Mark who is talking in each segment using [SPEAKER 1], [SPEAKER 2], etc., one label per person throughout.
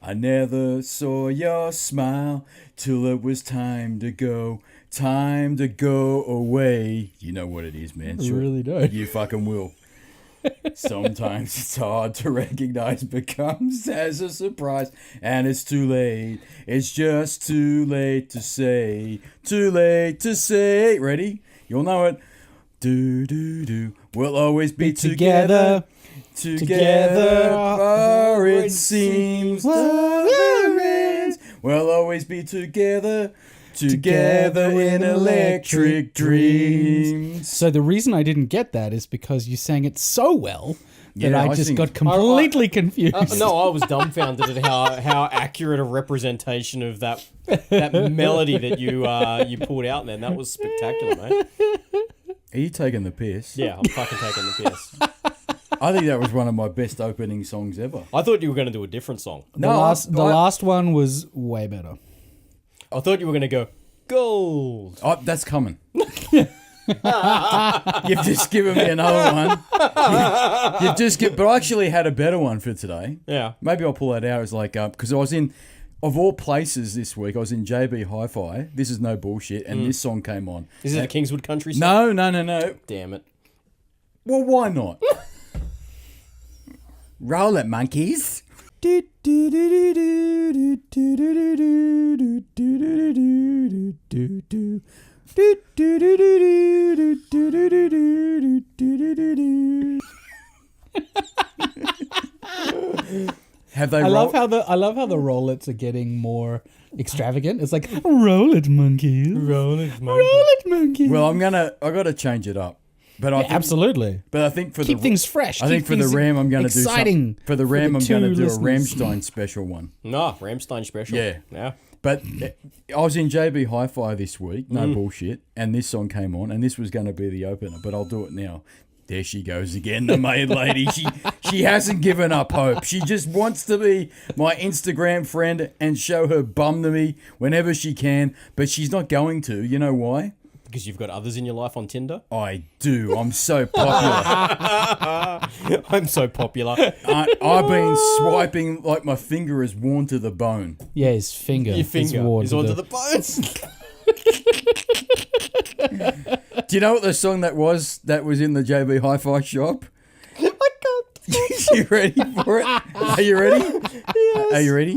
[SPEAKER 1] I never saw your smile till it was time to go away. You know what it is, man.
[SPEAKER 2] I really don't.
[SPEAKER 1] You fucking will. Sometimes it's hard to recognize, but comes as a surprise, and it's too late. It's just too late to say. Too late to say. Ready? You'll know it. Do do do. We'll always be together. Together, for it seems never ends. We'll always be together. Together in electric dreams.
[SPEAKER 2] So the reason I didn't get that is because you sang it so well that
[SPEAKER 1] Yeah,
[SPEAKER 2] I
[SPEAKER 1] I
[SPEAKER 2] just
[SPEAKER 1] think-
[SPEAKER 2] got completely confused.
[SPEAKER 3] No, I was dumbfounded at how accurate a representation of that melody that you pulled out, man. That was spectacular, mate.
[SPEAKER 1] Are you taking the piss?
[SPEAKER 3] Yeah, I'm fucking taking the piss.
[SPEAKER 1] I think that was one of my best opening songs ever.
[SPEAKER 3] I thought you were going to do a different song.
[SPEAKER 2] The last one was way better.
[SPEAKER 3] I thought you were going to go, gold.
[SPEAKER 1] Oh, that's coming. You've just given me another one. But I actually had a better one for today.
[SPEAKER 3] Yeah.
[SPEAKER 1] Maybe I'll pull that out as like, because I was in, of all places this week, I was in JB Hi-Fi. This is no bullshit. And this song came on.
[SPEAKER 3] Is it the Kingswood Country song?
[SPEAKER 1] No.
[SPEAKER 3] Damn it.
[SPEAKER 1] Well, why not? Roll it, monkeys. Have they
[SPEAKER 2] I love how the rollets are getting more extravagant. It's like roll it, monkeys.
[SPEAKER 3] Roll it,
[SPEAKER 2] Roll it, monkeys.
[SPEAKER 1] Well, I got to change it up. But I think,
[SPEAKER 2] absolutely.
[SPEAKER 1] But I think for
[SPEAKER 2] Keep things fresh.
[SPEAKER 1] I think
[SPEAKER 2] Keep
[SPEAKER 1] for the
[SPEAKER 2] things
[SPEAKER 1] Ram, I'm going to do
[SPEAKER 2] exciting
[SPEAKER 1] something. For the Ram, I'm
[SPEAKER 2] two
[SPEAKER 1] going to do a
[SPEAKER 2] listeners.
[SPEAKER 1] Rammstein special one.
[SPEAKER 3] No, Rammstein special.
[SPEAKER 1] Yeah. But I was in JB Hi-Fi this week, no bullshit, and this song came on, and this was going to be the opener, but I'll do it now. There she goes again, the maid lady. She hasn't given up hope. She just wants to be my Instagram friend and show her bum to me whenever she can, but she's not going to. You know why?
[SPEAKER 3] Because you've got others in your life on Tinder?
[SPEAKER 1] I do. I'm so popular.
[SPEAKER 3] I'm so popular.
[SPEAKER 1] I've been swiping like my finger is worn to the bone.
[SPEAKER 2] Yeah, his finger.
[SPEAKER 3] Your finger is onto the bones.
[SPEAKER 1] Do you know what the song that was in the JB Hi-Fi shop?
[SPEAKER 3] I can't.
[SPEAKER 1] You ready for it? Are you ready?
[SPEAKER 3] Yes.
[SPEAKER 1] Are you ready?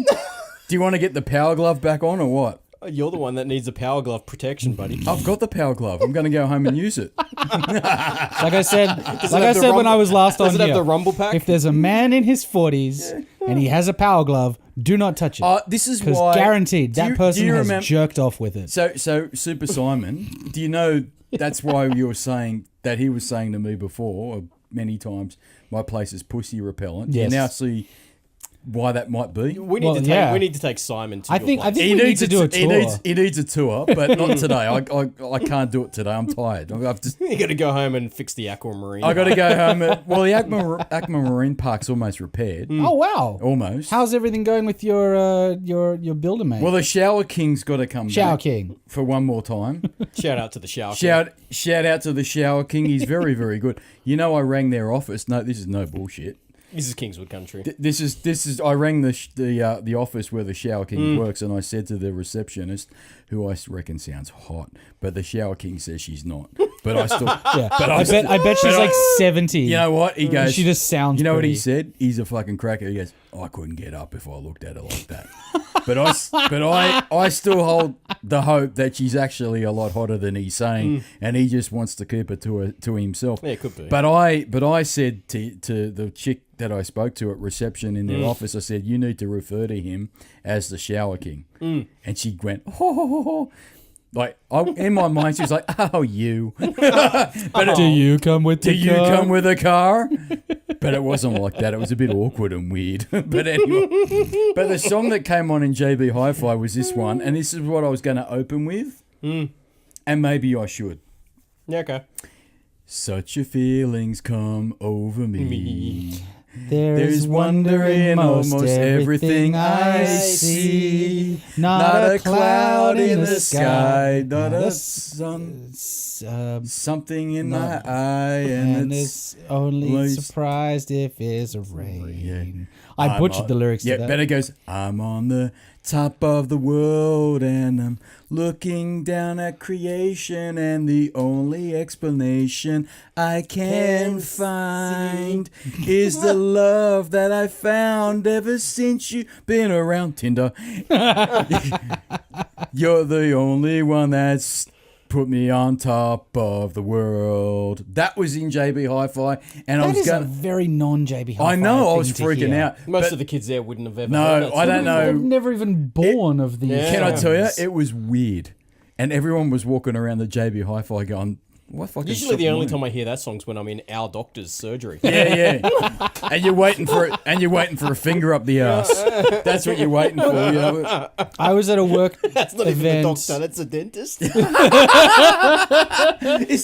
[SPEAKER 1] Do you want to get the power glove back on or what?
[SPEAKER 3] You're the one that needs a power glove protection, buddy.
[SPEAKER 1] I've got the power glove. I'm going to go home and use it.
[SPEAKER 2] Like I said
[SPEAKER 3] the
[SPEAKER 2] when I was last on
[SPEAKER 3] Does it
[SPEAKER 2] here,
[SPEAKER 3] have the rumble pack?
[SPEAKER 2] if there's a man in his 40s and he has a power glove, do not touch it.
[SPEAKER 1] This is
[SPEAKER 2] Because
[SPEAKER 1] why.
[SPEAKER 2] guaranteed that person has
[SPEAKER 1] remember,
[SPEAKER 2] jerked off with it.
[SPEAKER 1] So Super Simon, do you know that's why you were saying that he was saying to me before many times, my place is pussy repellent.
[SPEAKER 2] Yes.
[SPEAKER 1] You now see why that might be.
[SPEAKER 3] We need to take Simon to
[SPEAKER 2] I
[SPEAKER 3] your
[SPEAKER 2] think
[SPEAKER 3] place.
[SPEAKER 2] we need to do a tour.
[SPEAKER 1] He needs a tour, but not today. I can't do it today. I'm tired. I've just.
[SPEAKER 3] You got to go home and fix the aquamarine.
[SPEAKER 1] I got to go home. The Aquamarine Park's almost repaired.
[SPEAKER 2] Oh wow!
[SPEAKER 1] Almost.
[SPEAKER 2] How's everything going with your builder mate?
[SPEAKER 1] Well, the Shower King's got to come
[SPEAKER 2] Shower
[SPEAKER 1] back
[SPEAKER 2] King.
[SPEAKER 1] for one more time.
[SPEAKER 3] Shout out to the shower.
[SPEAKER 1] Shout out to the Shower King. He's very, very good. You know, I rang their office. No, this is no bullshit.
[SPEAKER 3] This is Kingswood Country.
[SPEAKER 1] This is. I rang the office where the Shower King works, and I said to the receptionist, who I reckon sounds hot, but the Shower King says she's not. But I still.
[SPEAKER 2] Yeah. But I bet she's like 70.
[SPEAKER 1] You know what? He goes.
[SPEAKER 2] She just sounds.
[SPEAKER 1] You know what
[SPEAKER 2] pretty.
[SPEAKER 1] he said? He's a fucking cracker. He goes, I couldn't get up if I looked at her like that. But I still hold the hope that she's actually a lot hotter than he's saying, and he just wants to keep it to himself.
[SPEAKER 3] Yeah, it could be.
[SPEAKER 1] But I said to the chick that I spoke to at reception in their office, I said, you need to refer to him as the Shower King. And she went, oh. Like, in my mind, she was like, oh, you. But
[SPEAKER 2] Do you come with the
[SPEAKER 1] you
[SPEAKER 2] car?
[SPEAKER 1] come with a car? But it wasn't like that. It was a bit awkward and weird. But anyway. But the song that came on in JB Hi-Fi was this one. And this is what I was going to open with. And maybe I should.
[SPEAKER 3] Yeah, okay.
[SPEAKER 1] Such a feelings come over me.
[SPEAKER 2] There's wonder in almost everything I see. Not a cloud in the sky,
[SPEAKER 1] not a sun. Something in my eye, and it's
[SPEAKER 2] only
[SPEAKER 1] like-
[SPEAKER 2] surprised if it's a rain. I butchered the lyrics to that.
[SPEAKER 1] Yeah, but it goes, I'm on the top of the world and I'm looking down at creation, and the only explanation I can find is the love that I found ever since you've been around Tinder. You're the only one that's put me on top of the world. That was in JB Hi-Fi, and I was
[SPEAKER 2] a very non-JB Hi-Fi.
[SPEAKER 1] I know, I was
[SPEAKER 2] thing to
[SPEAKER 1] freaking
[SPEAKER 2] hear.
[SPEAKER 1] out.
[SPEAKER 3] Most of the kids there wouldn't have ever.
[SPEAKER 1] No,
[SPEAKER 3] heard that
[SPEAKER 1] I don't
[SPEAKER 3] song
[SPEAKER 1] know.
[SPEAKER 2] They're never even born of these.
[SPEAKER 3] Yeah.
[SPEAKER 1] Can I tell you,
[SPEAKER 2] songs.
[SPEAKER 1] it was weird, and everyone was walking around the JB Hi-Fi going, "What fucking?"
[SPEAKER 3] Usually the only time I hear that song's when I'm in our doctor's surgery.
[SPEAKER 1] Yeah, and you're waiting for it, and you're waiting for a finger up the ass. That's what you're waiting for. You know?
[SPEAKER 2] I was at a work
[SPEAKER 3] That's not
[SPEAKER 2] event.
[SPEAKER 3] even a doctor, that's a dentist.
[SPEAKER 1] Is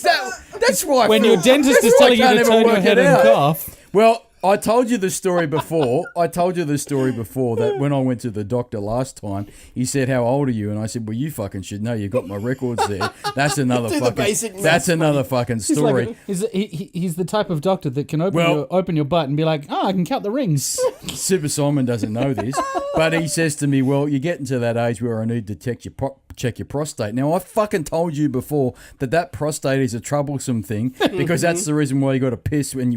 [SPEAKER 1] that? That's why.
[SPEAKER 2] When your dentist is telling you to turn your head and cough.
[SPEAKER 1] Well, I told you the story before. That when I went to the doctor last time, he said, "How old are you?" And I said, "Well, you fucking should know. You got my records there." That's another
[SPEAKER 3] Do the
[SPEAKER 1] fucking.
[SPEAKER 3] basic maths,
[SPEAKER 1] That's another fucking
[SPEAKER 2] He's
[SPEAKER 1] story.
[SPEAKER 2] like, he's the type of doctor that can open your butt and be like, I can count the rings.
[SPEAKER 1] Super Simon doesn't know this, but he says to me, "Well, you're getting to that age where I need to check your prostate." Now, I fucking told you before that prostate is a troublesome thing because that's the reason why you got to piss when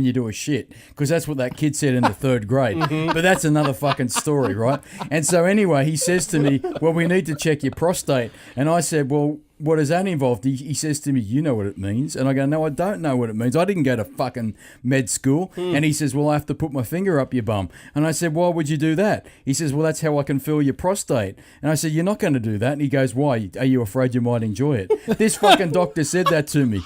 [SPEAKER 1] you do a shit, because that's what that kid said in the 3rd grade. But that's another fucking story, right? And so anyway, he says to me, "Well, we need to check your prostate," and I said, "Well, what does that involve?" He says to me, "You know what it means?" And I go, "No, I don't know what it means. I didn't go to fucking med school." And he says, "Well, I have to put my finger up your bum." And I said, "Why would you do that?" He says, "Well, that's how I can feel your prostate." And I said, "You're not going to do that." And he goes, "Why? Are you afraid you might enjoy it?" This fucking doctor said that to me.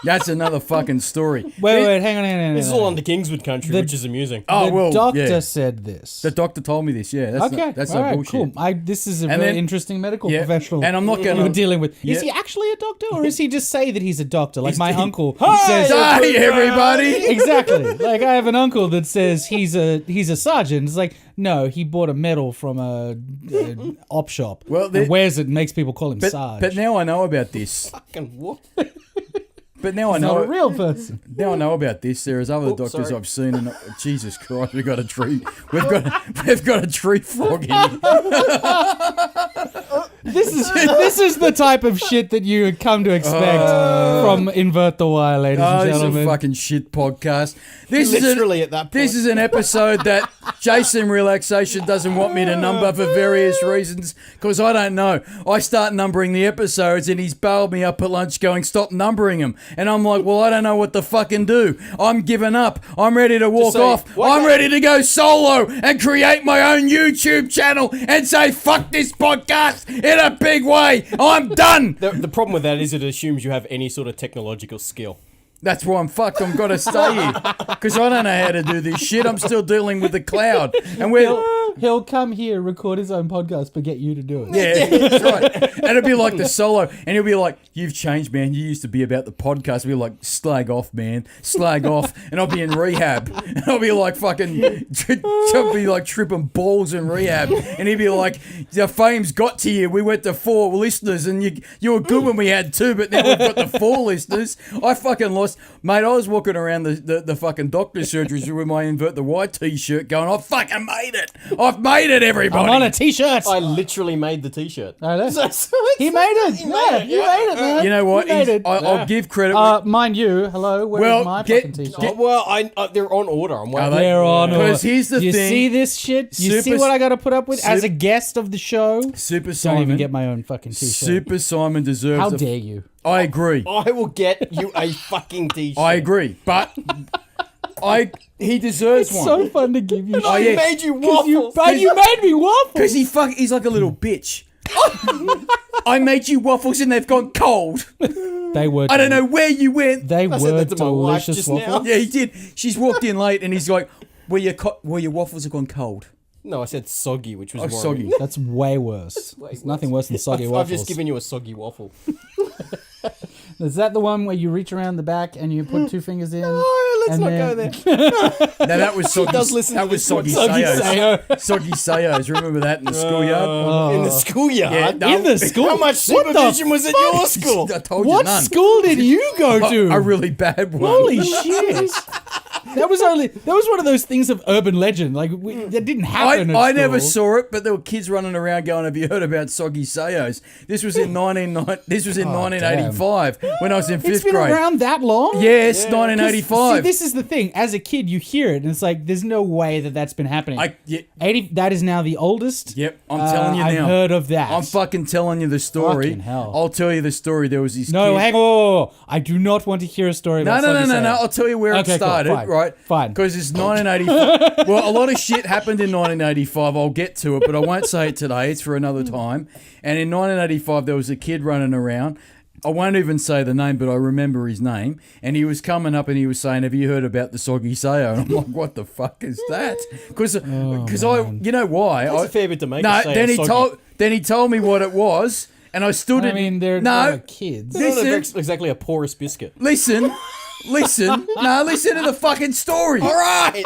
[SPEAKER 1] That's another fucking story.
[SPEAKER 2] Wait, hang on.
[SPEAKER 3] This is all under Kingswood Country, which is amusing.
[SPEAKER 1] Oh,
[SPEAKER 2] The
[SPEAKER 1] well,
[SPEAKER 2] doctor
[SPEAKER 1] yeah.
[SPEAKER 2] said this.
[SPEAKER 1] The doctor told me this, yeah. That's
[SPEAKER 2] Okay,
[SPEAKER 1] that's
[SPEAKER 2] all
[SPEAKER 1] no
[SPEAKER 2] right,
[SPEAKER 1] bullshit.
[SPEAKER 2] cool. This is a
[SPEAKER 1] And
[SPEAKER 2] very
[SPEAKER 1] then-
[SPEAKER 2] interesting medical
[SPEAKER 1] yeah,
[SPEAKER 2] professional.
[SPEAKER 1] and I'm not gonna-
[SPEAKER 2] you're dealing with.
[SPEAKER 1] Yeah.
[SPEAKER 2] Is he actually a doctor, or is he just say that he's a doctor? Like my
[SPEAKER 1] he-
[SPEAKER 2] uncle
[SPEAKER 1] Hey,
[SPEAKER 2] says.
[SPEAKER 1] everybody!
[SPEAKER 2] Exactly. Like I have an uncle that says he's a sergeant. It's like no, he bought a medal from a op shop.
[SPEAKER 1] Well,
[SPEAKER 2] and wears it and makes people call him Sarge.
[SPEAKER 1] But now I know about this.
[SPEAKER 3] Fucking what?
[SPEAKER 1] But now I
[SPEAKER 2] he's
[SPEAKER 1] know
[SPEAKER 2] not a real person.
[SPEAKER 1] Now I know about this. There is other doctors
[SPEAKER 3] sorry.
[SPEAKER 1] I've seen, and Jesus Christ, we've got a tree. We've got a tree frog here.
[SPEAKER 2] This is the type of shit that you come to expect from Invert the Why, ladies and
[SPEAKER 1] This is a
[SPEAKER 2] gentlemen.
[SPEAKER 1] fucking shit podcast. This
[SPEAKER 3] Literally at that point.
[SPEAKER 1] This is an episode that Jason Relaxation doesn't want me to number for various reasons, because I don't know. I start numbering the episodes, and he's bailed me up at lunch going, "Stop numbering them." And I'm like, "Well, I don't know what to fucking do. I'm giving up. I'm ready to walk
[SPEAKER 3] say,
[SPEAKER 1] off.
[SPEAKER 3] why
[SPEAKER 1] I'm
[SPEAKER 3] can't-
[SPEAKER 1] ready to go solo and create my own YouTube channel and say, fuck this podcast in a big way. I'm done."
[SPEAKER 3] The problem with that is it assumes you have any sort of technological skill.
[SPEAKER 1] That's why I'm fucked. I'm got to stay here because I don't know how to do this shit. I'm still dealing with the cloud. And we're...
[SPEAKER 2] He'll come here, record his own podcast, but get you to do it.
[SPEAKER 1] Yeah, that's right. And it'll be like the solo. And he'll be like, "You've changed, man. You used to be about the podcast." We'll be like, "Slag off, man. Slag off." And I'll be in rehab. And I'll be like fucking... I'll be like tripping balls in rehab. And he'll be like, "The fame's got to you. We went to 4 listeners and you were good when we had 2, but now we've got the 4 listeners." I fucking lost... Mate, I was walking around the fucking doctor's surgeries with my Invert the Why t-shirt going, "I fucking made it. I've made it, everybody."
[SPEAKER 2] I'm on a t-shirt.
[SPEAKER 3] I literally made the t-shirt.
[SPEAKER 2] I know.
[SPEAKER 3] So
[SPEAKER 2] He made it.
[SPEAKER 3] He made it,
[SPEAKER 2] You made it, man.
[SPEAKER 1] You know what?
[SPEAKER 2] You made it.
[SPEAKER 1] I'll give credit.
[SPEAKER 2] Mind you, hello, where's my fucking t-shirt?
[SPEAKER 3] Oh, well, they're on order. I'm waiting.
[SPEAKER 2] They're on order.
[SPEAKER 1] Because here's the
[SPEAKER 2] you
[SPEAKER 1] thing.
[SPEAKER 2] see this shit? You see
[SPEAKER 1] Super-
[SPEAKER 2] what I got to put up with as
[SPEAKER 1] Sup-
[SPEAKER 2] a guest of the show?
[SPEAKER 1] Super
[SPEAKER 2] Don't
[SPEAKER 1] Simon.
[SPEAKER 2] even get my own fucking t-shirt.
[SPEAKER 1] Super Simon deserves
[SPEAKER 2] How
[SPEAKER 1] a...
[SPEAKER 2] dare you?
[SPEAKER 1] I agree.
[SPEAKER 3] I will get you a fucking t-shirt.
[SPEAKER 1] I agree. But... he deserves
[SPEAKER 2] It's
[SPEAKER 1] one.
[SPEAKER 2] so fun to give you shit.
[SPEAKER 1] Oh, yeah.
[SPEAKER 3] made you
[SPEAKER 2] 'Cause
[SPEAKER 3] waffles.
[SPEAKER 2] you made me waffles.
[SPEAKER 1] Because he's like a little bitch. I made you waffles and they've gone cold.
[SPEAKER 2] They were.
[SPEAKER 1] I don't know where you went.
[SPEAKER 2] They
[SPEAKER 3] said
[SPEAKER 2] were
[SPEAKER 3] that to my wife
[SPEAKER 2] delicious
[SPEAKER 3] just now.
[SPEAKER 2] waffles.
[SPEAKER 1] Yeah, he did. She's walked in late and he's like, "Where your waffles have gone cold."
[SPEAKER 3] No, I said soggy, which was
[SPEAKER 1] Oh,
[SPEAKER 3] more
[SPEAKER 1] soggy.
[SPEAKER 2] That's way worse. There's nothing worse than soggy
[SPEAKER 3] I've
[SPEAKER 2] waffles.
[SPEAKER 3] just given you a soggy waffle.
[SPEAKER 2] Is that the one where you reach around the back and you put 2 fingers in?
[SPEAKER 3] Oh, let's
[SPEAKER 2] and
[SPEAKER 3] not
[SPEAKER 2] then-
[SPEAKER 3] go there.
[SPEAKER 1] No, that was Soggy.
[SPEAKER 3] does listen
[SPEAKER 1] That
[SPEAKER 3] to
[SPEAKER 1] was
[SPEAKER 3] this
[SPEAKER 1] Soggy
[SPEAKER 3] one. Soggy
[SPEAKER 1] SAOs. Soggy SAOs. Remember that in the schoolyard?
[SPEAKER 3] In the schoolyard?
[SPEAKER 1] Yeah, no.
[SPEAKER 2] In the school?
[SPEAKER 3] How much
[SPEAKER 2] What the
[SPEAKER 3] supervision was at your school?
[SPEAKER 1] I told you
[SPEAKER 2] What
[SPEAKER 1] none.
[SPEAKER 2] school did you go to?
[SPEAKER 1] A really bad one.
[SPEAKER 2] Holy shit. That was one of those things of urban legend. Like that didn't happen.
[SPEAKER 1] I
[SPEAKER 2] at
[SPEAKER 1] never
[SPEAKER 2] school.
[SPEAKER 1] saw it, but there were kids running around going, "Have you heard about Soggy SAOs?" This was in 1985 when I was in fifth
[SPEAKER 2] It's been
[SPEAKER 1] grade.
[SPEAKER 2] around that long.
[SPEAKER 1] Yes,
[SPEAKER 3] Yeah.
[SPEAKER 1] 1985.
[SPEAKER 2] See, this is the thing. As a kid, you hear it, and it's like, there's no way that that's been happening. 80. That is now the oldest.
[SPEAKER 1] Yep, I'm telling you now.
[SPEAKER 2] I've heard of that.
[SPEAKER 1] I'm fucking telling you the story.
[SPEAKER 2] Fucking hell.
[SPEAKER 1] I'll tell you the story. There was this
[SPEAKER 2] No,
[SPEAKER 1] kid.
[SPEAKER 2] hang on. I do not want to hear a story about
[SPEAKER 1] No.
[SPEAKER 2] Soggy SAO.
[SPEAKER 1] I'll tell you where it
[SPEAKER 2] Okay, cool.
[SPEAKER 1] started,
[SPEAKER 2] Fine.
[SPEAKER 1] right?
[SPEAKER 2] Fine.
[SPEAKER 1] Because it's 1985. Well, a lot of shit happened in 1985. I'll get to it, but I won't say it today. It's for another time. And in 1985, there was a kid running around. I won't even say the name, but I remember his name. And he was coming up and he was saying, "Have you heard about the Soggy SAO?" And I'm like, "What the fuck is that?" Because you know why?
[SPEAKER 3] That's a fair bit to make.
[SPEAKER 1] No,
[SPEAKER 3] us say it's soggy.
[SPEAKER 1] then he told me what it was, and I still didn't.
[SPEAKER 2] I mean, they're kids.
[SPEAKER 3] It's not
[SPEAKER 1] Listen.
[SPEAKER 3] exactly a porous biscuit.
[SPEAKER 1] Listen. Listen to the fucking story.
[SPEAKER 3] All right.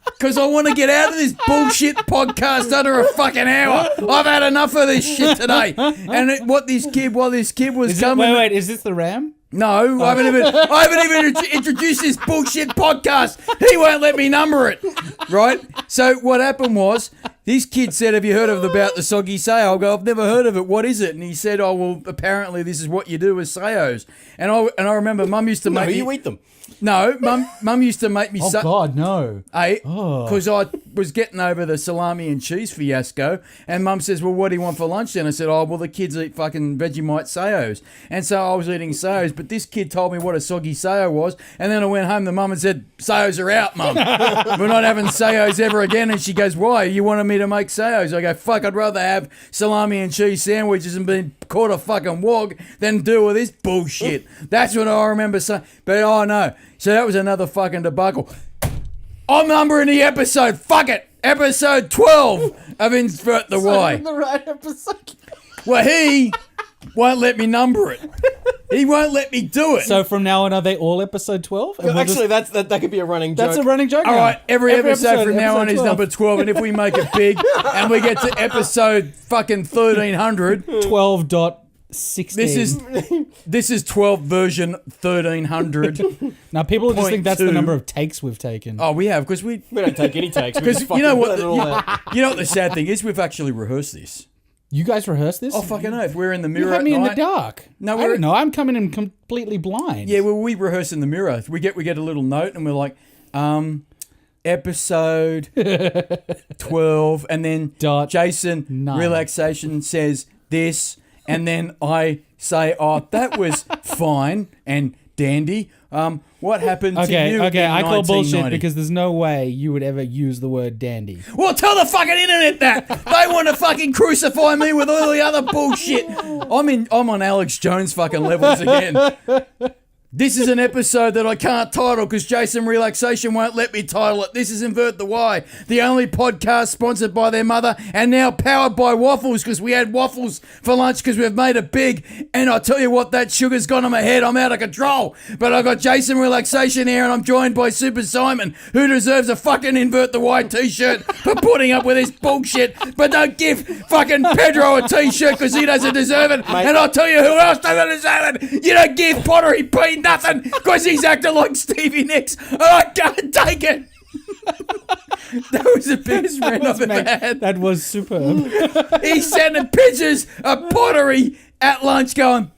[SPEAKER 1] Because I want to get out of this bullshit podcast under a fucking hour. I've had enough of this shit today. And while this kid was coming...
[SPEAKER 2] Wait, is this the Ram?
[SPEAKER 1] No, I haven't even introduced this bullshit podcast. He won't let me number it. Right? So what happened was, this kid said, "Have you heard about the Soggy SAO?" I go, "I've never heard of it. What is it?" And he said, "Oh, well, apparently this is what you do with SAOs." And I remember Mum used to make me...
[SPEAKER 3] you eat them.
[SPEAKER 1] No, Mum used to make me...
[SPEAKER 2] Oh, God, no.
[SPEAKER 1] Because I was getting over the salami and cheese fiasco, and Mum says, "Well, what do you want for lunch then?" I said, "Oh, well, the kids eat fucking Vegemite SAOs." And so I was eating SAOs, but this kid told me what a Soggy SAO was, and then I went home to Mum and said, "SAOs are out, Mum. We're not having SAOs ever again." And she goes, "Why? You wanted me to make SAOs?" I go, "Fuck, I'd rather have salami and cheese sandwiches and be caught a fucking wog than deal with this bullshit." That's what I remember saying. But, oh, no. So that was another fucking debacle. I'm numbering the episode. Fuck it. Episode 12 of Invert the Why.
[SPEAKER 2] The right episode.
[SPEAKER 1] Well, he won't let me number it. He won't let me do it.
[SPEAKER 2] So from now on, are they all episode 12?
[SPEAKER 3] Actually, that could be a running joke.
[SPEAKER 2] That's a running joke.
[SPEAKER 1] all
[SPEAKER 2] now.
[SPEAKER 1] right, every episode from now on
[SPEAKER 2] episode
[SPEAKER 1] is
[SPEAKER 2] 12.
[SPEAKER 1] number 12. And if we make it big and we get to episode fucking 1300,
[SPEAKER 2] 12.16.
[SPEAKER 1] this is 12 version 1300.
[SPEAKER 2] Now people just think that's the
[SPEAKER 1] 0.2.
[SPEAKER 2] number of takes we've taken.
[SPEAKER 1] Oh, we have, because
[SPEAKER 3] We don't take any takes. We
[SPEAKER 1] because
[SPEAKER 3] just
[SPEAKER 1] you know what
[SPEAKER 3] fucking put it all there.
[SPEAKER 1] you know what the sad thing is, we've actually rehearsed this.
[SPEAKER 2] You guys rehearsed this?
[SPEAKER 1] Oh, fucking oath. We're in the
[SPEAKER 2] You
[SPEAKER 1] mirror
[SPEAKER 2] had
[SPEAKER 1] at
[SPEAKER 2] me in
[SPEAKER 1] night.
[SPEAKER 2] the dark.
[SPEAKER 1] No,
[SPEAKER 2] I don't know. I'm coming in completely blind.
[SPEAKER 1] Yeah, well, we rehearse in the mirror. We get a little note and we're like, episode 12, and then Jason
[SPEAKER 2] 9.
[SPEAKER 1] Relaxation says this, and then I say, "Oh, that was fine and dandy. What happened to you?"
[SPEAKER 2] Okay,
[SPEAKER 1] in
[SPEAKER 2] I call bullshit
[SPEAKER 1] 1990?
[SPEAKER 2] because there's no way you would ever use the word dandy.
[SPEAKER 1] Well, tell the fucking internet that. They want to fucking crucify me with all the other bullshit. I'm on Alex Jones fucking levels again. This is an episode that I can't title because Jason Relaxation won't let me title it. This is Invert the Why, the only podcast sponsored by their mother and now powered by waffles, because we had waffles for lunch because we've made it big. And I tell you what, that sugar's gone on my head. I'm out of control. But I got Jason Relaxation here, and I'm joined by Super Simon, who deserves a fucking Invert the Why t-shirt for putting up with this bullshit. But don't give fucking Pedro a t-shirt because he doesn't deserve it. And I'll tell you who else doesn't deserve it. You don't give Pottery Pete nothing because he's acting like Stevie Nicks. I can't take it. That was the biggest rant I've ever had.
[SPEAKER 2] That was superb.
[SPEAKER 1] He's sending pictures of pottery at lunch going,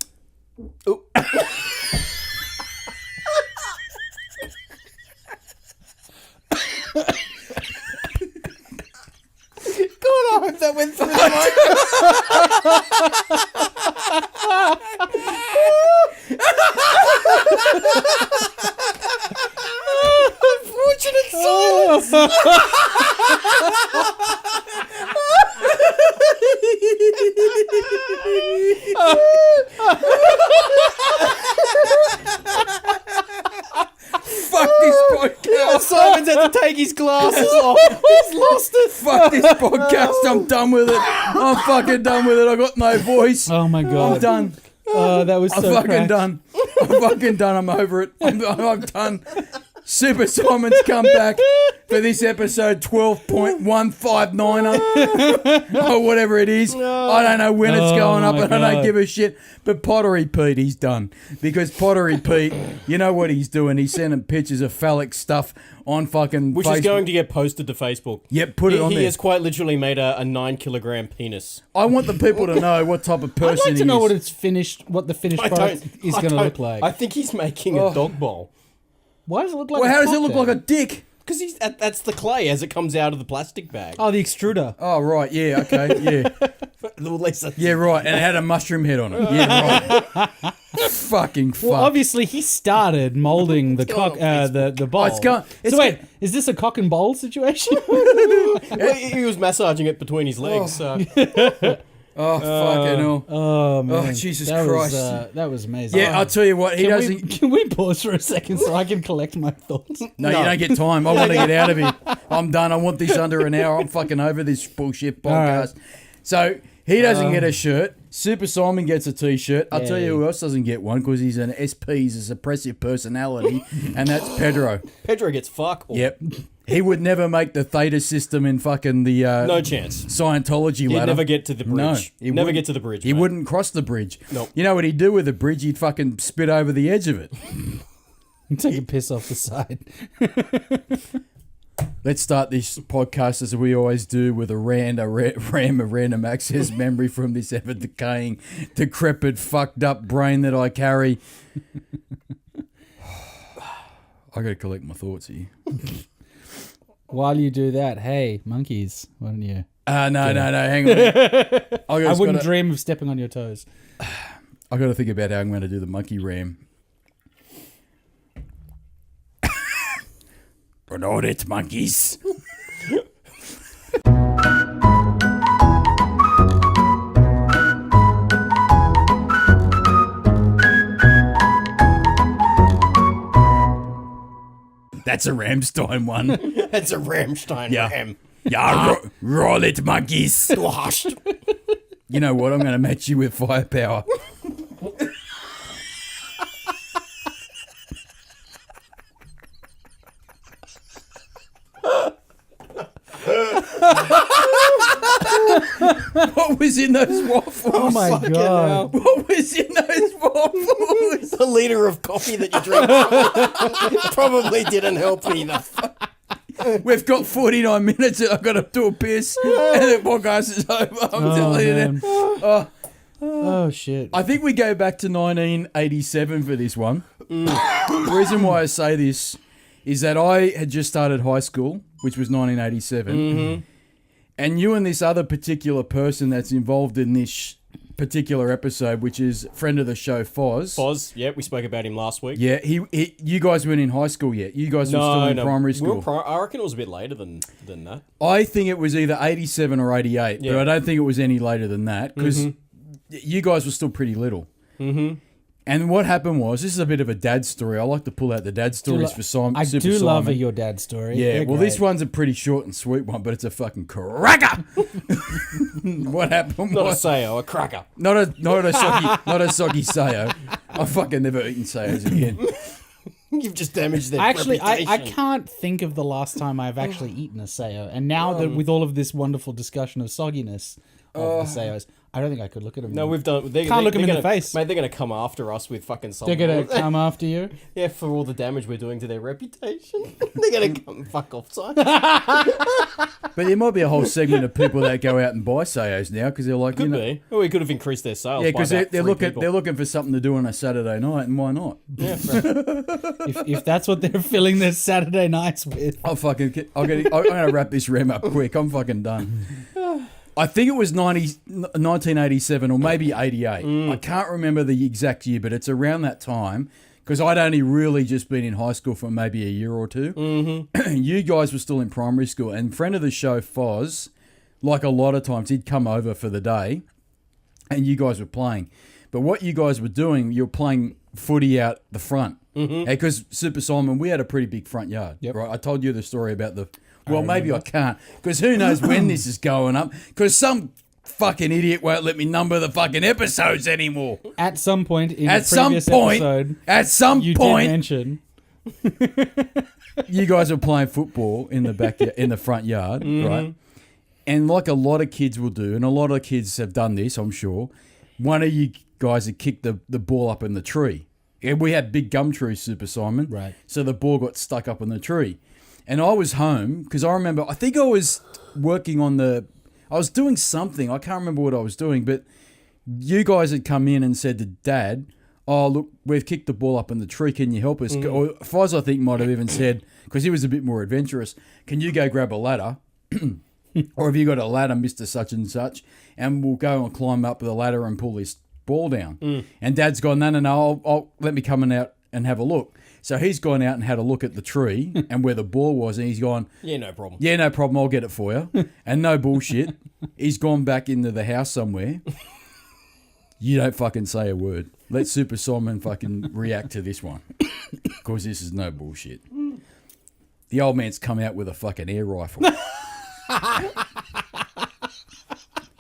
[SPEAKER 1] "Ooh."
[SPEAKER 3] God, I hope that went through the Unfortunate silence.
[SPEAKER 1] Fuck this podcast.
[SPEAKER 3] Simon's had to take his glasses off. He's lost it.
[SPEAKER 1] Fuck this podcast. I'm done with it. I'm fucking done with it. I got no voice.
[SPEAKER 2] Oh my god.
[SPEAKER 1] I'm done.
[SPEAKER 2] Oh, that was
[SPEAKER 1] I'm
[SPEAKER 2] so
[SPEAKER 1] fucking
[SPEAKER 2] cracked.
[SPEAKER 1] done. I'm fucking done. I'm over it. I'm done. Super Simon's come back for this episode 12.159 or whatever it is. I don't know when it's going up, and I don't give a shit. But Pottery Pete, he's done. Because Pottery Pete, you know what he's doing? He's sending pictures of phallic stuff on fucking
[SPEAKER 3] Which
[SPEAKER 1] Facebook.
[SPEAKER 3] is going to get posted to Facebook.
[SPEAKER 1] Yep, put it on
[SPEAKER 3] He
[SPEAKER 1] there.
[SPEAKER 3] has quite literally made a 9-kilogram penis.
[SPEAKER 1] I want the people to know what type of person
[SPEAKER 2] I'd like to know
[SPEAKER 1] he
[SPEAKER 2] what
[SPEAKER 1] is.
[SPEAKER 2] the finished product is going to look like.
[SPEAKER 3] I think he's making a dog bowl.
[SPEAKER 2] Why does it look like?
[SPEAKER 1] Well,
[SPEAKER 2] a
[SPEAKER 1] how does it
[SPEAKER 2] cock
[SPEAKER 1] look
[SPEAKER 2] then?
[SPEAKER 1] like a dick?
[SPEAKER 3] Because that's the clay as it comes out of the plastic bag.
[SPEAKER 2] Oh, the extruder.
[SPEAKER 1] Oh, right, yeah, okay, yeah.
[SPEAKER 3] Well, at least that's-
[SPEAKER 1] Yeah, right, and it had a mushroom head on it. Yeah, right. Fucking fuck.
[SPEAKER 2] Well, obviously he started molding the cock, the bowl.
[SPEAKER 1] it's
[SPEAKER 2] Wait, is this a cock and bowl situation?
[SPEAKER 3] Well, he was massaging it between his legs. So.
[SPEAKER 1] Oh, fucking hell.
[SPEAKER 2] Oh man!
[SPEAKER 1] Oh, Jesus
[SPEAKER 2] that
[SPEAKER 1] Christ.
[SPEAKER 2] That was amazing.
[SPEAKER 1] Yeah, I'll tell you what, he doesn't...
[SPEAKER 2] Can we pause for a second so I can collect my thoughts?
[SPEAKER 1] No, you don't get time. I want to get out of here. I'm done. I want this under an hour. I'm fucking over this bullshit podcast. So, he doesn't get a shirt. Super Simon gets a T-shirt. I'll tell you who else doesn't get one, because he's an SP. He's a suppressive personality, and that's Pedro.
[SPEAKER 3] Pedro gets fuck. All.
[SPEAKER 1] Yep. He would never make the theta system in fucking the
[SPEAKER 3] No chance.
[SPEAKER 1] Scientology
[SPEAKER 3] He'd
[SPEAKER 1] ladder.
[SPEAKER 3] never get to the bridge.
[SPEAKER 1] No, he
[SPEAKER 3] never
[SPEAKER 1] wouldn't.
[SPEAKER 3] get to the bridge.
[SPEAKER 1] He
[SPEAKER 3] mate.
[SPEAKER 1] wouldn't cross the bridge.
[SPEAKER 3] Nope.
[SPEAKER 1] You know what he'd do with the bridge? He'd fucking spit over the edge of it.
[SPEAKER 2] Take a piss off the side.
[SPEAKER 1] Let's start this podcast as we always do with a RAM of random access memory from this ever decaying, decrepit, fucked up brain that I carry. I gotta collect my thoughts here.
[SPEAKER 2] While you do that, hey, monkeys, why don't you?
[SPEAKER 1] No, hang on.
[SPEAKER 2] I wouldn't dream of stepping on your toes.
[SPEAKER 1] I got to think about how I'm going to do the monkey ram. Run on it, monkeys. That's a Ramstein one.
[SPEAKER 3] That's a Rammstein ram.
[SPEAKER 1] Yeah, roll it, monkeys.
[SPEAKER 3] Sloshed.
[SPEAKER 1] You know what? I'm going to match you with firepower. What was in those waffles?
[SPEAKER 2] Oh my god!
[SPEAKER 1] What was in those waffles?
[SPEAKER 3] The liter of coffee that you drink probably didn't help either.
[SPEAKER 1] We've got 49 minutes and I've got to do a piss and the podcast is over. I'm telling you
[SPEAKER 2] man.
[SPEAKER 1] that.
[SPEAKER 2] Oh shit!
[SPEAKER 1] I think we go back to 1987 for this one. The reason why I say this is that I had just started high school, which was 1987.
[SPEAKER 3] Mm-hmm.
[SPEAKER 1] And you and this other particular person that's involved in this particular episode, which is friend of the show, Foz.
[SPEAKER 3] Foz, yeah, we spoke about him last week.
[SPEAKER 1] Yeah, you guys weren't in high school yet. You guys were still in primary school.
[SPEAKER 3] I reckon it was a bit later than that.
[SPEAKER 1] I think it was either 87 or 88, but I don't think it was any later than that because you guys were still pretty little. Mm-hmm. And what happened was, this is a bit of a dad story. I like to pull out the dad stories for Simon.
[SPEAKER 2] I
[SPEAKER 1] Super
[SPEAKER 2] do love
[SPEAKER 1] Simon.
[SPEAKER 2] your dad story.
[SPEAKER 1] Yeah,
[SPEAKER 2] They're
[SPEAKER 1] well, this
[SPEAKER 2] great.
[SPEAKER 1] one's a pretty short and sweet one, but it's a fucking cracker. What happened
[SPEAKER 3] Not a
[SPEAKER 1] was
[SPEAKER 3] Sao, a cracker.
[SPEAKER 1] not a soggy Sao. I fucking never eaten Saos again.
[SPEAKER 3] You've just damaged their
[SPEAKER 2] Actually,
[SPEAKER 3] reputation.
[SPEAKER 2] I can't think of the last time I've actually eaten a Sao. And now that with all of this wonderful discussion of sogginess of the Saos, I don't think I could look at them.
[SPEAKER 3] No, we've done.
[SPEAKER 2] Can't look 'em in the face.
[SPEAKER 3] Mate, they're going to come after us with fucking something.
[SPEAKER 2] They're going to come after you.
[SPEAKER 3] Yeah, for all the damage we're doing to their reputation. They're going to come fuck off, son.
[SPEAKER 1] But there might be a whole segment of people that go out and buy Saos now because they're like,
[SPEAKER 3] Could
[SPEAKER 1] you know,
[SPEAKER 3] be. Well, we could have increased their sales.
[SPEAKER 1] yeah,
[SPEAKER 3] because
[SPEAKER 1] because they're looking for something to do on a Saturday night, and why not?
[SPEAKER 3] Yeah, fair.
[SPEAKER 2] If that's what they're filling their Saturday nights with.
[SPEAKER 1] I'm gonna wrap this rem up quick. I'm fucking done. I think it was 1987 or maybe 88. I can't remember the exact year, but it's around that time because I'd only really just been in high school for maybe a year or two. Mm-hmm. You guys were still in primary school, and friend of the show, Foz, like a lot of times, he'd come over for the day, and you guys were playing. But what you guys were doing, you were playing footy out the front. Because Super Simon, we had a pretty big front yard.
[SPEAKER 2] Yep.
[SPEAKER 1] Right? I told you the story about the... Well, maybe I can't, because who knows when this is going up, because some fucking idiot won't let me number the fucking episodes anymore.
[SPEAKER 2] At some point in
[SPEAKER 1] At
[SPEAKER 2] a
[SPEAKER 1] some
[SPEAKER 2] previous
[SPEAKER 1] point,
[SPEAKER 2] episode,
[SPEAKER 1] at some
[SPEAKER 2] you
[SPEAKER 1] point,
[SPEAKER 2] did mention.
[SPEAKER 1] you guys were playing football in the front yard, right? And like a lot of kids will do, and a lot of kids have done this, I'm sure. One of you guys had kicked the ball up in the tree. And we had big gum trees, Super Simon.
[SPEAKER 2] Right.
[SPEAKER 1] So the ball got stuck up in the tree. And I was home because I remember, I think I was working on I was doing something. I can't remember what I was doing, but you guys had come in and said to Dad, oh, look, we've kicked the ball up in the tree. Can you help us? Or Foz, I think, might have even said, because he was a bit more adventurous, can you go grab a ladder? Or have you got a ladder, Mr. Such and Such? And we'll go and climb up the ladder and pull this ball down. And Dad's gone, no, I'll let me come out and have a look. So he's gone out and had a look at the tree and where the ball was, and he's gone,
[SPEAKER 3] Yeah, no problem.
[SPEAKER 1] yeah, no problem, I'll get it for you. And no bullshit. He's gone back into the house somewhere. You don't fucking say a word. Let Super Simon fucking react to this one. Because this is no bullshit. The old man's come out with a fucking air rifle.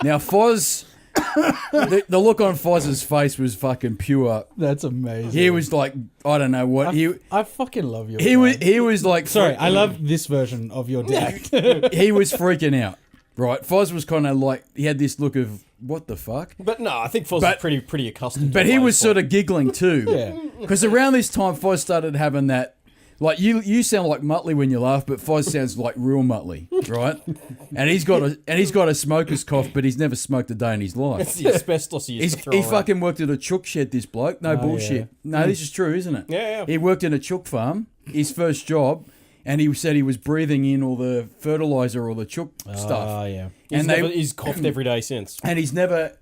[SPEAKER 1] Now, Foz, the look on Foz's face was fucking pure.
[SPEAKER 2] That's amazing.
[SPEAKER 1] He was like, I don't know what.
[SPEAKER 2] I fucking love your
[SPEAKER 1] He
[SPEAKER 2] dad.
[SPEAKER 1] was like,
[SPEAKER 2] Sorry, I love this version of your dad.
[SPEAKER 1] he was freaking out, right? Foz was kind of like, he had this look of, what the fuck?
[SPEAKER 3] But no, I think Foz is pretty accustomed to
[SPEAKER 1] But
[SPEAKER 3] it
[SPEAKER 1] he
[SPEAKER 3] by
[SPEAKER 1] was
[SPEAKER 3] this
[SPEAKER 1] sort
[SPEAKER 3] point.
[SPEAKER 1] of giggling too.
[SPEAKER 2] Yeah.
[SPEAKER 1] Because around this time, Foz started having that, like, you sound like Muttley when you laugh, but Foz sounds like real Muttley, right? And he's got a smoker's cough, but he's never smoked a day in his life.
[SPEAKER 3] It's the asbestos he used to throw
[SPEAKER 1] He
[SPEAKER 3] around.
[SPEAKER 1] fucking worked at a chook shed, this bloke. No bullshit.
[SPEAKER 2] yeah.
[SPEAKER 1] No, this is true, isn't it?
[SPEAKER 3] Yeah.
[SPEAKER 1] He worked in a chook farm, his first job, and he said he was breathing in all the fertilizer or the chook stuff.
[SPEAKER 2] Oh, yeah.
[SPEAKER 3] He's coughed every day since.
[SPEAKER 1] And he never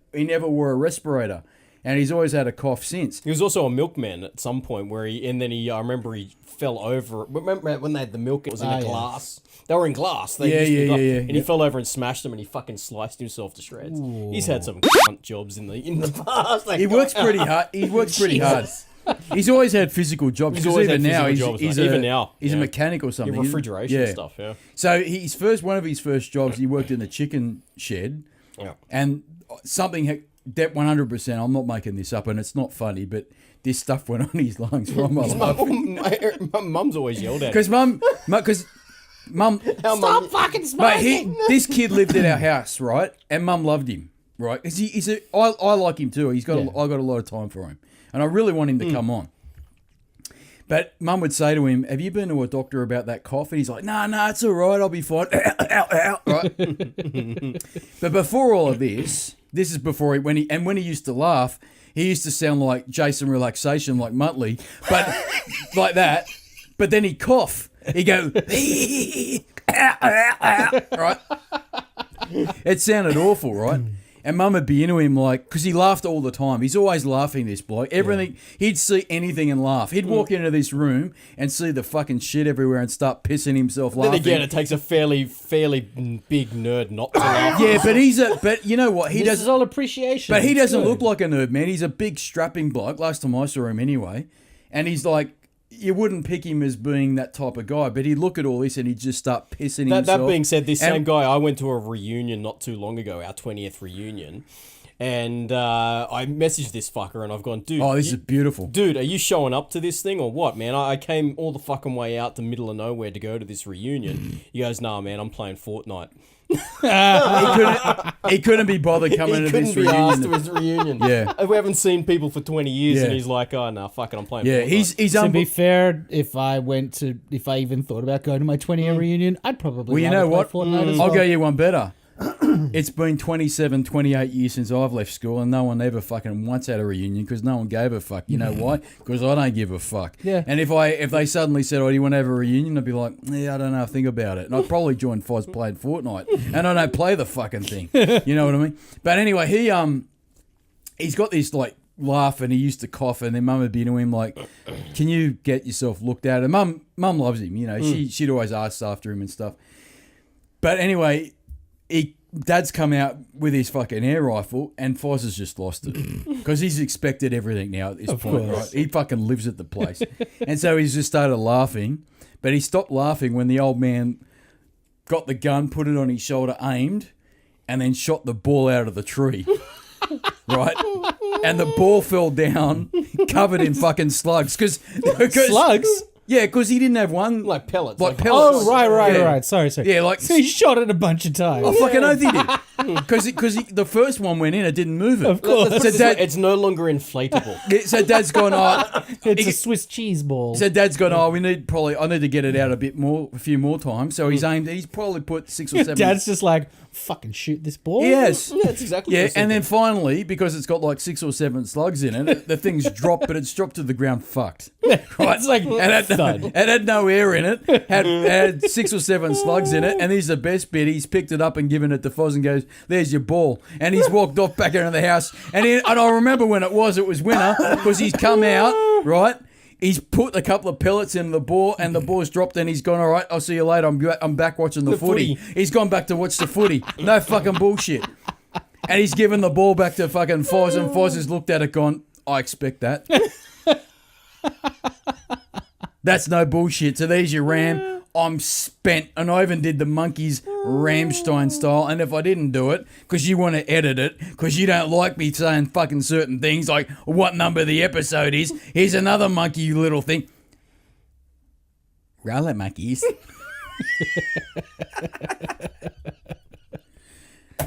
[SPEAKER 1] wore a respirator. And he's always had a cough since.
[SPEAKER 3] He was also a milkman at some point I remember he fell over. Remember when they had the milk? It was in a glass. They were in glass.
[SPEAKER 1] Yeah.
[SPEAKER 3] And he fell over and smashed them, and he fucking sliced himself to shreds. Ooh. He's had some cunt jobs in the past.
[SPEAKER 1] He works pretty hard. He works pretty hard. He's always had physical jobs.
[SPEAKER 3] He's always
[SPEAKER 1] even
[SPEAKER 3] had
[SPEAKER 1] now,
[SPEAKER 3] physical jobs, mate.
[SPEAKER 1] He's a mechanic or something.
[SPEAKER 3] Refrigeration stuff. Yeah.
[SPEAKER 1] So one of his first jobs, he worked in a chicken shed.
[SPEAKER 3] Yeah.
[SPEAKER 1] And something that 100%. I'm not making this up, and it's not funny, but this stuff went on his lungs from my laughing.
[SPEAKER 3] My mum's always yelled at
[SPEAKER 1] Because
[SPEAKER 3] him.
[SPEAKER 1] Mum,
[SPEAKER 3] Stop
[SPEAKER 2] fucking smoking!
[SPEAKER 1] Mate, this kid lived at our house, right? And Mum loved him, right? Because I like him too. I got a lot of time for him, and I really want him to come on. But Mum would say to him, "Have you been to a doctor about that cough?" And he's like, "No, it's all right. I'll be fine." Right? But before all of this is before when he used to laugh, he used to sound like Jason Relaxation, like Muttley, but like that. But then he'd cough. He'd go, right? It sounded awful, right? And Mum would be into him like, because he laughed all the time. He's always laughing, this bloke. Everything, he'd see anything and laugh. He'd walk into this room and see the fucking shit everywhere and start pissing himself laughing.
[SPEAKER 3] Then again, it takes a fairly big nerd not to laugh.
[SPEAKER 1] Yeah, but you know what?
[SPEAKER 2] This is all appreciation.
[SPEAKER 1] But he
[SPEAKER 2] It's
[SPEAKER 1] doesn't
[SPEAKER 2] good.
[SPEAKER 1] look like a nerd, man. He's a big strapping bloke. Last time I saw him anyway. And he's like, you wouldn't pick him as being that type of guy, but he'd look at all this and he'd just start pissing himself.
[SPEAKER 3] That being said, this same guy, I went to a reunion not too long ago, our 20th reunion, and I messaged this fucker and I've gone, dude.
[SPEAKER 1] Oh, this is beautiful.
[SPEAKER 3] Dude, are you showing up to this thing or what, man? I came all the fucking way out to middle of nowhere to go to this reunion. He goes, nah, man, I'm playing Fortnite.
[SPEAKER 1] He couldn't be bothered coming
[SPEAKER 3] He
[SPEAKER 1] to this
[SPEAKER 3] couldn't be asked to
[SPEAKER 1] reunion.
[SPEAKER 3] his reunion.
[SPEAKER 1] Yeah.
[SPEAKER 3] We haven't seen people for 20 years
[SPEAKER 1] Yeah.
[SPEAKER 3] and he's like, oh, no, fuck it, I'm playing
[SPEAKER 1] Yeah,
[SPEAKER 3] Fortnite.
[SPEAKER 1] he's
[SPEAKER 2] To be fair, if I even thought about going to my 20-year reunion, I'd probably
[SPEAKER 1] Well, you
[SPEAKER 2] rather
[SPEAKER 1] know what?
[SPEAKER 2] play Fortnite as
[SPEAKER 1] I'll
[SPEAKER 2] well.
[SPEAKER 1] go you one better. It's been 27, 28 years since I've left school and no one ever fucking once had a reunion because no one gave a fuck. You know why? Because I don't give a fuck.
[SPEAKER 2] Yeah.
[SPEAKER 1] And if they suddenly said, oh, do you want to have a reunion? I'd be like, yeah, I don't know, think about it. And I'd probably join Foz playing Fortnite. And I don't play the fucking thing. You know what I mean? But anyway, he's got this like laugh and he used to cough and then Mum would be to him like, can you get yourself looked at? And Mum loves him, you know, she'd always ask after him and stuff. But anyway, Dad's come out with his fucking air rifle and Foz has just lost it because he's expected everything now at this point,
[SPEAKER 2] course.
[SPEAKER 1] right? He fucking lives at the place. And so he's just started laughing, but he stopped laughing when the old man got the gun, put it on his shoulder, aimed, and then shot the ball out of the tree. Right? And the ball fell down covered in fucking slugs. Cause
[SPEAKER 2] Slugs?
[SPEAKER 1] Yeah, because he didn't have one.
[SPEAKER 3] Like pellets.
[SPEAKER 1] Like pellets.
[SPEAKER 2] Oh, right.
[SPEAKER 1] Yeah.
[SPEAKER 2] Sorry.
[SPEAKER 1] Yeah, like...
[SPEAKER 2] So he shot it a bunch of times.
[SPEAKER 1] I fucking oath he did. Because the first one went in, it didn't move it.
[SPEAKER 2] Of course.
[SPEAKER 1] So
[SPEAKER 3] It's no longer inflatable.
[SPEAKER 1] So Dad's gone,
[SPEAKER 2] It's a Swiss cheese ball.
[SPEAKER 1] So Dad's gone, I need to get it out a few more times. So he's probably put 6 or 7.
[SPEAKER 2] Dad's just like, fucking shoot this ball.
[SPEAKER 1] Yes.
[SPEAKER 3] Yeah, that's exactly what I
[SPEAKER 1] Yeah,
[SPEAKER 3] was
[SPEAKER 1] and then
[SPEAKER 3] thinking.
[SPEAKER 1] finally, because it's got like 6 or 7 slugs in it, the thing's dropped, but it's dropped to the ground fucked. Right?
[SPEAKER 2] It's like,
[SPEAKER 1] It had no air in it, had 6 or 7 slugs in it, and here's the best bit. He's picked it up and given it to Foz and goes, there's your ball. And he's walked off back into the house. And I remember when it was winter, because he's come out, right? He's put a couple of pellets in the ball, and the ball's dropped, and he's gone, all right, I'll see you later. I'm back watching the footy. He's gone back to watch the footy. No fucking bullshit. And he's given the ball back to fucking Foz, and Foz has looked at it gone, I expect that. That's no bullshit. So there's your ram. I'm spent. And I even did the Monkeys Rammstein style. And if I didn't do it, because you want to edit it, because you don't like me saying fucking certain things, like what number the episode is, here's another monkey little thing. Roll it, monkeys.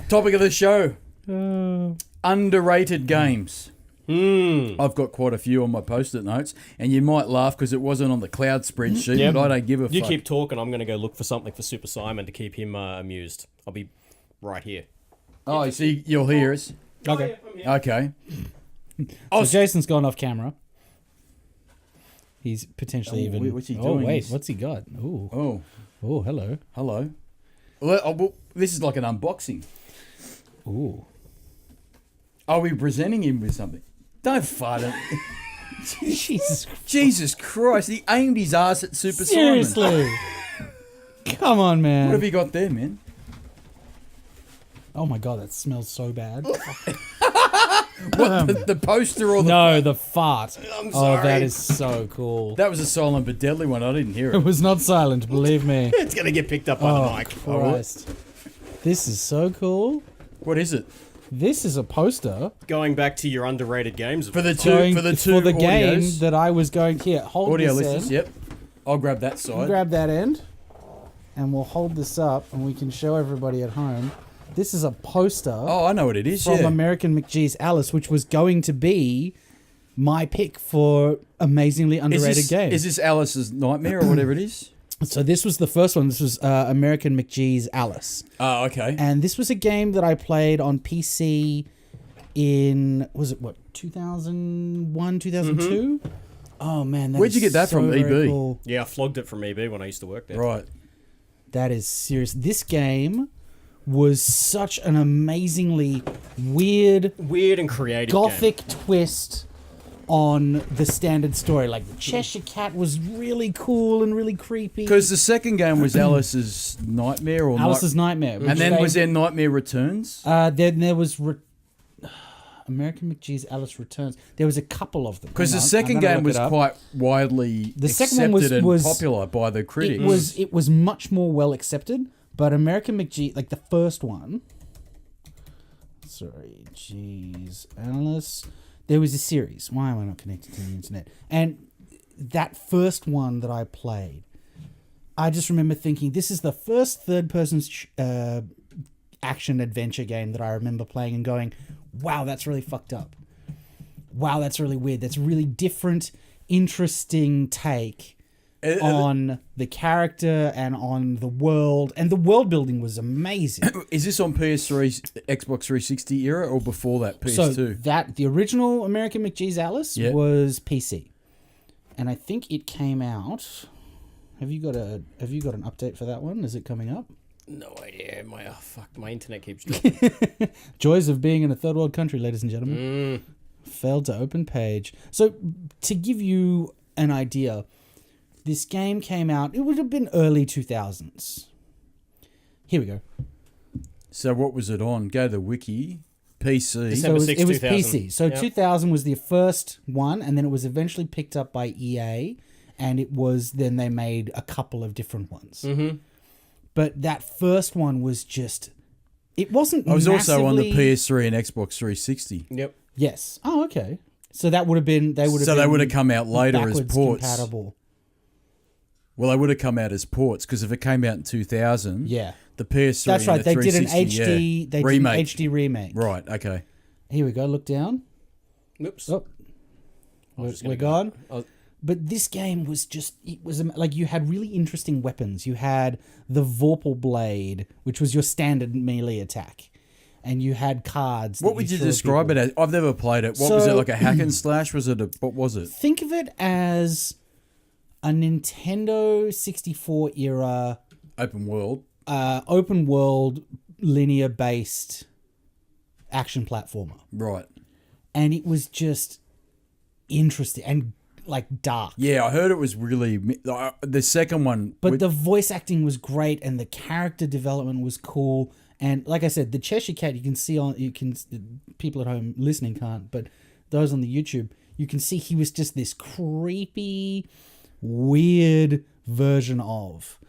[SPEAKER 1] Topic of the show. Underrated games. I've got quite a few on my post-it notes, and you might laugh because it wasn't on the cloud spreadsheet, but I don't give a fuck.
[SPEAKER 3] You keep talking, I'm going to go look for something for Super Simon to keep him amused. I'll be right here.
[SPEAKER 1] Oh, so you'll hear us.
[SPEAKER 2] Okay.
[SPEAKER 1] Okay.
[SPEAKER 2] So Jason's gone off camera. He's potentially even...
[SPEAKER 1] what's he
[SPEAKER 2] Oh,
[SPEAKER 1] doing?
[SPEAKER 2] wait. What's he got? Ooh.
[SPEAKER 1] Oh,
[SPEAKER 2] Oh, hello.
[SPEAKER 1] hello. Well, this is like an unboxing.
[SPEAKER 2] Ooh.
[SPEAKER 1] Are we presenting him with something? Don't fart it. Jesus Christ, he aimed his ass at Super Simon.
[SPEAKER 2] Seriously. Come on, man.
[SPEAKER 1] What have you got there, man?
[SPEAKER 2] Oh my god, that smells so bad.
[SPEAKER 1] What, the poster or the...
[SPEAKER 2] No, the fart.
[SPEAKER 3] I'm
[SPEAKER 2] Oh,
[SPEAKER 3] sorry.
[SPEAKER 2] that is so cool.
[SPEAKER 1] That was a silent but deadly one. I didn't hear
[SPEAKER 2] It
[SPEAKER 1] it.
[SPEAKER 2] was not silent, believe me.
[SPEAKER 3] It's going to get picked up by
[SPEAKER 2] Oh,
[SPEAKER 3] the mic.
[SPEAKER 2] Christ. This is so cool.
[SPEAKER 1] What is it?
[SPEAKER 2] This is a poster
[SPEAKER 3] Going back to your underrated games.
[SPEAKER 1] For the two
[SPEAKER 2] game
[SPEAKER 1] audios.
[SPEAKER 2] that I was going here. Hold
[SPEAKER 1] Audio
[SPEAKER 2] this
[SPEAKER 1] listeners,
[SPEAKER 2] end.
[SPEAKER 1] yep. I'll grab that
[SPEAKER 2] You
[SPEAKER 1] side.
[SPEAKER 2] grab that end, and we'll hold this up, and we can show everybody at home. This is a poster
[SPEAKER 1] Oh, I know what it is,
[SPEAKER 2] from
[SPEAKER 1] yeah.
[SPEAKER 2] American McGee's Alice, which was going to be my pick for amazingly underrated game.
[SPEAKER 1] Is this Alice's Nightmare or whatever it is?
[SPEAKER 2] So this was the first one. This was American McGee's Alice.
[SPEAKER 1] Oh, okay.
[SPEAKER 2] And this was a game that I played on PC in, was it what, 2001, 2002? Oh, man.
[SPEAKER 1] Where'd you get that from,
[SPEAKER 2] very
[SPEAKER 1] EB?
[SPEAKER 2] cool.
[SPEAKER 3] Yeah, I flogged it from EB when I used to work there.
[SPEAKER 1] Right.
[SPEAKER 2] That is serious. This game was such an amazingly weird,
[SPEAKER 3] Weird and creative
[SPEAKER 2] gothic twist on the standard story. Like, the Cheshire Cat was really cool and really creepy.
[SPEAKER 1] Because the second game was Alice's Nightmare or
[SPEAKER 2] Alice's Nightmare.
[SPEAKER 1] And then was there Nightmare Returns?
[SPEAKER 2] Then there was American McGee's Alice Returns. There was a couple of them.
[SPEAKER 1] Because the
[SPEAKER 2] Hang on,
[SPEAKER 1] second
[SPEAKER 2] I'm gonna
[SPEAKER 1] game
[SPEAKER 2] look
[SPEAKER 1] was
[SPEAKER 2] it up.
[SPEAKER 1] quite widely
[SPEAKER 2] The second
[SPEAKER 1] accepted
[SPEAKER 2] one
[SPEAKER 1] and
[SPEAKER 2] was
[SPEAKER 1] popular by the critics.
[SPEAKER 2] It was much more well accepted, but American McGee, like the first one. Sorry, geez, Alice. There was a series. Why am I not connected to the internet? And that first one that I played, I just remember thinking, this is the first third-person action adventure game that I remember playing and going, wow, that's really fucked up. Wow, that's really weird. That's a really different, interesting take on the character and on the world. And the world building was amazing.
[SPEAKER 1] Is this on PS3, Xbox 360 era, or before that,
[SPEAKER 2] So
[SPEAKER 1] PS2?
[SPEAKER 2] the original American McGee's Alice
[SPEAKER 1] Yeah.
[SPEAKER 2] was PC, and I think it came out. Have you got an update for that one? Is it coming up?
[SPEAKER 3] No idea. My internet keeps dropping.
[SPEAKER 2] Joys of being in a third world country, ladies and gentlemen. Failed to open page. So to give you an idea, this game came out. It would have been early 2000s. Here we go.
[SPEAKER 1] So what was it on? Go to the wiki. PC.
[SPEAKER 3] December
[SPEAKER 2] So
[SPEAKER 3] 6,
[SPEAKER 2] it was
[SPEAKER 3] 2000.
[SPEAKER 2] PC. So
[SPEAKER 3] Yep.
[SPEAKER 2] 2000 was the first one, and then it was eventually picked up by EA, and then they made a couple of different ones.
[SPEAKER 3] Mm-hmm.
[SPEAKER 2] But that first one was just, it wasn't.
[SPEAKER 1] I was also on the
[SPEAKER 2] massively-
[SPEAKER 1] PS3 and Xbox 360.
[SPEAKER 3] Yep.
[SPEAKER 2] Yes. Oh, okay. So that would have been. They would have.
[SPEAKER 1] So they would have come out later as
[SPEAKER 2] backwards
[SPEAKER 1] ports.
[SPEAKER 2] compatible.
[SPEAKER 1] Well, they would have come out as ports because if it came out in 2000,
[SPEAKER 2] Yeah.
[SPEAKER 1] the PS3
[SPEAKER 2] That's
[SPEAKER 1] and
[SPEAKER 2] right.
[SPEAKER 1] the
[SPEAKER 2] They did an
[SPEAKER 1] 360,
[SPEAKER 2] HD. They
[SPEAKER 1] remake.
[SPEAKER 2] did an HD remake.
[SPEAKER 1] Right. Okay.
[SPEAKER 2] Here we go. Look down.
[SPEAKER 3] Oops.
[SPEAKER 2] Oh, we're gone. But this game was it was like you had really interesting weapons. You had the Vorpal Blade, which was your standard melee attack. And you had cards.
[SPEAKER 1] What would you describe it as? I've never played it. What was it, like a hack and slash? What was it?
[SPEAKER 2] Think of it as a Nintendo 64 era
[SPEAKER 1] Open world.
[SPEAKER 2] open world linear based action platformer.
[SPEAKER 1] Right.
[SPEAKER 2] And it was just interesting and like dark.
[SPEAKER 1] Yeah, I heard it was really the second one.
[SPEAKER 2] But the voice acting was great and the character development was cool. And like I said, the Cheshire Cat people at home listening can't, but those on the YouTube, you can see he was just this creepy, weird version of.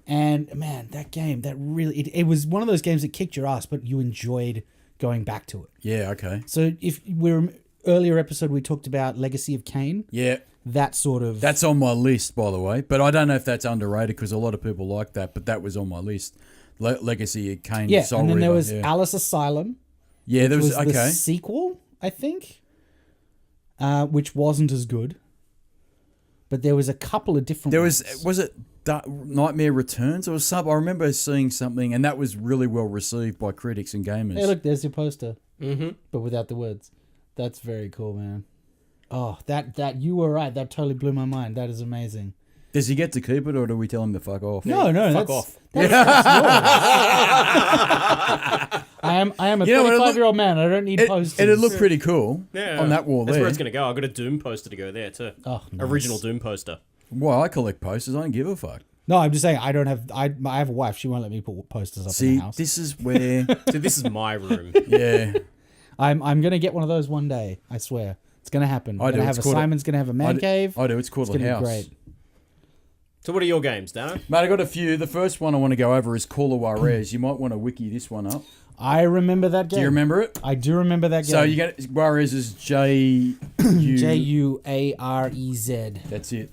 [SPEAKER 2] And man, that game, it was one of those games that kicked your ass, but you enjoyed going back to it.
[SPEAKER 1] Yeah, okay.
[SPEAKER 2] So if we're earlier episode we talked about Legacy of Kain.
[SPEAKER 1] Yeah.
[SPEAKER 2] That sort of...
[SPEAKER 1] That's on my list, by the way. But I don't know if that's underrated because a lot of people like that. But that was on my list. Legacy of Kain.
[SPEAKER 2] Yeah,
[SPEAKER 1] Soul
[SPEAKER 2] and then
[SPEAKER 1] Reaver,
[SPEAKER 2] there was
[SPEAKER 1] yeah.
[SPEAKER 2] Alice Asylum.
[SPEAKER 1] Yeah, there was...
[SPEAKER 2] the
[SPEAKER 1] Okay.
[SPEAKER 2] sequel, I think, which wasn't as good. But there was a couple of different ones.
[SPEAKER 1] Was it Nightmare Returns or something? I remember seeing something, and that was really well received by critics and gamers.
[SPEAKER 2] Hey, look, there's your poster.
[SPEAKER 3] Mm-hmm.
[SPEAKER 2] But without the words. That's very cool, man. Oh, that you were right. That totally blew my mind. That is amazing.
[SPEAKER 1] Does he get to keep it, or do we tell him to fuck off?
[SPEAKER 2] No,
[SPEAKER 3] Fuck off.
[SPEAKER 2] That's I am a 35-year-old man. I don't need posters.
[SPEAKER 1] And it looked pretty cool
[SPEAKER 3] Yeah.
[SPEAKER 1] on that wall
[SPEAKER 3] That's
[SPEAKER 1] there.
[SPEAKER 3] where it's going to go. I've got a Doom poster to go there, too.
[SPEAKER 2] Oh, nice.
[SPEAKER 3] Original Doom poster.
[SPEAKER 1] Well, I collect posters. I don't give a fuck.
[SPEAKER 2] No, I'm just saying I don't have. I have a wife. She won't let me put posters up in
[SPEAKER 1] See,
[SPEAKER 2] the house.
[SPEAKER 1] this is where...
[SPEAKER 3] So this is my room.
[SPEAKER 1] yeah.
[SPEAKER 2] I'm gonna get one of those one day. I swear, it's gonna happen.
[SPEAKER 1] I do.
[SPEAKER 2] Simon's gonna have a man cave.
[SPEAKER 1] I do. It's called
[SPEAKER 2] It's
[SPEAKER 1] a
[SPEAKER 2] gonna
[SPEAKER 1] house.
[SPEAKER 2] be great.
[SPEAKER 3] So what are your games, Darren?
[SPEAKER 1] Mate, I got a few. The first one I want to go over is Call of Juarez. You might want to wiki this one up.
[SPEAKER 2] I remember that game.
[SPEAKER 1] Do you remember it?
[SPEAKER 2] I do remember that game.
[SPEAKER 1] So you get Juarez is Juarez. That's it.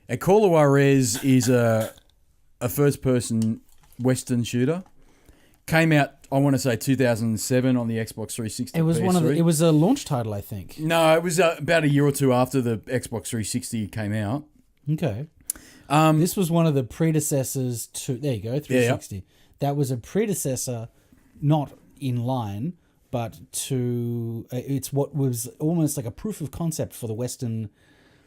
[SPEAKER 1] And Call of Juarez is a first-person Western shooter. Came out, I want to say 2007 on the Xbox 360.
[SPEAKER 2] it was
[SPEAKER 1] PS3.
[SPEAKER 2] it was a launch title, I think.
[SPEAKER 1] No, it was about a year or two after the Xbox 360 came out.
[SPEAKER 2] Okay. This was one of the predecessors to. There you go, 360. Yeah. That was a predecessor, not in line, but to. It's what was almost like a proof of concept for the Western.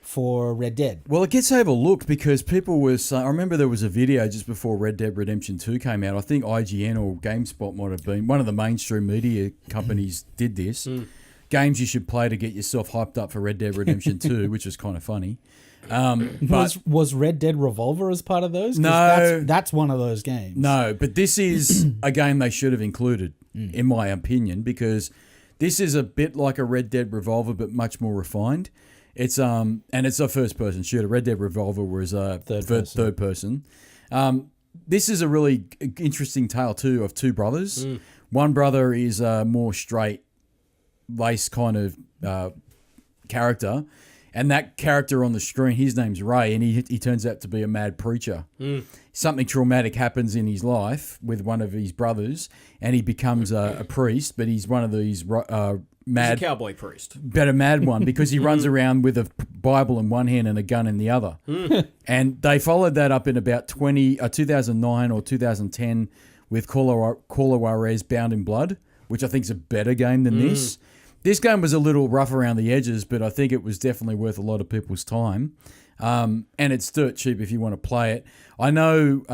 [SPEAKER 2] For Red Dead.
[SPEAKER 1] Well, it gets overlooked because people were saying... I remember there was a video just before Red Dead Redemption 2 came out. I think IGN or GameSpot might have been. One of the mainstream media companies did this. Games you should play to get yourself hyped up for Red Dead Redemption 2, which was kind of funny. But
[SPEAKER 2] was Red Dead Revolver as part of those?
[SPEAKER 1] No.
[SPEAKER 2] That's one of those games.
[SPEAKER 1] No, but this is a game they should have included, in my opinion, because this is a bit like a Red Dead Revolver, but much more refined. It's and it's a first-person shooter. Red Dead Revolver was third person. This is a really interesting tale too of two brothers. One brother is a more straight-laced kind of character, and that character on the screen, his name's Ray, and he turns out to be a mad preacher. Something traumatic happens in his life with one of his brothers, and he becomes a priest, but he's one of these mad...
[SPEAKER 3] He's a cowboy priest.
[SPEAKER 1] But a mad one, because he runs around with a Bible in one hand and a gun in the other. And they followed that up in about 2009 or 2010 with Call of Juarez Bound in Blood, which I think is a better game than this. This game was a little rough around the edges, but I think it was definitely worth a lot of people's time. And it's dirt cheap if you want to play it. I know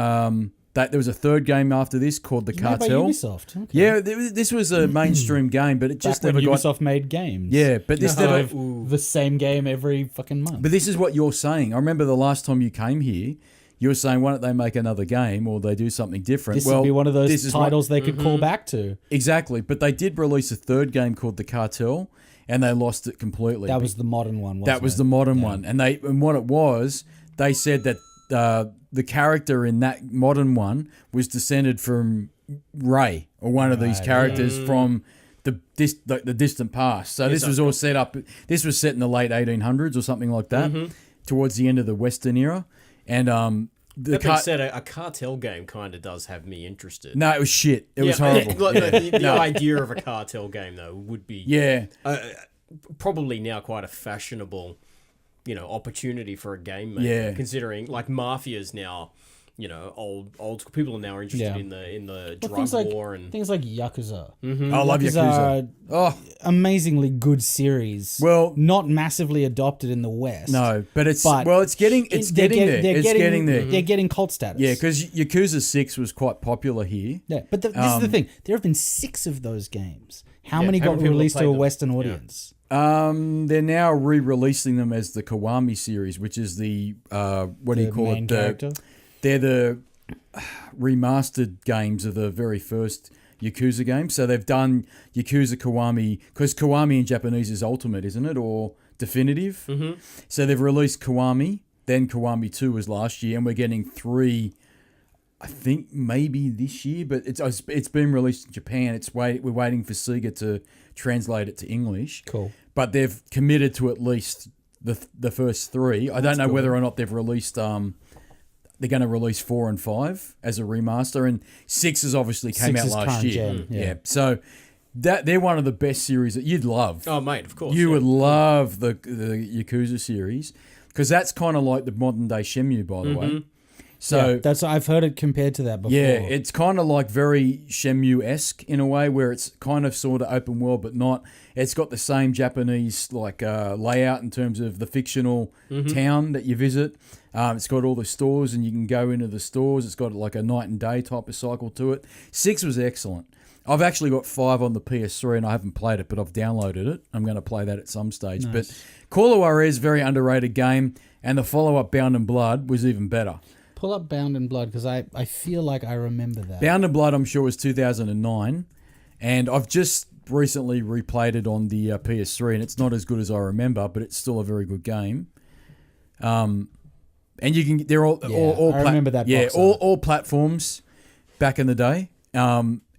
[SPEAKER 1] that there was a third game after this called The Cartel.
[SPEAKER 2] Made by Ubisoft. Okay.
[SPEAKER 1] Yeah, this was a mainstream game, but it just
[SPEAKER 2] Back
[SPEAKER 1] never
[SPEAKER 2] when
[SPEAKER 1] got...
[SPEAKER 2] Ubisoft made games.
[SPEAKER 1] Yeah, but this never...
[SPEAKER 2] The same game every fucking month.
[SPEAKER 1] But this is what you're saying. I remember the last time you came here, you were saying, why don't they make another game or they do something different?
[SPEAKER 2] This would be one of those titles they could call back to.
[SPEAKER 1] Exactly. But they did release a third game called The Cartel, and they lost it completely.
[SPEAKER 2] That was the modern one, wasn't it?
[SPEAKER 1] That was the modern one. And what it was, they said that the character in that modern one was descended from Ray, or one of these characters from the distant past. So this was all set up. This was set in the late 1800s or something like that, towards the end of the Western era. And
[SPEAKER 3] That being said, a cartel game kind of does have me interested.
[SPEAKER 1] no, it was shit. It was horrible.
[SPEAKER 3] The idea of a cartel game, though, would be probably now quite a fashionable, opportunity for a game maker.
[SPEAKER 1] Yeah.
[SPEAKER 3] Considering like Mafia's now, old people are now interested in the drug
[SPEAKER 2] things like,
[SPEAKER 3] war and
[SPEAKER 2] things like Yakuza.
[SPEAKER 1] I love Yakuza.
[SPEAKER 2] Are amazingly good series.
[SPEAKER 1] Well,
[SPEAKER 2] not massively adopted in the West.
[SPEAKER 1] No, but it's getting there. It's getting there.
[SPEAKER 2] They're getting cult status.
[SPEAKER 1] Yeah, because Yakuza 6 was quite popular here.
[SPEAKER 2] Yeah, but this is the thing. There have been 6 of those games. How many
[SPEAKER 3] how
[SPEAKER 2] got
[SPEAKER 3] many people
[SPEAKER 2] released to
[SPEAKER 3] played
[SPEAKER 2] a
[SPEAKER 3] them?
[SPEAKER 2] Western audience?
[SPEAKER 1] They're now re-releasing them as the Kiwami series, which is the what do you call
[SPEAKER 2] main
[SPEAKER 1] it?
[SPEAKER 2] character?
[SPEAKER 1] They're the remastered games of the very first Yakuza game. So they've done Yakuza Kiwami, because Kiwami in Japanese is ultimate, isn't it, or definitive? Mm-hmm. So they've released Kiwami. Then Kiwami 2 was last year, and we're getting 3. I think maybe this year, but it's been released in Japan. We're waiting for Sega to translate it to English.
[SPEAKER 2] Cool.
[SPEAKER 1] But they've committed to at least the first 3. I don't know whether or not they've released. They're going to release 4 and 5 as a remaster, and 6 has obviously came
[SPEAKER 2] 6
[SPEAKER 1] out
[SPEAKER 2] is
[SPEAKER 1] last
[SPEAKER 2] current
[SPEAKER 1] year.
[SPEAKER 2] gen, yeah.
[SPEAKER 1] So they're one of the best series that you'd love.
[SPEAKER 3] oh mate, of course
[SPEAKER 1] You would love the Yakuza series, because that's kind of like the modern day Shenmue, by the way. So
[SPEAKER 2] that's I've heard it compared to that before.
[SPEAKER 1] yeah, it's kind of like very Shenmue-esque in a way, where it's kind of sort of open world, but not. It's got the same Japanese layout in terms of the fictional town that you visit. It's got all the stores, and you can go into the stores. It's got like a night and day type of cycle to it. 6 was excellent. I've actually got 5 on the PS3, and I haven't played it, but I've downloaded it. I'm going to play that at some stage.
[SPEAKER 2] Nice.
[SPEAKER 1] But Call of Juarez, very underrated game, and the follow-up Bound in Blood was even better.
[SPEAKER 2] Pull up Bound in Blood, because I feel like I remember that.
[SPEAKER 1] Bound in Blood, I'm sure, was 2009, and I've just recently replayed it on the PS3, and it's not as good as I remember, but it's still a very good game. And you can, they're all
[SPEAKER 2] I remember that
[SPEAKER 1] Yeah,
[SPEAKER 2] box art.
[SPEAKER 1] all platforms back in the day.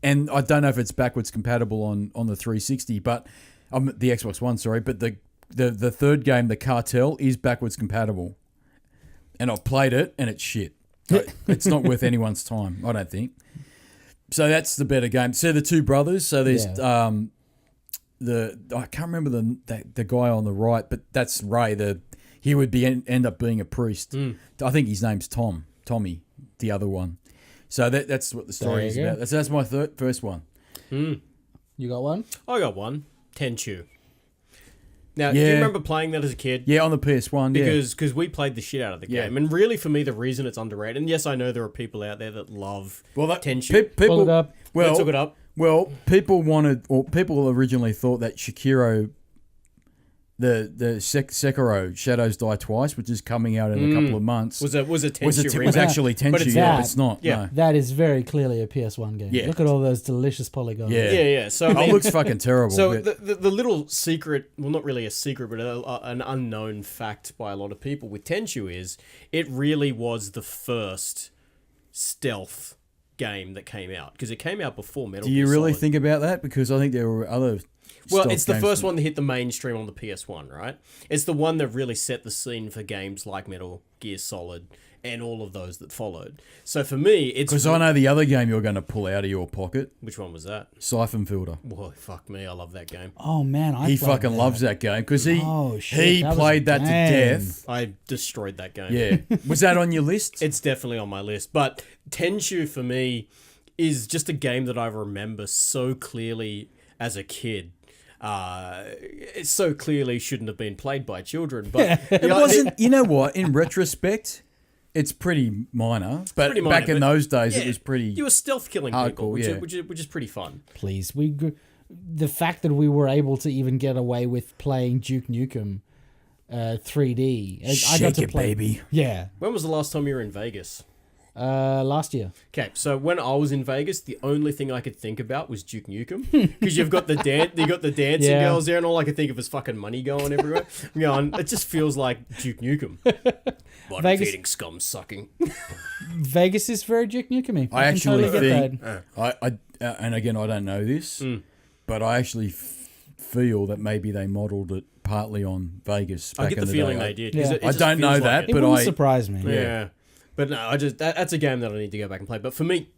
[SPEAKER 1] And I don't know if it's backwards compatible on the 360, but the Xbox One, sorry, but the third game, The Cartel, is backwards compatible. And I've played it, and it's shit. It's not worth anyone's time, I don't think. So that's the better game. So the two brothers. So there's I can't remember the guy on the right, but that's Ray. He would end up being a priest. I think his name's Tommy, the other one. So that's what the story is about. That's my first one.
[SPEAKER 2] You got one?
[SPEAKER 3] I got one. Tenchu. Now, do you remember playing that as a kid?
[SPEAKER 1] Yeah, on the PS1.
[SPEAKER 3] Because we played the shit out of the game, and really for me the reason it's underrated. And yes, I know there are people out there that love Tenchu.
[SPEAKER 1] People,
[SPEAKER 2] Pull it up.
[SPEAKER 3] Let's look it up.
[SPEAKER 1] Well, people originally thought that Sekiro, the Sekiro Shadows Die Twice, which is coming out in a couple of months,
[SPEAKER 3] was a Tenchu
[SPEAKER 1] was actually Tenchu.
[SPEAKER 3] But it's
[SPEAKER 1] yeah,
[SPEAKER 3] not.
[SPEAKER 1] it's not.
[SPEAKER 3] Yeah.
[SPEAKER 1] No.
[SPEAKER 2] That is very clearly a PS1 game.
[SPEAKER 1] Yeah.
[SPEAKER 2] Look at all those delicious polygons.
[SPEAKER 1] Yeah.
[SPEAKER 3] So
[SPEAKER 1] It looks fucking terrible.
[SPEAKER 3] So
[SPEAKER 1] but
[SPEAKER 3] the little secret, well, not really a secret, but an unknown fact by a lot of people with Tenchu is it really was the first stealth game that came out, because it came out before Metal Gear
[SPEAKER 1] do you really
[SPEAKER 3] Solid.
[SPEAKER 1] think about that? Because I think there were other.
[SPEAKER 3] Well,
[SPEAKER 1] stealth
[SPEAKER 3] it's the
[SPEAKER 1] games
[SPEAKER 3] first
[SPEAKER 1] that-
[SPEAKER 3] one that hit the mainstream on the PS1, right? It's the one that really set the scene for games like Metal Gear Solid and all of those that followed. So for me, it's...
[SPEAKER 1] Because I know the other game you're going to pull out of your pocket,
[SPEAKER 3] Which one was that?
[SPEAKER 1] Siphon Filter.
[SPEAKER 3] Whoa, fuck me, I love that game.
[SPEAKER 2] Oh man,
[SPEAKER 1] He fucking loves that game because he
[SPEAKER 2] that was
[SPEAKER 1] played
[SPEAKER 2] a
[SPEAKER 1] that to
[SPEAKER 2] game.
[SPEAKER 1] death.
[SPEAKER 3] I destroyed that game.
[SPEAKER 1] Yeah. Was that on your list?
[SPEAKER 3] It's definitely on my list. But Tenchu, for me, is just a game that I remember so clearly as a kid. It so clearly shouldn't have been played by children. But
[SPEAKER 1] It wasn't. You know what? In retrospect, it's pretty minor. But
[SPEAKER 3] pretty minor,
[SPEAKER 1] back in
[SPEAKER 3] but
[SPEAKER 1] those days,
[SPEAKER 3] yeah,
[SPEAKER 1] it was pretty.
[SPEAKER 3] You were stealth killing people,
[SPEAKER 1] hardcore,
[SPEAKER 3] which is pretty fun.
[SPEAKER 2] Please, the fact that we were able to even get away with playing Duke Nukem 3D. I got to
[SPEAKER 1] Shake it,
[SPEAKER 2] play.
[SPEAKER 1] baby.
[SPEAKER 2] Yeah,
[SPEAKER 3] When was the last time you were in Vegas?
[SPEAKER 2] last year.
[SPEAKER 3] Okay, so when I was in Vegas, the only thing I could think about was Duke Nukem, because you got the dancing
[SPEAKER 2] Yeah.
[SPEAKER 3] girls there, and all I could think of was fucking money going everywhere. I'm going, it just feels like Duke Nukem. Bottom
[SPEAKER 2] Vegas-
[SPEAKER 3] feeding, scum sucking.
[SPEAKER 2] Vegas is very Duke Nukem-y.
[SPEAKER 1] I actually
[SPEAKER 2] totally get
[SPEAKER 1] think,
[SPEAKER 2] that.
[SPEAKER 1] and again, I don't know this, but I actually feel that maybe they modelled it partly on Vegas.
[SPEAKER 3] I
[SPEAKER 1] back
[SPEAKER 3] get
[SPEAKER 1] in
[SPEAKER 3] the
[SPEAKER 1] the
[SPEAKER 3] feeling
[SPEAKER 1] day.
[SPEAKER 3] they did.
[SPEAKER 2] Yeah.
[SPEAKER 3] 'cause it
[SPEAKER 1] I
[SPEAKER 3] just
[SPEAKER 1] don't know
[SPEAKER 3] feels like
[SPEAKER 1] that,
[SPEAKER 3] it.
[SPEAKER 2] It
[SPEAKER 1] but
[SPEAKER 2] wouldn't surprise me.
[SPEAKER 3] Yeah. But no, that's a game that I need to go back and play. But for me,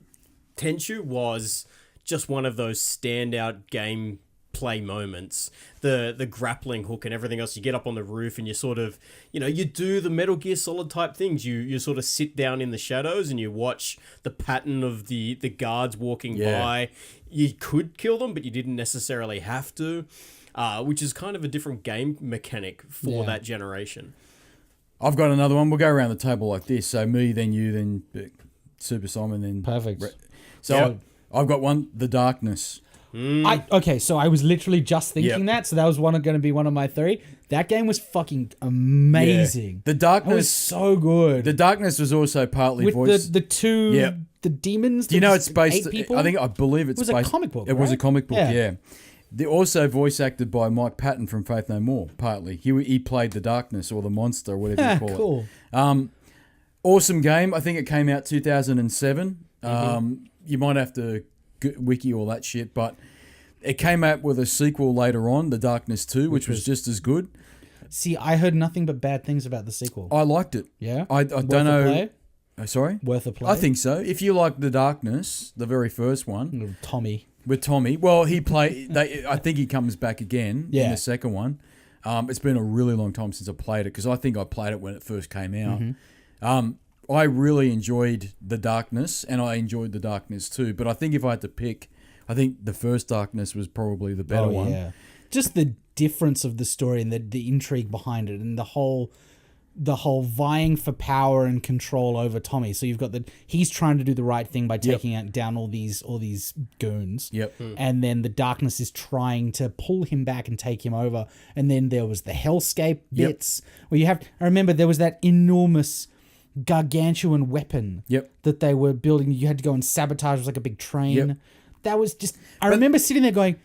[SPEAKER 3] Tenchu was just one of those standout gameplay moments. The grappling hook and everything else. You get up on the roof and you sort of, you do the Metal Gear Solid type things. You sort of sit down in the shadows and you watch the pattern of the guards walking by. You could kill them, but you didn't necessarily have to, which is kind of a different game mechanic for that generation.
[SPEAKER 1] I've got another one. We'll go around the table like this. So me, then you, then Super Simon, then...
[SPEAKER 2] Perfect.
[SPEAKER 1] So I've got one, The Darkness.
[SPEAKER 2] So I was literally just thinking that. So that was going to be one of my 3. That game was fucking amazing.
[SPEAKER 1] The Darkness...
[SPEAKER 2] It was so good.
[SPEAKER 1] The Darkness was also partly
[SPEAKER 2] with
[SPEAKER 1] voiced...
[SPEAKER 2] the two... The demons.
[SPEAKER 1] Do you know it's based...
[SPEAKER 2] 8 people?
[SPEAKER 1] I believe it's
[SPEAKER 2] It was
[SPEAKER 1] based...
[SPEAKER 2] a comic book,
[SPEAKER 1] It was a
[SPEAKER 2] right?
[SPEAKER 1] comic book, yeah. They're also voice acted by Mike Patton from Faith No More, partly. He played the Darkness or the monster, or whatever you call it.
[SPEAKER 2] Cool.
[SPEAKER 1] Awesome game. I think it came out 2007. You might have to wiki all that shit, but it came out with a sequel later on, The Darkness 2, which was just as good.
[SPEAKER 2] See, I heard nothing but bad things about the sequel.
[SPEAKER 1] I liked it.
[SPEAKER 2] Yeah?
[SPEAKER 1] I
[SPEAKER 2] Worth
[SPEAKER 1] don't
[SPEAKER 2] a
[SPEAKER 1] know.
[SPEAKER 2] play?
[SPEAKER 1] Sorry?
[SPEAKER 2] Worth a play?
[SPEAKER 1] I think so. If you like The Darkness, the very first one,
[SPEAKER 2] Tommy.
[SPEAKER 1] with Tommy, well, he played. I think he comes back again in
[SPEAKER 2] Yeah.
[SPEAKER 1] the second one. It's been a really long time since I played it because I think I played it when it first came out. I really enjoyed The Darkness, and I enjoyed The Darkness too. But I think if I had to pick, I think the first Darkness was probably the better one.
[SPEAKER 2] Yeah. Just the difference of the story and the intrigue behind it, and the whole vying for power and control over Tommy. So you've got he's trying to do the right thing by taking down all these goons.
[SPEAKER 1] Yep.
[SPEAKER 2] And then the Darkness is trying to pull him back and take him over. And then there was the hellscape bits where I remember there was that enormous gargantuan weapon that they were building. You had to go and sabotage. It was like a big train. That was just... I remember sitting there going,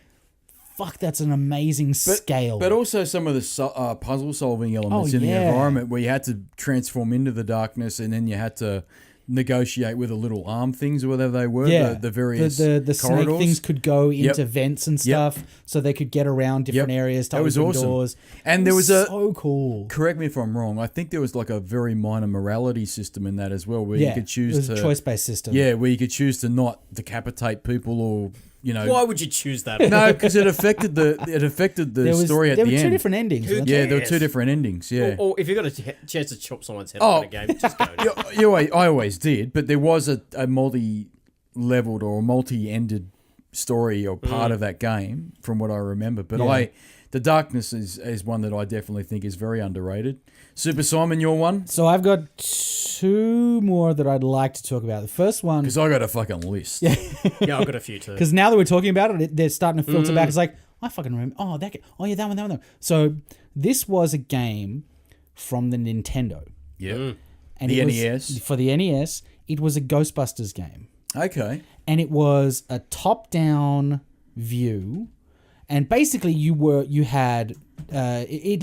[SPEAKER 2] fuck, that's an amazing scale.
[SPEAKER 1] But also some of the puzzle-solving elements in the environment where you had to transform into the darkness and then you had to negotiate with the little arm things or whatever they were, the various
[SPEAKER 2] the snake
[SPEAKER 1] corridors.
[SPEAKER 2] things could go into vents and stuff so they could get around different areas to open
[SPEAKER 1] awesome.
[SPEAKER 2] Doors.
[SPEAKER 1] And there was
[SPEAKER 2] so cool.
[SPEAKER 1] Correct me if I'm wrong, I think there was like a very minor morality system in that as well where you could choose
[SPEAKER 2] it was a choice-based system.
[SPEAKER 1] Yeah, where you could choose to not decapitate people or...
[SPEAKER 3] Why would you choose that?
[SPEAKER 1] No, because it affected the story at the end.
[SPEAKER 2] There were two different endings.
[SPEAKER 3] Who
[SPEAKER 2] weren't
[SPEAKER 1] Yeah,
[SPEAKER 2] there?
[SPEAKER 1] there were two different endings. Yeah.
[SPEAKER 3] Or if you got a chance to chop someone's head off in a game, just go.
[SPEAKER 1] I always did, but there was a multi-leveled or multi-ended story or part of that game, from what I remember. But The Darkness is one that I definitely think is very underrated. Super Simon, your one?
[SPEAKER 2] So I've got two more that I'd like to talk about. The first one...
[SPEAKER 1] Because I got a fucking list.
[SPEAKER 3] Yeah, I've got a few too.
[SPEAKER 2] Because now that we're talking about it, they're starting to filter back. It's like, I fucking remember. Oh, that game. Oh, yeah, that one. So this was a game from the Nintendo.
[SPEAKER 1] Yeah.
[SPEAKER 2] And
[SPEAKER 1] The
[SPEAKER 2] it was,
[SPEAKER 1] NES?
[SPEAKER 2] For the NES, it was a Ghostbusters game.
[SPEAKER 1] Okay.
[SPEAKER 2] And it was a top-down view. And basically, it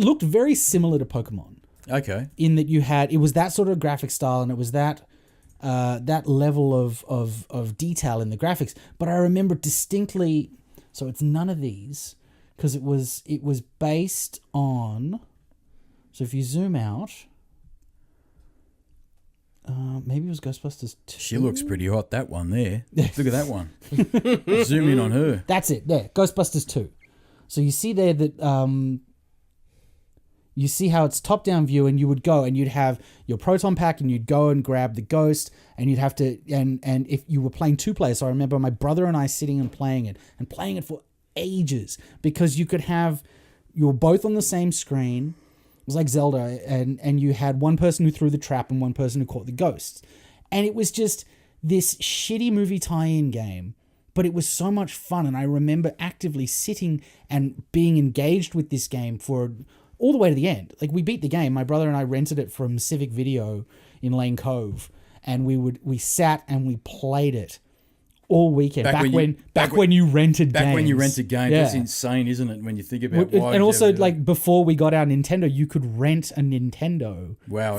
[SPEAKER 2] looked very similar to Pokemon.
[SPEAKER 1] Okay.
[SPEAKER 2] In that it was that sort of graphic style, and it was that level of detail in the graphics. But I remember distinctly, so it's none of these, because it was based on. So if you zoom out, maybe it was Ghostbusters 2.
[SPEAKER 1] She looks pretty hot, that one there. Look at that one. Zoom in on her.
[SPEAKER 2] That's it. There, Ghostbusters 2. So you see there that you see how it's top-down view, and you would go and you'd have your proton pack, and you'd go and grab the ghost, and you'd have to and if you were playing 2 players, so I remember my brother and I sitting and playing it for ages, because you were both on the same screen. It was like Zelda, and you had one person who threw the trap and one person who caught the ghosts, and it was just this shitty movie tie-in game. But it was so much fun, and I remember actively sitting and being engaged with this game for all the way to the end. Like, we beat the game. My brother and I rented it from Civic Video in Lane Cove, and we sat and we played it all weekend. Back when you rented games.
[SPEAKER 1] Back when you rented games. That's insane, isn't it, when you think about why.
[SPEAKER 2] And also, like, before we got our Nintendo, you could rent a Nintendo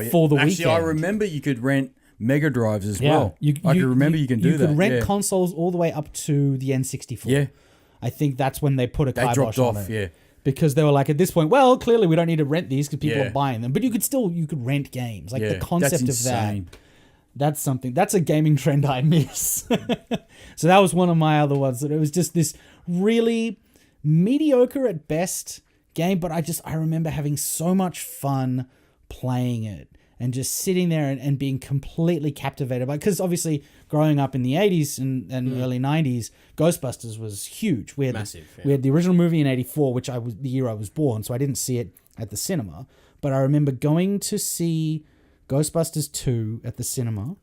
[SPEAKER 2] for the weekend.
[SPEAKER 1] Actually, I remember you could rent Mega Drives as well. I can remember you can do that.
[SPEAKER 2] You could rent consoles all the way up to the N64.
[SPEAKER 1] Yeah.
[SPEAKER 2] I think that's when they put a
[SPEAKER 1] They
[SPEAKER 2] kibosh
[SPEAKER 1] dropped
[SPEAKER 2] on
[SPEAKER 1] off,
[SPEAKER 2] it.
[SPEAKER 1] yeah.
[SPEAKER 2] Because they were like, at this point, well, clearly we don't need to rent these because people
[SPEAKER 1] Yeah.
[SPEAKER 2] are buying them. But you could rent games. Like
[SPEAKER 1] Yeah,
[SPEAKER 2] the concept
[SPEAKER 1] that's
[SPEAKER 2] of that.
[SPEAKER 1] insane.
[SPEAKER 2] That's a gaming trend I miss. So that was one of my other ones. That it was just this really mediocre at best game, but I remember having so much fun playing it and just sitting there and being completely captivated by it. Because obviously growing up in the 80s and early 90s, Ghostbusters was huge. We had
[SPEAKER 3] Massive, yeah.
[SPEAKER 2] We had the original movie in 84, which the year I was born, so I didn't see it at the cinema. But I remember going to see Ghostbusters 2 at the cinema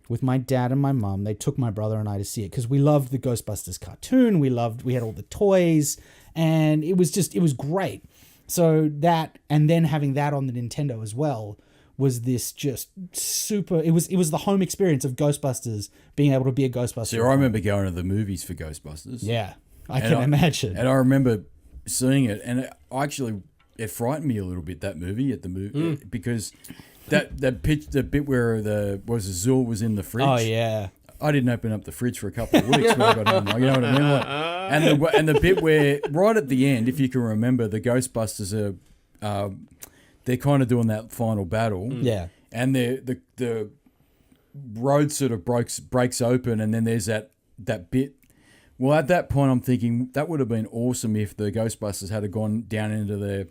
[SPEAKER 2] with my dad and my mum. They took my brother and I to see it because we loved the Ghostbusters cartoon. We had all the toys, and it was great. So that, and then having that on the Nintendo as well, was this just super. It was the home experience of Ghostbusters, being able to be a Ghostbuster.
[SPEAKER 1] So I remember going to the movies for Ghostbusters.
[SPEAKER 2] Yeah, I can imagine.
[SPEAKER 1] And I remember seeing it, and it frightened me a little bit, that movie at the movie, because the bit where Azul was in the fridge.
[SPEAKER 2] Oh yeah.
[SPEAKER 1] I didn't open up the fridge for a couple of weeks when I got home. You know what I mean? Like, and the bit where right at the end, if you can remember, the Ghostbusters are they're kind of doing that final battle.
[SPEAKER 2] Yeah.
[SPEAKER 1] And the road sort of breaks open, and then there's that bit. Well, at that point, I'm thinking that would have been awesome if the Ghostbusters had gone down into the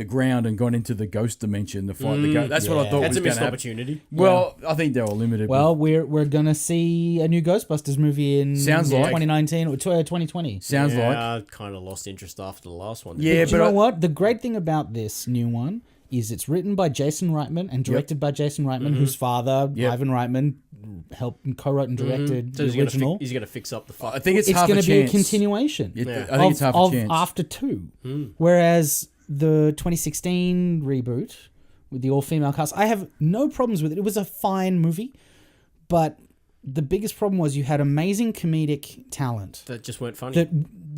[SPEAKER 1] ground and gone into the ghost dimension to fight the ghost. That's what I thought
[SPEAKER 3] That's
[SPEAKER 1] was
[SPEAKER 3] a
[SPEAKER 1] going
[SPEAKER 3] missed
[SPEAKER 1] to happen.
[SPEAKER 3] opportunity.
[SPEAKER 1] Well, I think they were limited.
[SPEAKER 2] Well, we're gonna see a new Ghostbusters movie in
[SPEAKER 1] Sounds like.
[SPEAKER 2] 2019 or 2020.
[SPEAKER 1] Sounds like.
[SPEAKER 3] I kind of lost interest after the last one.
[SPEAKER 1] Yeah,
[SPEAKER 2] But you know what? The great thing about this new one is it's written by Jason Reitman and directed by Jason Reitman, whose father, Ivan Reitman, helped and co-wrote and directed
[SPEAKER 3] So
[SPEAKER 2] the original.
[SPEAKER 3] he's going to fix up the fuck.
[SPEAKER 1] I think it's
[SPEAKER 2] It's
[SPEAKER 1] half
[SPEAKER 2] going
[SPEAKER 1] a
[SPEAKER 2] to be a
[SPEAKER 1] chance.
[SPEAKER 2] continuation
[SPEAKER 1] I think it's half a
[SPEAKER 2] of
[SPEAKER 1] chance.
[SPEAKER 2] after 2. Whereas the 2016 reboot with the all-female cast, I have no problems with it. It was a fine movie, but the biggest problem was you had amazing comedic talent.
[SPEAKER 3] That just weren't funny.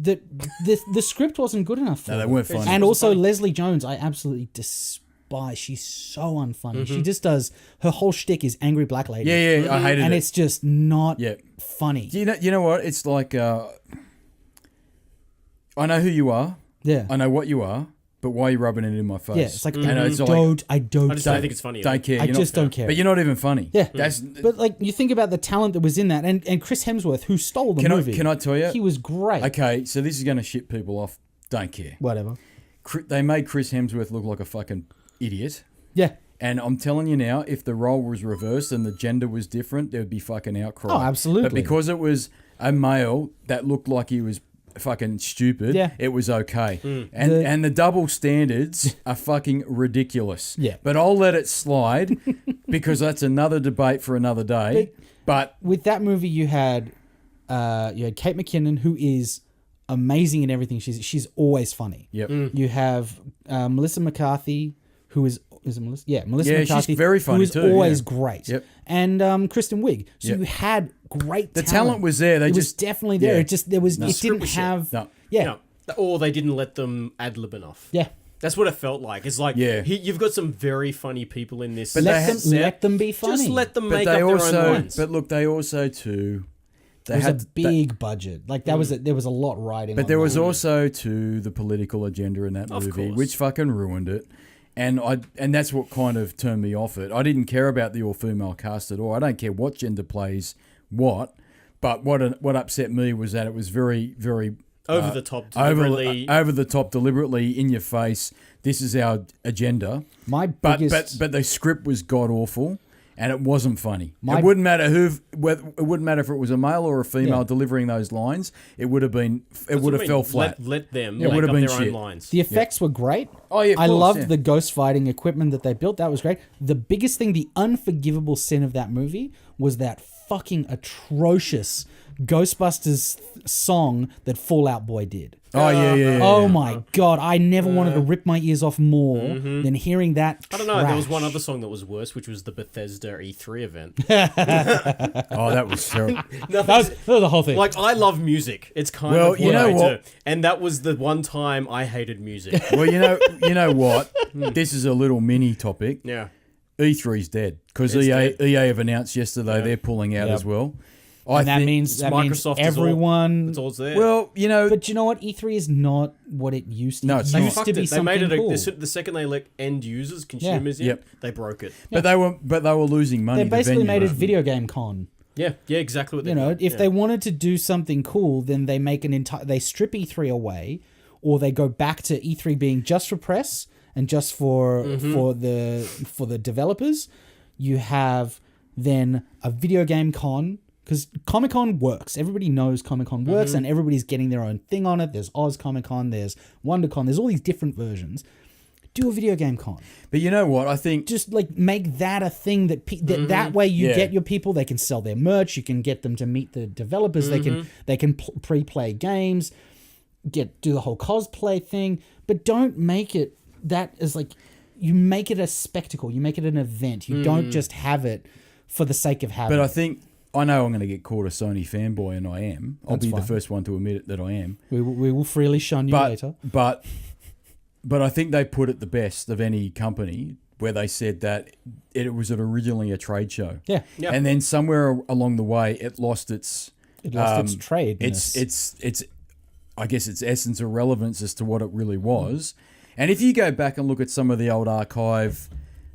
[SPEAKER 2] The script wasn't good enough for
[SPEAKER 1] No, they
[SPEAKER 2] them.
[SPEAKER 1] weren't funny.
[SPEAKER 2] And
[SPEAKER 3] It
[SPEAKER 2] also
[SPEAKER 3] wasn't funny.
[SPEAKER 2] Leslie Jones, I absolutely despise. She's so unfunny.
[SPEAKER 1] Mm-hmm.
[SPEAKER 2] She just does, her whole shtick is angry black lady.
[SPEAKER 1] Yeah, I hated
[SPEAKER 2] And
[SPEAKER 1] it.
[SPEAKER 2] it's just not
[SPEAKER 1] Yeah.
[SPEAKER 2] funny.
[SPEAKER 1] You know what? It's like I know who you are.
[SPEAKER 2] Yeah.
[SPEAKER 1] I know what you are, but why are you rubbing it in my face?
[SPEAKER 2] Yeah, it's like,
[SPEAKER 1] And it's like,
[SPEAKER 2] I don't
[SPEAKER 3] I just don't think it's funny.
[SPEAKER 1] don't care.
[SPEAKER 2] I
[SPEAKER 1] You're
[SPEAKER 2] just
[SPEAKER 1] not,
[SPEAKER 2] don't care.
[SPEAKER 1] But you're not even funny.
[SPEAKER 2] Yeah.
[SPEAKER 1] That's.
[SPEAKER 2] But like you think about the talent that was in that, and Chris Hemsworth, who stole the movie.
[SPEAKER 1] Can I tell you?
[SPEAKER 2] He was great.
[SPEAKER 1] Okay, so this is going to shit people off. Don't care.
[SPEAKER 2] Whatever.
[SPEAKER 1] They made Chris Hemsworth look like a fucking idiot.
[SPEAKER 2] Yeah.
[SPEAKER 1] And I'm telling you now, if the role was reversed and the gender was different, there would be fucking outcry.
[SPEAKER 2] Oh, absolutely.
[SPEAKER 1] But because it was a male that looked like he was fucking stupid,
[SPEAKER 2] Yeah.
[SPEAKER 1] it was okay. And the double standards are fucking ridiculous.
[SPEAKER 2] Yeah.
[SPEAKER 1] But I'll let it slide because that's another debate for another day. But
[SPEAKER 2] With that movie, you had Kate McKinnon, who is amazing in everything. She's always funny.
[SPEAKER 1] yep.
[SPEAKER 2] You have Melissa McCarthy, who is it Melissa? Yeah, Melissa
[SPEAKER 1] Yeah, she's
[SPEAKER 2] McCarthy,
[SPEAKER 1] very funny
[SPEAKER 2] who is
[SPEAKER 1] too,
[SPEAKER 2] always
[SPEAKER 1] yeah.
[SPEAKER 2] great.
[SPEAKER 1] Yep.
[SPEAKER 2] And Kristen Wiig. So
[SPEAKER 1] Yep.
[SPEAKER 2] you had great.
[SPEAKER 1] The talent was there. They
[SPEAKER 2] it
[SPEAKER 1] just
[SPEAKER 2] was definitely there.
[SPEAKER 1] yeah.
[SPEAKER 2] It just there was.
[SPEAKER 1] No.
[SPEAKER 2] It
[SPEAKER 3] Script
[SPEAKER 2] didn't
[SPEAKER 3] was shit.
[SPEAKER 2] have.
[SPEAKER 1] No.
[SPEAKER 2] Yeah.
[SPEAKER 3] No. Or they didn't let them ad-lib enough.
[SPEAKER 2] Yeah.
[SPEAKER 3] That's what it felt like. It's like,
[SPEAKER 1] Yeah.
[SPEAKER 3] you've got some very funny people in this.
[SPEAKER 1] But they had-
[SPEAKER 2] Let them be funny.
[SPEAKER 3] Just let them
[SPEAKER 1] But
[SPEAKER 3] make up
[SPEAKER 1] they
[SPEAKER 3] their own
[SPEAKER 1] also,
[SPEAKER 3] lines.
[SPEAKER 1] but look, they also too. They
[SPEAKER 2] It was
[SPEAKER 1] had
[SPEAKER 2] a big budget. Like that was there was a lot riding.
[SPEAKER 1] But
[SPEAKER 2] on
[SPEAKER 1] there
[SPEAKER 2] that.
[SPEAKER 1] was also too the political agenda in that
[SPEAKER 3] Of
[SPEAKER 1] movie,
[SPEAKER 3] course.
[SPEAKER 1] which fucking ruined it. And that's what kind of turned me off it. I didn't care about the all-female cast at all. I don't care what gender plays what. But what upset me was that it was very, very
[SPEAKER 3] over the top, deliberately.
[SPEAKER 1] over the top, deliberately in your face. This is our agenda.
[SPEAKER 2] my
[SPEAKER 1] But
[SPEAKER 2] biggest.
[SPEAKER 1] but the script was god awful, and it wasn't funny.
[SPEAKER 2] My-
[SPEAKER 1] It wouldn't matter it wouldn't matter if it was a male or a female
[SPEAKER 2] Yeah.
[SPEAKER 1] delivering those lines. It would have been. It
[SPEAKER 3] That's
[SPEAKER 1] would
[SPEAKER 3] what
[SPEAKER 1] have
[SPEAKER 3] I
[SPEAKER 1] fell
[SPEAKER 3] mean.
[SPEAKER 1] flat.
[SPEAKER 3] Let them
[SPEAKER 1] It
[SPEAKER 3] make
[SPEAKER 1] would have
[SPEAKER 3] up
[SPEAKER 1] been
[SPEAKER 3] their
[SPEAKER 1] shit.
[SPEAKER 3] own lines.
[SPEAKER 2] The effects were great.
[SPEAKER 1] Oh, yeah, of
[SPEAKER 2] I
[SPEAKER 1] course,
[SPEAKER 2] loved
[SPEAKER 1] yeah.
[SPEAKER 2] the ghost fighting equipment that they built. That was great. The biggest thing, the unforgivable sin of that movie was that fucking atrocious Ghostbusters song that Fallout Boy did.
[SPEAKER 1] Oh yeah.
[SPEAKER 2] Oh my god! I never wanted to rip my ears off more than hearing that.
[SPEAKER 3] I don't know. There was one
[SPEAKER 2] trash.
[SPEAKER 3] other song that was worse, which was the Bethesda E3 event.
[SPEAKER 1] Oh, that was terrible.
[SPEAKER 2] That was the whole thing.
[SPEAKER 3] Like, I love music. It's kind
[SPEAKER 1] Well,
[SPEAKER 3] of
[SPEAKER 1] you
[SPEAKER 3] what
[SPEAKER 1] know
[SPEAKER 3] I
[SPEAKER 1] what?
[SPEAKER 3] do. And that was the one time I hated music.
[SPEAKER 1] Well, you know what? This is a little mini topic.
[SPEAKER 3] Yeah.
[SPEAKER 1] E3's dead because
[SPEAKER 3] It's
[SPEAKER 1] EA
[SPEAKER 3] dead.
[SPEAKER 1] have announced yesterday they're pulling out
[SPEAKER 2] Yep.
[SPEAKER 1] as well.
[SPEAKER 2] And that
[SPEAKER 1] think
[SPEAKER 2] means
[SPEAKER 3] Microsoft is
[SPEAKER 2] everyone.
[SPEAKER 3] It's all there.
[SPEAKER 1] Well, you know,
[SPEAKER 2] But you know what? E3 is not what it used to.
[SPEAKER 1] No,
[SPEAKER 2] be.
[SPEAKER 1] it's
[SPEAKER 2] It
[SPEAKER 1] not.
[SPEAKER 2] used to be
[SPEAKER 3] They
[SPEAKER 2] something
[SPEAKER 3] made it
[SPEAKER 2] cool.
[SPEAKER 3] the second they let end users, consumers in,
[SPEAKER 1] Yep.
[SPEAKER 3] they broke it.
[SPEAKER 1] but they were losing money.
[SPEAKER 2] They basically
[SPEAKER 1] the
[SPEAKER 2] made it
[SPEAKER 1] venues.
[SPEAKER 2] video game con.
[SPEAKER 3] Yeah, exactly what they
[SPEAKER 2] You know,
[SPEAKER 3] did.
[SPEAKER 2] if they wanted to do something cool, then they make an entire. They strip E3 away, or they go back to E3 being just for press and just for the developers. You have then a video game con, because Comic-Con works. Everybody knows Comic-Con works, and everybody's getting their own thing on it. There's Oz Comic-Con, there's WonderCon, there's all these different versions. Do a video game con.
[SPEAKER 1] But you know what? I think
[SPEAKER 2] Just like make that a thing that that way you
[SPEAKER 1] Yeah.
[SPEAKER 2] get your people. They can sell their merch. You can get them to meet the developers. They can pre-play games. Do the whole cosplay thing, but don't make it that as like you make it a spectacle. You make it an event. You don't just have it for the sake of having.
[SPEAKER 1] But I
[SPEAKER 2] it.
[SPEAKER 1] think I know I'm going to get called a Sony fanboy, and I am. I'll
[SPEAKER 2] That's
[SPEAKER 1] be
[SPEAKER 2] fine.
[SPEAKER 1] the first one to admit it that I am.
[SPEAKER 2] We will freely shun you later.
[SPEAKER 1] But I think they put it the best of any company where they said that it was originally a trade show.
[SPEAKER 2] Yeah,
[SPEAKER 3] Yeah.
[SPEAKER 1] And then somewhere along the way, it lost its
[SPEAKER 2] its trade.
[SPEAKER 1] its I guess its essence or relevance as to what it really was. And if you go back and look at some of the old archive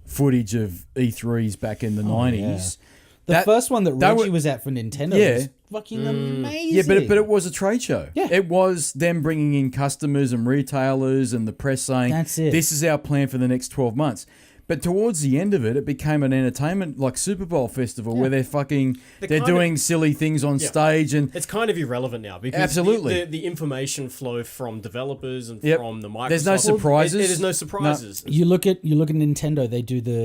[SPEAKER 1] footage of E3s back in the 90s,
[SPEAKER 2] the first one that
[SPEAKER 1] that
[SPEAKER 2] Reggie
[SPEAKER 1] were-
[SPEAKER 2] was at for Nintendo
[SPEAKER 1] Yeah.
[SPEAKER 2] was fucking amazing.
[SPEAKER 1] yeah, but it was a trade show.
[SPEAKER 2] Yeah.
[SPEAKER 1] It was them bringing in customers and retailers and the press saying,
[SPEAKER 2] That's it.
[SPEAKER 1] this is our plan for the next 12 months. But towards the end of it, it became an entertainment like Super Bowl festival where they're doing silly things on stage and
[SPEAKER 3] It's kind of irrelevant now because
[SPEAKER 1] Absolutely.
[SPEAKER 3] the information flow from developers and
[SPEAKER 1] Yep.
[SPEAKER 3] from the Microsoft.
[SPEAKER 1] There's no surprises.
[SPEAKER 3] There's no surprises.
[SPEAKER 2] You look at Nintendo. They do the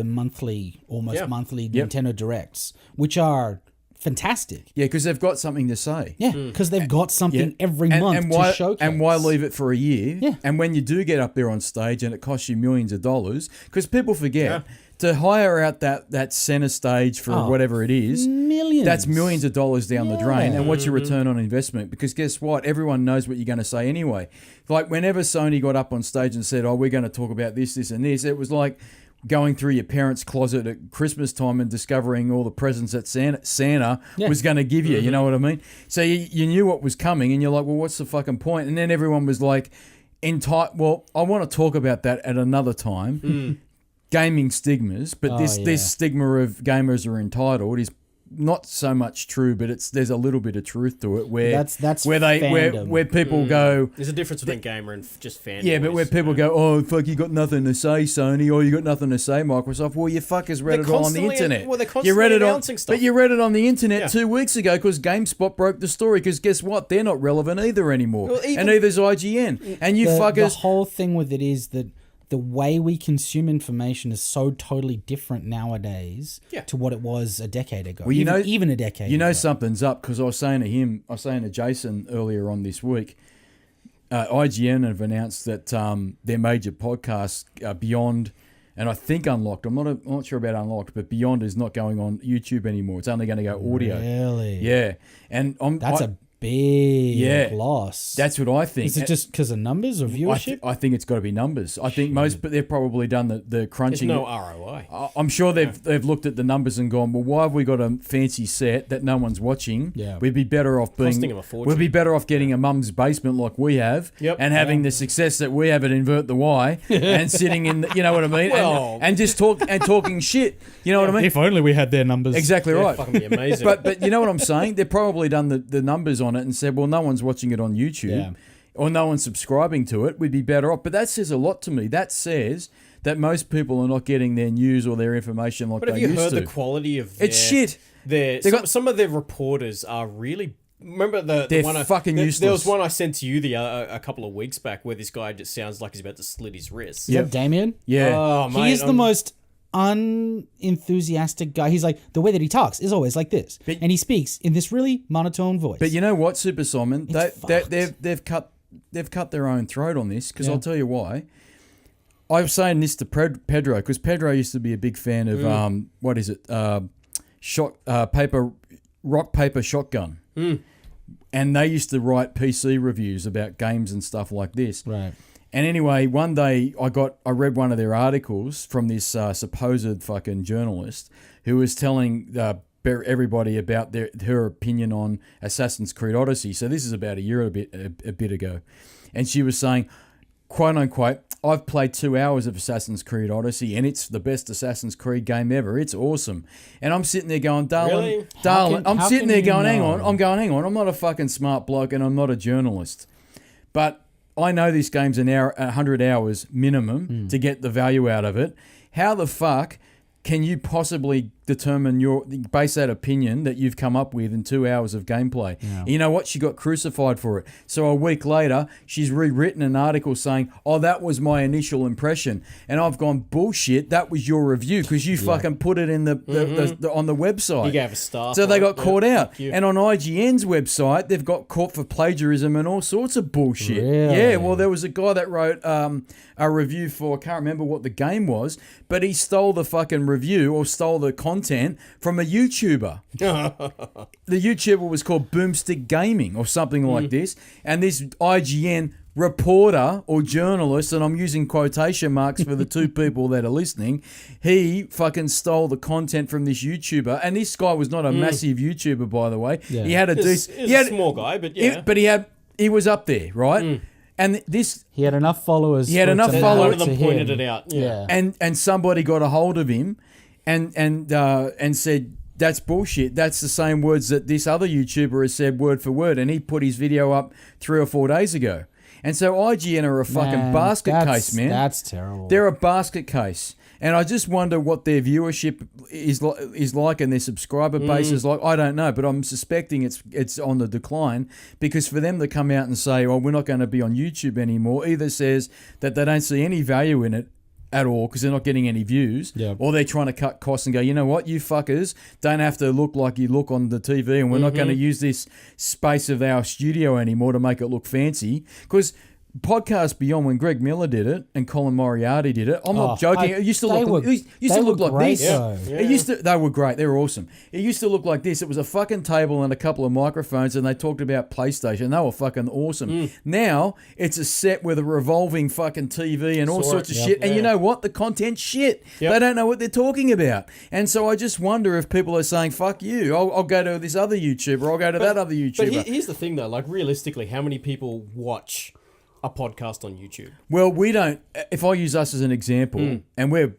[SPEAKER 2] almost monthly Nintendo Directs, which are fantastic.
[SPEAKER 1] yeah, because they've got something to say.
[SPEAKER 2] Yeah, because they've got something
[SPEAKER 1] Yeah.
[SPEAKER 2] every month
[SPEAKER 1] why,
[SPEAKER 2] to showcase.
[SPEAKER 1] And why leave it for a year?
[SPEAKER 2] Yeah.
[SPEAKER 1] And when you do get up there on stage and it costs you millions of dollars, because people forget to hire out that center stage for whatever it is,
[SPEAKER 2] Millions.
[SPEAKER 1] that's millions of dollars down the drain.
[SPEAKER 2] Yeah.
[SPEAKER 1] And what's your return on investment? Because guess what? Everyone knows what you're going to say anyway. Like whenever Sony got up on stage and said, "Oh, we're going to talk about this, this, and this," it was like going through your parents' closet at Christmas time and discovering all the presents that Santa was going to give you. You know what I mean? So you knew what was coming, and you're like, well, what's the fucking point? And then everyone was like, well, I want to talk about that at another time. Gaming stigmas, but this stigma of gamers are entitled is not so much true, but there's a little bit of truth to it where
[SPEAKER 2] that's
[SPEAKER 1] where
[SPEAKER 2] fandom.
[SPEAKER 1] people go.
[SPEAKER 3] There's a difference between gamer and just fan.
[SPEAKER 1] Yeah, but where people go, oh fuck, you got nothing to say, Sony, or you got nothing to say, Microsoft. Well, you fuckers read
[SPEAKER 3] They're
[SPEAKER 1] it all on the
[SPEAKER 3] constantly-
[SPEAKER 1] internet.
[SPEAKER 3] well, they're
[SPEAKER 1] you
[SPEAKER 3] constantly
[SPEAKER 1] read it
[SPEAKER 3] announcing stuff.
[SPEAKER 1] But you read it on the internet
[SPEAKER 3] Yeah.
[SPEAKER 1] 2 weeks ago because GameSpot broke the story. Because guess what? They're not relevant either anymore,
[SPEAKER 3] Well, even-
[SPEAKER 1] and neither's IGN. And you
[SPEAKER 2] the
[SPEAKER 1] fuckers.
[SPEAKER 2] whole thing with it is that the way we consume information is so totally different nowadays to what it was a decade ago.
[SPEAKER 1] Well,
[SPEAKER 2] even a decade.
[SPEAKER 1] You know
[SPEAKER 2] ago.
[SPEAKER 1] something's up because I was saying to Jason earlier on this week. IGN have announced that their major podcast Beyond, and I think Unlocked. I'm not sure about Unlocked, but Beyond is not going on YouTube anymore. It's only going to go audio.
[SPEAKER 2] Really?
[SPEAKER 1] Yeah, and
[SPEAKER 2] That's a big loss.
[SPEAKER 1] That's what I think.
[SPEAKER 2] Is it just because of numbers or viewership?
[SPEAKER 1] I think it's got to be numbers. I think but they've probably done the
[SPEAKER 3] There's
[SPEAKER 1] crunching.
[SPEAKER 3] no ROI.
[SPEAKER 1] I'm sure they've looked at the numbers and gone, well, why have we got a fancy set that no one's watching?
[SPEAKER 2] Yeah.
[SPEAKER 1] We'd be better off
[SPEAKER 3] Costing them a fortune.
[SPEAKER 1] We'd be better off getting a mum's basement like we have, and having the success that we have at Invert the Why, and sitting in, you know what I mean,
[SPEAKER 3] Well-
[SPEAKER 1] and just talking shit. You know what I mean?
[SPEAKER 2] If only we had their numbers.
[SPEAKER 1] Exactly right.
[SPEAKER 3] Fucking be amazing.
[SPEAKER 1] But you know what I'm saying? They've probably done the numbers on it and said, well, no one's watching it on YouTube or no one's subscribing to it. We'd be better off. But that says a lot to me. That says that most people are not getting their news or their information like
[SPEAKER 3] But have
[SPEAKER 1] they
[SPEAKER 3] you
[SPEAKER 1] used
[SPEAKER 3] heard
[SPEAKER 1] to.
[SPEAKER 3] the quality of
[SPEAKER 1] It's shit.
[SPEAKER 3] Some of their reporters are really. Remember the
[SPEAKER 1] They're
[SPEAKER 3] one
[SPEAKER 1] fucking
[SPEAKER 3] there
[SPEAKER 1] useless.
[SPEAKER 3] was one I sent to you a couple of weeks back where this guy just sounds like he's about to slit his wrist.
[SPEAKER 2] Is that Damien?
[SPEAKER 1] Yeah.
[SPEAKER 3] Oh,
[SPEAKER 2] He
[SPEAKER 3] mate,
[SPEAKER 2] is the most unenthusiastic guy. He's like, the way that he talks is always like this. And he speaks in this really monotone voice.
[SPEAKER 1] But you know what, Super Simon?
[SPEAKER 2] fucked.
[SPEAKER 1] They've cut their own throat on this because I'll tell you why. I was saying this to Pedro because Pedro used to be a big fan of what is it? Rock paper shotgun. And they used to write PC reviews about games and stuff like this.
[SPEAKER 2] Right.
[SPEAKER 1] And anyway, one day I read one of their articles from this supposed fucking journalist who was telling everybody about her opinion on Assassin's Creed Odyssey. So this is about a year a bit ago. And she was saying, quote unquote, I've played 2 hours of Assassin's Creed Odyssey and it's the best Assassin's Creed game ever. It's awesome. And I'm sitting there going, darling,
[SPEAKER 3] Really?
[SPEAKER 1] I'm sitting there going, hang on. I'm not a fucking smart bloke and I'm not a journalist. But I know this game's 100 hours minimum to get the value out of it. How the fuck can you possibly base that opinion that you've come up with in 2 hours of gameplay?
[SPEAKER 2] Yeah.
[SPEAKER 1] You know what? She got crucified for it. So a week later, she's rewritten an article saying, oh, that was my initial impression. And I've gone, bullshit, that was your review because you fucking put it in the on the website.
[SPEAKER 3] You gave a star.
[SPEAKER 1] So they got caught out.
[SPEAKER 3] you.
[SPEAKER 1] And on IGN's website, they've got caught for plagiarism and all sorts of bullshit.
[SPEAKER 2] Really?
[SPEAKER 1] Yeah, well, there was a guy that wrote a review for, I can't remember what the game was, but he stole the fucking review or stole the content from a YouTuber. The YouTuber was called Boomstick Gaming or something like this. And this IGN reporter or journalist, and I'm using quotation marks for the two people that are listening, he fucking stole the content from this YouTuber. And this guy was not a massive YouTuber, by the way.
[SPEAKER 2] Yeah.
[SPEAKER 1] He had a
[SPEAKER 3] He's a small guy, but yeah.
[SPEAKER 1] He was up there, right? And
[SPEAKER 2] He had enough followers.
[SPEAKER 1] He had
[SPEAKER 2] for it
[SPEAKER 1] enough
[SPEAKER 2] to
[SPEAKER 1] followers.
[SPEAKER 2] matter
[SPEAKER 3] One of them
[SPEAKER 2] to
[SPEAKER 3] pointed
[SPEAKER 2] him.
[SPEAKER 3] it out.
[SPEAKER 2] Yeah.
[SPEAKER 1] and somebody got a hold of him and said, that's bullshit. That's the same words that this other YouTuber has said word for word. And he put his video up 3 or 4 days ago. And so IGN are a fucking
[SPEAKER 2] Man,
[SPEAKER 1] basket case, man.
[SPEAKER 2] That's terrible.
[SPEAKER 1] They're a basket case. And I just wonder what their viewership is like and their subscriber base is like. I don't know, but I'm suspecting it's on the decline because for them to come out and say, oh, we're not going to be on YouTube anymore, either says that they don't see any value in it at all because they're not getting any views, or they're trying to cut costs and go, you know what, you fuckers don't have to look like you look on the TV and we're not going to use this space of our studio anymore to make it look fancy. Because Podcast Beyond, when Greg Miller did it and Colin Moriarty did it, I'm not joking. It used to look like this. They were great. They were awesome. It used to look like this. It was a fucking table and a couple of microphones, and they talked about PlayStation. They were fucking awesome. Now it's a set with a revolving fucking TV and all sorts of shit. And you know what? The content's shit. They don't know what they're talking about. And so I just wonder if people are saying, "Fuck you. I'll go to this other YouTuber. I'll go to that other YouTuber."
[SPEAKER 3] But here's the thing, though. Like realistically, how many people watch a podcast on YouTube?
[SPEAKER 1] Well, we don't. If I use us as an example, and we're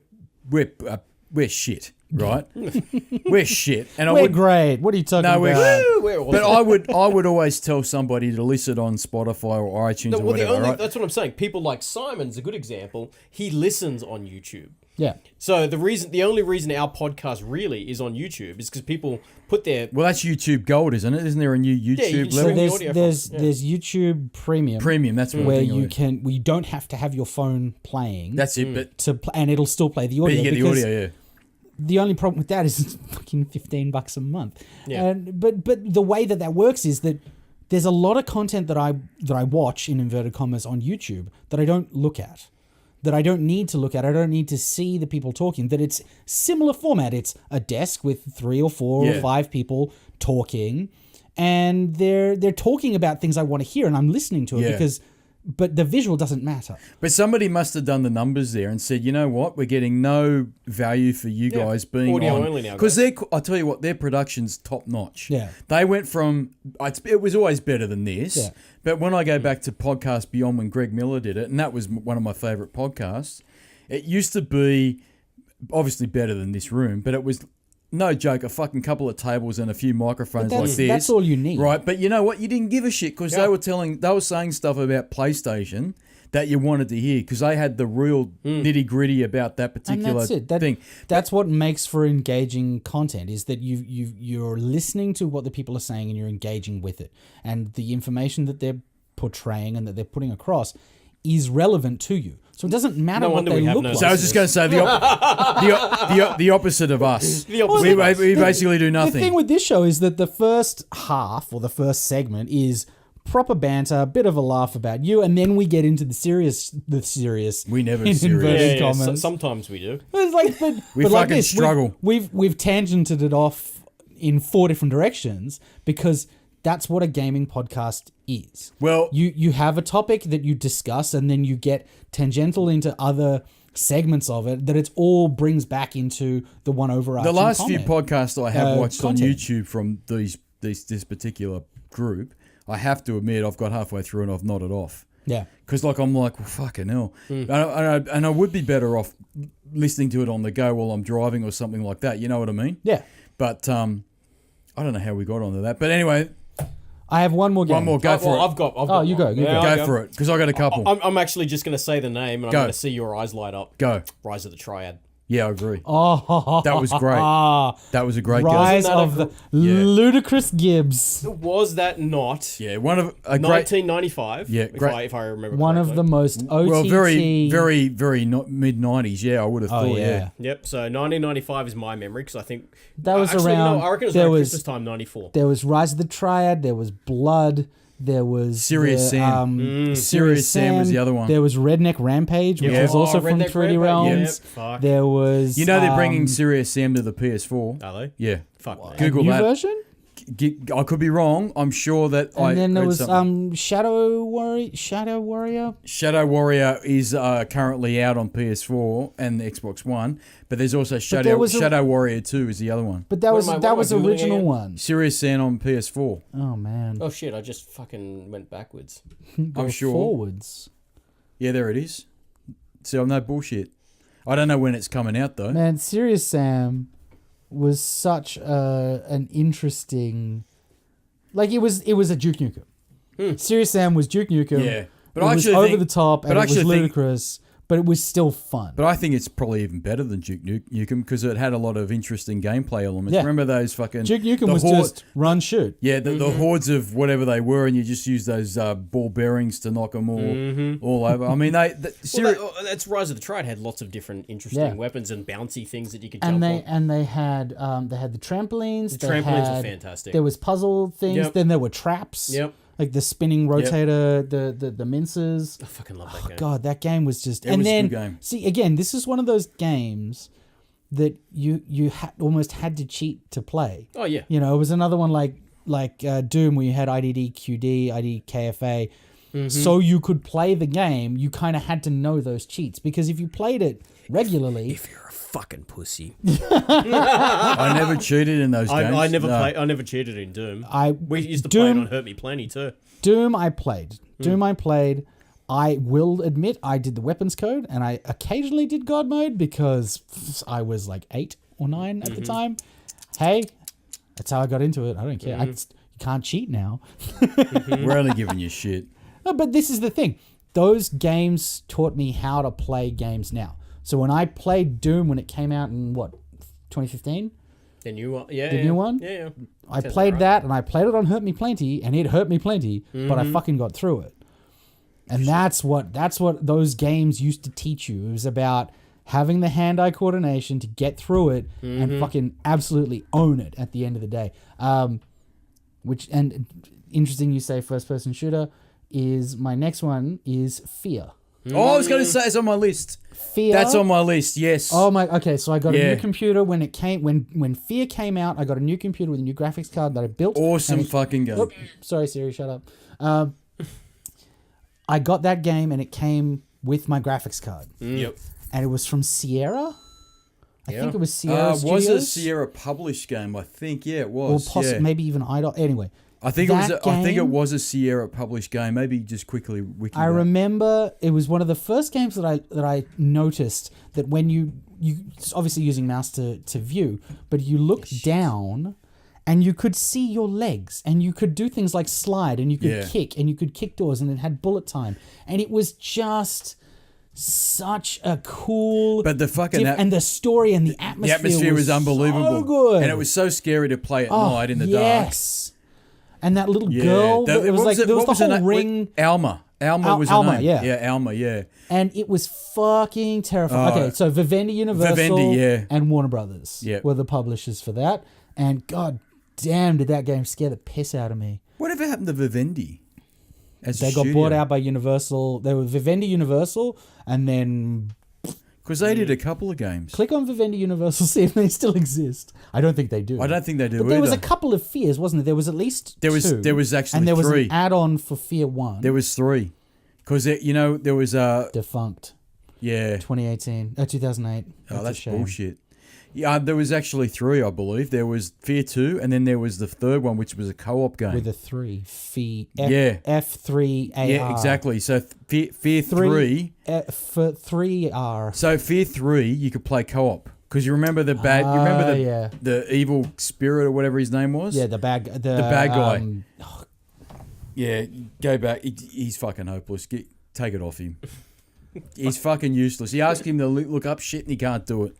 [SPEAKER 1] shit, right? We're shit, and
[SPEAKER 2] we're great. What are you talking about?
[SPEAKER 3] We're awesome.
[SPEAKER 1] But I would always tell somebody to listen on Spotify or iTunes or whatever. Right?
[SPEAKER 3] That's what I'm saying. People like Simon's a good example. He listens on YouTube.
[SPEAKER 2] Yeah.
[SPEAKER 3] So the only reason our podcast really is on YouTube is because people put their
[SPEAKER 1] that's YouTube Gold, isn't it? Isn't there a new YouTube level?
[SPEAKER 2] So there's YouTube Premium.
[SPEAKER 1] Premium, that's what
[SPEAKER 2] where you don't have to have your phone playing.
[SPEAKER 1] That's it, but
[SPEAKER 2] and it'll still play the audio.
[SPEAKER 1] But you get the audio, yeah.
[SPEAKER 2] The only problem with that is it's fucking $15 a month.
[SPEAKER 3] Yeah.
[SPEAKER 2] But the way that works is that there's a lot of content that I watch in inverted commas on YouTube that I don't look at. That I don't need to look at. I don't need to see the people talking. That it's similar format. It's a desk with 3 or 4 or 5 people talking, and they're talking about things I want to hear, and I'm listening to it but the visual doesn't matter.
[SPEAKER 1] But somebody must have done the numbers there and said, you know what, we're getting no value for you guys being
[SPEAKER 3] audio
[SPEAKER 1] on.
[SPEAKER 3] only now,
[SPEAKER 1] because I'll tell you what, their production's top notch.
[SPEAKER 2] Yeah.
[SPEAKER 1] They went from, it was always better than this.
[SPEAKER 2] Yeah.
[SPEAKER 1] But when I go back to Podcast Beyond when Greg Miller did it, and that was one of my favourite podcasts, it used to be obviously better than this room, but it was, no joke, a fucking couple of tables and a few microphones like this.
[SPEAKER 2] That's all you need.
[SPEAKER 1] Right, but you know what? You didn't give a shit because they were saying stuff about PlayStation that you wanted to hear because they had the real nitty-gritty about that particular thing.
[SPEAKER 2] That's what makes for engaging content, is that you're listening to what the people are saying and you're engaging with it. And the information that they're portraying and that they're putting across is relevant to you. So it doesn't matter what they look like.
[SPEAKER 1] So I was just going to say the opposite of us. We basically do nothing.
[SPEAKER 2] The thing with this show is that the first half or the first segment is proper banter, a bit of a laugh about you, and then we get into the serious.
[SPEAKER 1] We never
[SPEAKER 2] in
[SPEAKER 1] serious.
[SPEAKER 2] inverted commas.
[SPEAKER 3] Sometimes we do.
[SPEAKER 2] It's like,
[SPEAKER 1] we
[SPEAKER 2] but
[SPEAKER 1] fucking
[SPEAKER 2] like this,
[SPEAKER 1] struggle.
[SPEAKER 2] We've tangented it off in 4 different directions because that's what a gaming podcast is.
[SPEAKER 1] Well,
[SPEAKER 2] you have a topic that you discuss, and then you get tangential into other segments of it that it all brings back into the one overarching
[SPEAKER 1] The last few
[SPEAKER 2] comment.
[SPEAKER 1] podcasts I have watched
[SPEAKER 2] content.
[SPEAKER 1] on YouTube from this particular group, I have to admit I've got halfway through and I've nodded off.
[SPEAKER 2] Yeah.
[SPEAKER 1] Because I'm like, well, fucking hell. And I would be better off listening to it on the go while I'm driving or something like that. You know what I mean?
[SPEAKER 2] Yeah.
[SPEAKER 1] But I don't know how we got onto that. But anyway,
[SPEAKER 2] I have one more game.
[SPEAKER 1] one more. Go for it.
[SPEAKER 3] I've got.
[SPEAKER 2] Oh, you go. You
[SPEAKER 3] Yeah,
[SPEAKER 2] go.
[SPEAKER 3] I'll
[SPEAKER 1] Go for it. Because I got a couple.
[SPEAKER 3] I'm actually just going to say the name, and
[SPEAKER 1] Go.
[SPEAKER 3] I'm going to see your eyes light up.
[SPEAKER 1] Go.
[SPEAKER 3] Rise of the Triad.
[SPEAKER 1] Yeah, I agree.
[SPEAKER 2] Oh,
[SPEAKER 1] That was great. That was a great
[SPEAKER 2] Rise
[SPEAKER 1] game.
[SPEAKER 2] of the ludicrous Gibbs.
[SPEAKER 3] Was that not
[SPEAKER 1] Yeah, one of a great.
[SPEAKER 3] 1995?
[SPEAKER 1] Yeah, great.
[SPEAKER 3] If I remember
[SPEAKER 2] One of
[SPEAKER 3] correctly.
[SPEAKER 2] the most OTT.
[SPEAKER 1] Well, very mid-90s. Yeah, I would have
[SPEAKER 2] Oh
[SPEAKER 1] thought.
[SPEAKER 2] yeah.
[SPEAKER 3] Yep. So 1995 is my memory because I think
[SPEAKER 2] That was
[SPEAKER 3] actually,
[SPEAKER 2] around.
[SPEAKER 3] No, I reckon it was
[SPEAKER 2] there
[SPEAKER 3] around
[SPEAKER 2] was
[SPEAKER 3] Christmas time 94.
[SPEAKER 2] there was Rise of the Triad. There was Blood. There was
[SPEAKER 1] Serious Sam. Serious Sam was the other one.
[SPEAKER 2] There was Redneck Rampage, which
[SPEAKER 3] Yeah.
[SPEAKER 2] was also
[SPEAKER 3] Oh,
[SPEAKER 2] from
[SPEAKER 3] Redneck
[SPEAKER 2] 3D
[SPEAKER 3] Rampage.
[SPEAKER 2] Realms.
[SPEAKER 3] Yep, fuck.
[SPEAKER 2] There was.
[SPEAKER 1] You know they're bringing Serious Sam to the PS4.
[SPEAKER 3] Are they?
[SPEAKER 1] Yeah.
[SPEAKER 3] Fuck me.
[SPEAKER 1] Google
[SPEAKER 2] new
[SPEAKER 1] that.
[SPEAKER 2] version.
[SPEAKER 1] I could be wrong. I'm sure that I
[SPEAKER 2] And then there
[SPEAKER 1] read
[SPEAKER 2] was
[SPEAKER 1] something.
[SPEAKER 2] Shadow Warrior.
[SPEAKER 1] Shadow Warrior is currently out on PS4 and the Xbox One, but there's also
[SPEAKER 2] there was a-
[SPEAKER 1] Shadow Warrior 2 is the other one.
[SPEAKER 2] But that
[SPEAKER 3] What
[SPEAKER 2] was
[SPEAKER 3] am I-
[SPEAKER 2] that
[SPEAKER 3] what
[SPEAKER 2] was
[SPEAKER 3] am I
[SPEAKER 2] the
[SPEAKER 3] Googling
[SPEAKER 2] original
[SPEAKER 3] again?
[SPEAKER 2] one.
[SPEAKER 1] Serious Sam on PS4.
[SPEAKER 2] Oh man.
[SPEAKER 3] Oh shit! I just fucking went backwards.
[SPEAKER 2] Go
[SPEAKER 1] sure.
[SPEAKER 2] forwards.
[SPEAKER 1] Yeah, there it is. See, I'm no bullshit. I don't know when it's coming out though.
[SPEAKER 2] Man, Serious Sam was such an interesting. Like it was a Duke Nukem. Serious Sam was Duke Nukem.
[SPEAKER 1] Yeah. But
[SPEAKER 2] It
[SPEAKER 1] I
[SPEAKER 2] was
[SPEAKER 1] actually
[SPEAKER 2] over
[SPEAKER 1] think,
[SPEAKER 2] the top and
[SPEAKER 1] but I
[SPEAKER 2] it was
[SPEAKER 1] actually think-
[SPEAKER 2] ludicrous, but it was still fun.
[SPEAKER 1] But I think it's probably even better than Duke Nukem because it had a lot of interesting gameplay elements.
[SPEAKER 2] Yeah.
[SPEAKER 1] Remember those fucking
[SPEAKER 2] Duke Nukem
[SPEAKER 1] the
[SPEAKER 2] was just run shoot.
[SPEAKER 1] Yeah, the hordes of whatever they were, and you just use those ball bearings to knock them all over. I mean,
[SPEAKER 3] That's Rise of the Triad had lots of different interesting
[SPEAKER 2] Yeah.
[SPEAKER 3] weapons and bouncy things that you could
[SPEAKER 2] And
[SPEAKER 3] jump on.
[SPEAKER 2] they had the trampolines.
[SPEAKER 3] The
[SPEAKER 2] they
[SPEAKER 3] trampolines were
[SPEAKER 2] had-
[SPEAKER 3] fantastic.
[SPEAKER 2] There was puzzle things.
[SPEAKER 3] Yep.
[SPEAKER 2] Then there were traps.
[SPEAKER 3] Yep.
[SPEAKER 2] Like the spinning rotator, the minces.
[SPEAKER 3] I fucking love that game.
[SPEAKER 2] God, that game was just.
[SPEAKER 1] It
[SPEAKER 2] and
[SPEAKER 1] was a
[SPEAKER 2] then
[SPEAKER 1] good game.
[SPEAKER 2] see again, this is one of those games that you almost had to cheat to play.
[SPEAKER 3] Oh yeah.
[SPEAKER 2] You know, it was another one like Doom where you had IDD QD, IDD KFA. So you could play the game, you kind of had to know those cheats because if you played it regularly,
[SPEAKER 3] If you're a fucking pussy.
[SPEAKER 1] I never cheated in those games.
[SPEAKER 3] I never
[SPEAKER 1] No.
[SPEAKER 3] played. I never cheated in Doom.
[SPEAKER 2] I
[SPEAKER 3] We used to
[SPEAKER 2] Doom-
[SPEAKER 3] play it on Hurt Me Plenty too.
[SPEAKER 2] Doom I played. I will admit I did the weapons code and I occasionally did God mode because I was like 8 or 9 at the time. Hey, that's how I got into it. I don't care. You can't cheat now.
[SPEAKER 1] We're only giving you shit.
[SPEAKER 2] No, but this is the thing. Those games taught me how to play games now. So when I played Doom when it came out in 2015,
[SPEAKER 3] The new one. Yeah.
[SPEAKER 2] The new one?
[SPEAKER 3] Yeah.
[SPEAKER 2] I
[SPEAKER 3] Sounds
[SPEAKER 2] played
[SPEAKER 3] right.
[SPEAKER 2] that and I played it on Hurt Me Plenty and it hurt me plenty, but I fucking got through it. And that's what those games used to teach you. It was about having the hand-eye coordination to get through it and fucking absolutely own it at the end of the day. Which and interesting you say first-person shooter is my next one is F.E.A.R.
[SPEAKER 1] Oh, I was going to say it's on my list.
[SPEAKER 2] F.E.A.R.
[SPEAKER 1] That's on my list. Yes.
[SPEAKER 2] Oh my! Okay, so I got a
[SPEAKER 1] Yeah.
[SPEAKER 2] new computer when it came when F.E.A.R. came out. I got a new computer with a new graphics card that I built.
[SPEAKER 1] Awesome
[SPEAKER 2] and it-
[SPEAKER 1] fucking game.
[SPEAKER 2] Oh, sorry, Siri, shut up. I got that game and it came with my graphics card,
[SPEAKER 3] Yep.
[SPEAKER 2] and it was from Sierra. I think it was Sierra
[SPEAKER 1] was
[SPEAKER 2] Studios,
[SPEAKER 1] a Sierra published game? I think yeah, it
[SPEAKER 2] or
[SPEAKER 1] was. yeah.
[SPEAKER 2] maybe even Idol. Anyway,
[SPEAKER 1] I think it was.
[SPEAKER 2] that
[SPEAKER 1] I think it
[SPEAKER 2] game-
[SPEAKER 1] was a Sierra published game. Maybe just quickly wiki.
[SPEAKER 2] I
[SPEAKER 1] that.
[SPEAKER 2] remember it was one of the first games that I noticed that when you it's obviously using mouse to view, but you looked down and you could see your legs and you could do things like slide and you could
[SPEAKER 1] Yeah.
[SPEAKER 2] kick and you could kick doors and it had bullet time and it was just such a cool
[SPEAKER 1] But the fucking
[SPEAKER 2] and the story and the atmosphere
[SPEAKER 1] was unbelievable,
[SPEAKER 2] so good.
[SPEAKER 1] and it was so scary to play at
[SPEAKER 2] Oh,
[SPEAKER 1] night in the
[SPEAKER 2] yes. And that little
[SPEAKER 1] dark.
[SPEAKER 2] girl,
[SPEAKER 1] That-
[SPEAKER 2] it was
[SPEAKER 1] what
[SPEAKER 2] like there was
[SPEAKER 1] what
[SPEAKER 2] the whole
[SPEAKER 1] her name?
[SPEAKER 2] ring.
[SPEAKER 1] Alma. Alma was her
[SPEAKER 2] Alma,
[SPEAKER 1] name.
[SPEAKER 2] yeah.
[SPEAKER 1] Yeah, Alma. Yeah.
[SPEAKER 2] And it was fucking terrifying. Okay, so Vivendi, Universal,
[SPEAKER 1] Vivendi, yeah.
[SPEAKER 2] and Warner Brothers
[SPEAKER 1] Yeah.
[SPEAKER 2] were the publishers for that. And god damn, did that game scare the piss out of me.
[SPEAKER 1] Whatever happened to Vivendi? As
[SPEAKER 2] They got bought out by Universal. They were Vivendi, Universal, and then
[SPEAKER 1] because they did a couple of games.
[SPEAKER 2] click on Vivendi, Universal, see if they still exist. I don't think they do.
[SPEAKER 1] I don't think they do
[SPEAKER 2] But
[SPEAKER 1] either.
[SPEAKER 2] there was a couple of Fears, wasn't there? There was at least
[SPEAKER 1] There was-
[SPEAKER 2] two.
[SPEAKER 1] there was actually
[SPEAKER 2] and there was
[SPEAKER 1] three.
[SPEAKER 2] an add-on for Fear 1.
[SPEAKER 1] There was 3, because there was
[SPEAKER 2] Defunct.
[SPEAKER 1] Yeah.
[SPEAKER 2] 2018. 2008.
[SPEAKER 1] Oh,
[SPEAKER 2] a
[SPEAKER 1] that's
[SPEAKER 2] shame.
[SPEAKER 1] bullshit. Yeah, there was actually 3, I believe. There was F.E.A.R 2, and then there was the third one, which was a co-op game.
[SPEAKER 2] With a 3. F3AR.
[SPEAKER 1] Yeah, exactly. So F.E.A.R 3.
[SPEAKER 2] For 3R.
[SPEAKER 1] So F.E.A.R 3, you could play co-op. Because you remember the bad, you remember the evil spirit or whatever his name was?
[SPEAKER 2] Yeah, the bad
[SPEAKER 1] guy. Yeah, go back. He's fucking hopeless. Take it off him. He's fucking useless. He asked him to look up shit and he can't do it.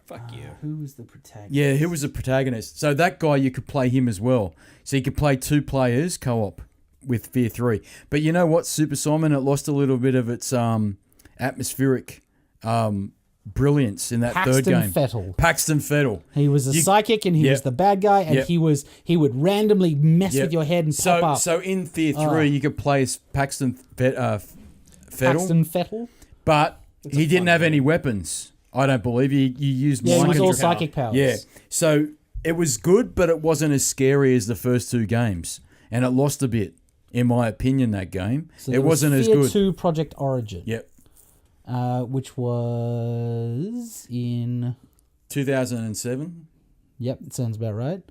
[SPEAKER 3] Fuck you.
[SPEAKER 2] Who was the protagonist?
[SPEAKER 1] Yeah, who was the protagonist? So that guy, you could play him as well. So you could play 2 players co-op with F.E.A.R 3. But you know what, Super Simon? It lost a little bit of its atmospheric brilliance in that third game. Paxton Fettel.
[SPEAKER 2] He was a psychic and he was the bad guy, and he would randomly mess with your head and pop up.
[SPEAKER 1] So in F.E.A.R 3, you could play as Paxton
[SPEAKER 2] Fettel.
[SPEAKER 1] But he didn't have any weapons. I don't believe you used
[SPEAKER 2] mind
[SPEAKER 1] control.
[SPEAKER 2] All psychic powers.
[SPEAKER 1] Yeah. So it was good, but it wasn't as scary as the first 2 games. And it lost a bit, in my opinion, that game. So it wasn't as good.
[SPEAKER 2] F.E.A.R 2 Project Origin.
[SPEAKER 1] Yep.
[SPEAKER 2] Which was in
[SPEAKER 1] 2007.
[SPEAKER 2] Yep, it sounds about right.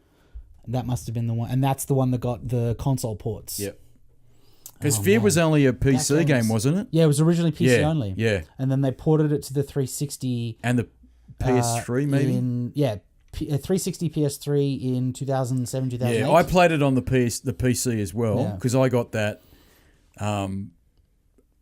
[SPEAKER 2] That must have been the one, and that's the one that got the console ports.
[SPEAKER 1] Yep. Because F.E.A.R was only a PC game, wasn't it?
[SPEAKER 2] Yeah, it was originally PC only.
[SPEAKER 1] Yeah.
[SPEAKER 2] And then they ported it to the 360
[SPEAKER 1] and the PS3 maybe.
[SPEAKER 2] 360 PS3 in 2007, 2008.
[SPEAKER 1] Yeah, I played it on the PC as well because I got that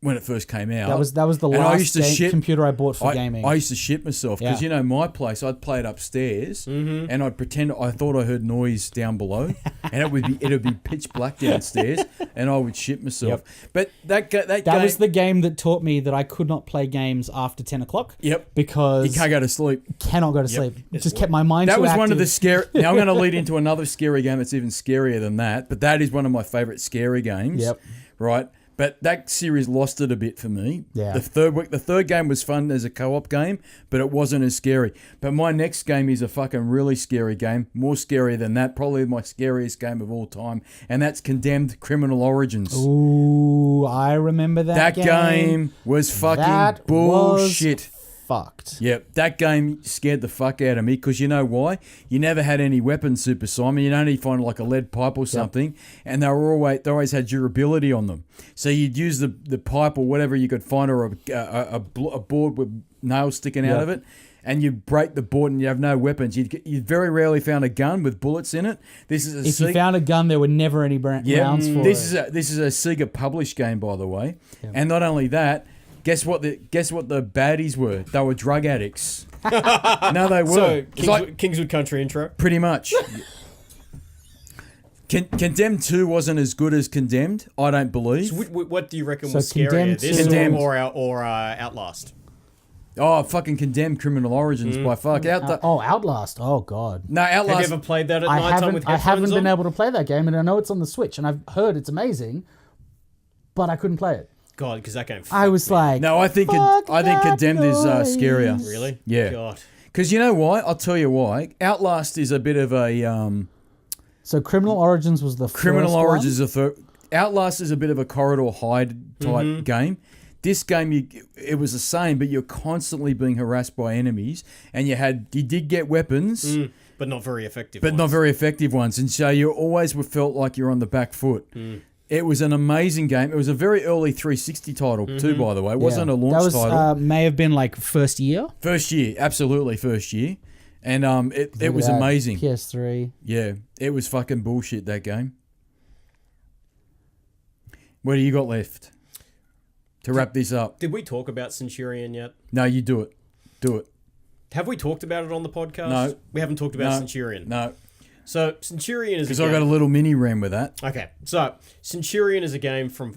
[SPEAKER 1] when it first came out.
[SPEAKER 2] That was the last computer I bought for gaming.
[SPEAKER 1] I used to shit myself because my place, I'd play it upstairs and I'd pretend I thought I heard noise down below, and it would be pitch black downstairs, and I would shit myself. But that game
[SPEAKER 2] was the game that taught me that I could not play games after 10 o'clock.
[SPEAKER 1] Yep,
[SPEAKER 2] because
[SPEAKER 1] you can't go to sleep.
[SPEAKER 2] Cannot go to sleep. It just kept my mind.
[SPEAKER 1] That
[SPEAKER 2] too
[SPEAKER 1] was
[SPEAKER 2] active.
[SPEAKER 1] one of the scary. Now I'm going to lead into another scary game that's even scarier than that. But that is one of my favorite scary games.
[SPEAKER 2] Yep.
[SPEAKER 1] Right. But that series lost it a bit for me.
[SPEAKER 2] Yeah.
[SPEAKER 1] The third game was fun as a co-op game, but it wasn't as scary. But my next game is a fucking really scary game, more scary than that, probably my scariest game of all time, and that's Condemned Criminal Origins.
[SPEAKER 2] Ooh, I remember that game.
[SPEAKER 1] That game was fucking bullshit.
[SPEAKER 2] Fucked.
[SPEAKER 1] Yep, that game scared the fuck out of me because you know why? You never had any weapons, Super Simon. You'd only find like a lead pipe or something, and they always had durability on them. So you'd use the pipe or whatever you could find, or a board with nails sticking out of it, and you break the board and you have no weapons. You very rarely found a gun with bullets in it.
[SPEAKER 2] If you found a gun, there were never any rounds for it.
[SPEAKER 1] This is a Sega published game, by the way, and not only that. Guess what the baddies were? They were drug addicts. No, they were.
[SPEAKER 3] So, Kingswood Country intro?
[SPEAKER 1] Pretty much. Condemned 2 wasn't as good as Condemned, I don't believe.
[SPEAKER 3] So what do you reckon was scarier, this or Outlast?
[SPEAKER 1] Oh, fucking Condemned Criminal Origins by fuck.
[SPEAKER 2] Outlast. Oh, God.
[SPEAKER 1] No, Outlast.
[SPEAKER 3] Have you ever played that at night time with headphones
[SPEAKER 2] I haven't been
[SPEAKER 3] on?
[SPEAKER 2] able to play that game, and I know it's on the Switch, and I've heard it's amazing, but I couldn't play it.
[SPEAKER 3] God, because that game.
[SPEAKER 2] I was like,
[SPEAKER 1] no, I think Condemned is scarier.
[SPEAKER 3] Really?
[SPEAKER 1] Yeah.
[SPEAKER 3] God.
[SPEAKER 1] Because you know why? I'll tell you why. Outlast is a bit of a.
[SPEAKER 2] So Criminal Origins was the
[SPEAKER 1] Criminal
[SPEAKER 2] first
[SPEAKER 1] Origins
[SPEAKER 2] one?
[SPEAKER 1] is the third. Outlast is a bit of a corridor hide type game. This game, it was the same, but you're constantly being harassed by enemies, and you did get weapons,
[SPEAKER 3] but not very effective.
[SPEAKER 1] Not very effective ones, and so you always felt like you're on the back foot. It was an amazing game. It was a very early 360 title too, by the way. It wasn't a launch title.
[SPEAKER 2] May have been like first year.
[SPEAKER 1] First year, absolutely first year, and it was amazing.
[SPEAKER 2] PS3.
[SPEAKER 1] Yeah, it was fucking bullshit, that game. What do you got left to wrap this up?
[SPEAKER 3] Did we talk about Centurion yet?
[SPEAKER 1] No, you do it. Do it.
[SPEAKER 3] Have we talked about it on the podcast?
[SPEAKER 1] No.
[SPEAKER 3] We haven't talked about Centurion.
[SPEAKER 1] No.
[SPEAKER 3] So, Centurion is a game...
[SPEAKER 1] Because I got a little mini RAM with that.
[SPEAKER 3] Okay. So, Centurion is a game from,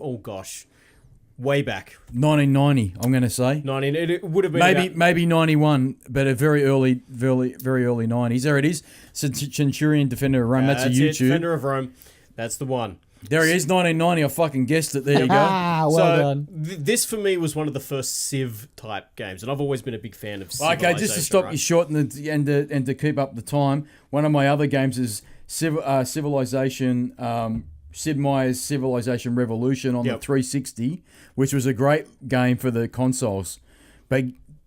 [SPEAKER 3] way back.
[SPEAKER 1] 1990, I'm going to say.
[SPEAKER 3] It would have been
[SPEAKER 1] maybe 91, but a very early 90s. There it is. Centurion Defender of Rome. That's a YouTube.
[SPEAKER 3] Defender of Rome. That's the one.
[SPEAKER 1] There it is, 1990. I fucking guessed it. There you go.
[SPEAKER 2] Well done.
[SPEAKER 3] This for me was one of the first Civ type games, and I've always been a big fan of Civilization.
[SPEAKER 1] Okay, just to stop you short and to keep up the time, one of my other games is Civilization, Sid Meier's Civilization Revolution on the 360, which was a great game for the consoles. But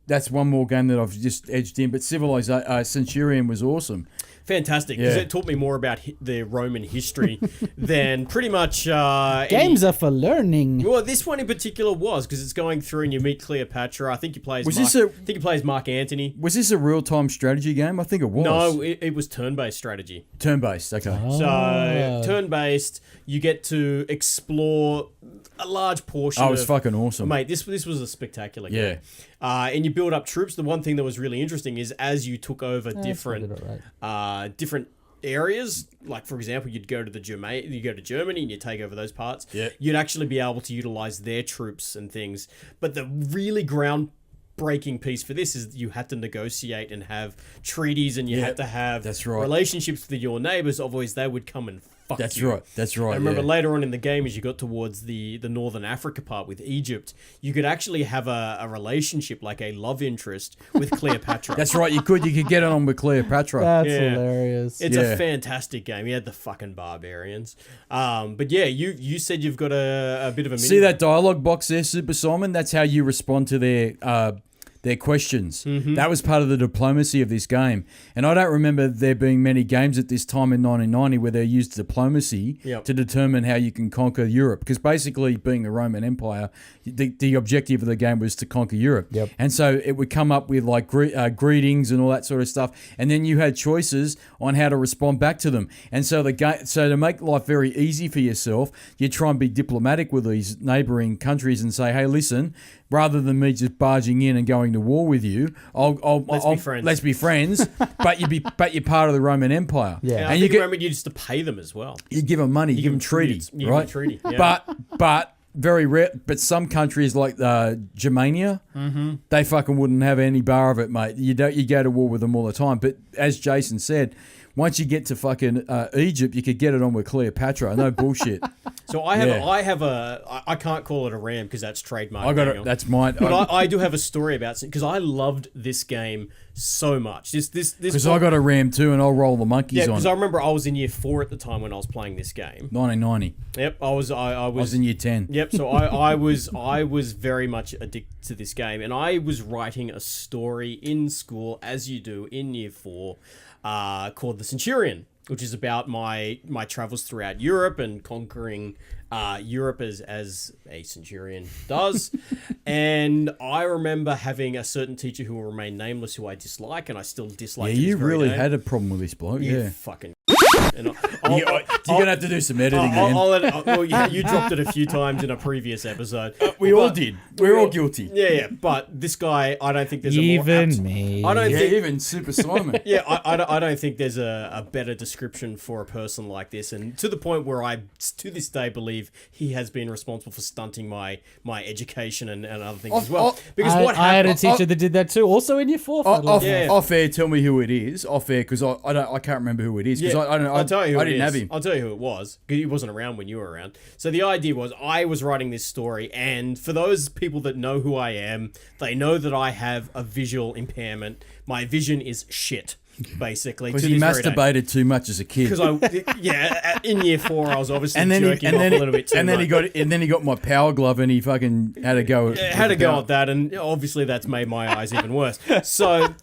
[SPEAKER 1] that's one more game that I've just edged in. But Centurion was awesome.
[SPEAKER 3] Fantastic, because it taught me more about the Roman history than pretty much...
[SPEAKER 2] Games are for learning.
[SPEAKER 3] Well, this one in particular was, because it's going through and you meet Cleopatra. I think you play as Mark Antony.
[SPEAKER 1] Was this a real-time strategy game? I think it was.
[SPEAKER 3] No, it was turn-based strategy.
[SPEAKER 1] Turn-based, okay.
[SPEAKER 2] Oh.
[SPEAKER 3] So, turn-based, you get to explore a large portion of...
[SPEAKER 1] Oh, it was fucking awesome.
[SPEAKER 3] Mate, this was a spectacular game. And you build up troops. The one thing that was really interesting is as you took over different areas, like for example, you go to Germany and you take over those parts.
[SPEAKER 1] Yeah.
[SPEAKER 3] You'd actually be able to utilize their troops and things. But the really groundbreaking piece for this is you had to negotiate and have treaties, and you had to have relationships with your neighbors. Otherwise, they would come and fuck you.
[SPEAKER 1] That's right.
[SPEAKER 3] I remember later on in the game, as you got towards the Northern Africa part with Egypt, you could actually have a relationship, like a love interest with Cleopatra.
[SPEAKER 1] That's right. You could get it on with Cleopatra.
[SPEAKER 2] That's hilarious.
[SPEAKER 3] It's a fantastic game. You had the fucking barbarians. But yeah, you said you've got a bit of a...
[SPEAKER 1] See that dialogue box there, Super Simon? That's how you respond to their questions.
[SPEAKER 3] Mm-hmm.
[SPEAKER 1] That was part of the diplomacy of this game. And I don't remember there being many games at this time in 1990 where they used diplomacy to determine how you can conquer Europe. Because basically, being the Roman Empire, the objective of the game was to conquer Europe.
[SPEAKER 2] Yep.
[SPEAKER 1] And so it would come up with like greetings and all that sort of stuff. And then you had choices on how to respond back to them. And so so to make life very easy for yourself, you try and be diplomatic with these neighboring countries and say, hey, listen, rather than me just barging in and going to war with you, let's be friends. but you're part of the Roman Empire.
[SPEAKER 3] Yeah,
[SPEAKER 1] and
[SPEAKER 3] you remember you used to pay them as well.
[SPEAKER 1] You give them money, you give them treaty, right?
[SPEAKER 3] Treaty, yeah.
[SPEAKER 1] But very rare. But some countries like Germania, they fucking wouldn't have any bar of it, mate. You go to war with them all the time. But as Jason said, once you get to fucking Egypt, you could get it on with Cleopatra. No bullshit.
[SPEAKER 3] So I can't call it a RAM because that's trademark.
[SPEAKER 1] I got it. That's mine.
[SPEAKER 3] But I do have a story about it because I loved this game so much.
[SPEAKER 1] Because I got a RAM too, and I'll roll the monkeys on.
[SPEAKER 3] Yeah, because I remember I was in year 4 at the time when I was playing this game.
[SPEAKER 1] 1990.
[SPEAKER 3] Yep, I was
[SPEAKER 1] in year 10.
[SPEAKER 3] Yep, so I was very much addicted to this game, and I was writing a story in school, as you do in year 4, called The Centurion, which is about my travels throughout Europe and conquering Europe as a centurion does. And I remember having a certain teacher who will remain nameless, who I dislike, and I still dislike.
[SPEAKER 1] Yeah, you really had a problem with this bloke.
[SPEAKER 3] You fucking. And
[SPEAKER 1] you're gonna have to do some editing.
[SPEAKER 3] You dropped it a few times in a previous episode.
[SPEAKER 1] We all did. We're all guilty.
[SPEAKER 3] Yeah. But this guy, I don't think there's
[SPEAKER 2] me.
[SPEAKER 3] I don't think
[SPEAKER 1] even Super Simon.
[SPEAKER 3] Yeah, I don't think there's a better description for a person like this, and to the point where I, to this day, believe he has been responsible for stunting my education and other things as well. Because
[SPEAKER 2] I had a teacher that did that too, also in year 4.
[SPEAKER 1] Off-air, tell me who it is. Off-air, because I can't remember who it is. Because I didn't have him.
[SPEAKER 3] I'll tell you who it was, because he wasn't around when you were around. So the idea was I was writing this story, and for those people that know who I am, they know that I have a visual impairment. My vision is shit, basically.
[SPEAKER 1] Because you masturbated too much as a kid.
[SPEAKER 3] Because in year 4 I was obviously jerking off a little bit too much.
[SPEAKER 1] Then he got my power glove and he fucking had to go.
[SPEAKER 3] Had to go at that, and obviously that's made my eyes even worse. So.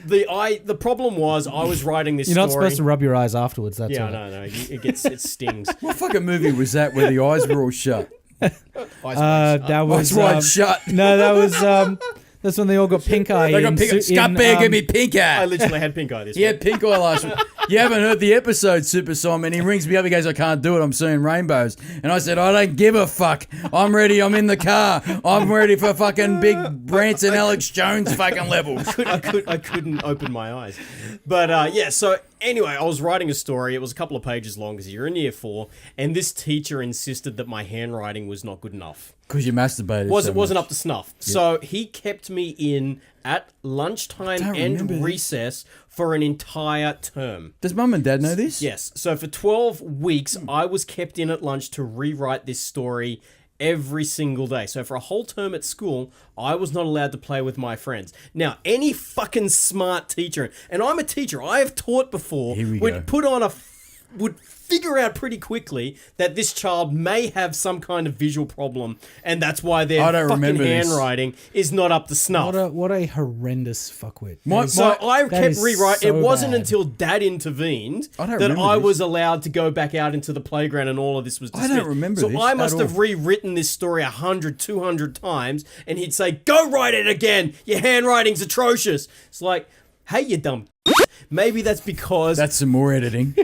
[SPEAKER 3] The problem was I was writing this story.
[SPEAKER 2] You're not supposed to rub your eyes afterwards. That's all.
[SPEAKER 3] No. It stings.
[SPEAKER 1] What fucking movie was that where the eyes were all shut?
[SPEAKER 2] That was
[SPEAKER 1] Eyes wide shut.
[SPEAKER 2] No, that was that's when they all got pink eye.
[SPEAKER 1] They got pink eye. Scumbag gave me pink eye.
[SPEAKER 3] I literally had pink eye this week.
[SPEAKER 1] He had pink eye last week. You haven't heard the episode, Super Simon. He rings me up. He goes, I can't do it. I'm seeing rainbows. And I said, I don't give a fuck. I'm ready. I'm in the car. I'm ready for fucking big Branson Alex Jones fucking levels.
[SPEAKER 3] I couldn't open my eyes. But so anyway, I was writing a story. It was a couple of pages long because you're in year 4. And this teacher insisted that my handwriting was not good enough.
[SPEAKER 1] Because you masturbated.
[SPEAKER 3] It wasn't up to snuff. Yep. So he kept me in at lunchtime and recess for an entire term.
[SPEAKER 1] Does Mum and Dad know this?
[SPEAKER 3] Yes. So for 12 weeks, I was kept in at lunch to rewrite this story every single day. So for a whole term at school, I was not allowed to play with my friends. Now, any fucking smart teacher, and I'm a teacher, I have taught before,
[SPEAKER 1] Here we go.
[SPEAKER 3] put on a would figure out pretty quickly that this child may have some kind of visual problem, and that's why their
[SPEAKER 1] I don't
[SPEAKER 3] fucking
[SPEAKER 1] remember this.
[SPEAKER 3] handwriting is not up to snuff.
[SPEAKER 2] What a horrendous fuckwit.
[SPEAKER 3] So I
[SPEAKER 2] that
[SPEAKER 3] kept
[SPEAKER 2] is
[SPEAKER 3] rewriting.
[SPEAKER 2] so
[SPEAKER 3] It wasn't
[SPEAKER 2] bad.
[SPEAKER 3] until Dad intervened
[SPEAKER 1] I don't
[SPEAKER 3] that
[SPEAKER 1] remember
[SPEAKER 3] I
[SPEAKER 1] this.
[SPEAKER 3] was allowed to go back out into the playground and all of this was
[SPEAKER 1] I
[SPEAKER 3] dismissed.
[SPEAKER 1] don't remember
[SPEAKER 3] so
[SPEAKER 1] this
[SPEAKER 3] I must
[SPEAKER 1] at
[SPEAKER 3] have
[SPEAKER 1] all.
[SPEAKER 3] rewritten this story 100, 200 times, and he'd say, "Go write it again. Your handwriting's atrocious." It's like, hey, you dumb. Maybe that's because
[SPEAKER 1] That's some more editing.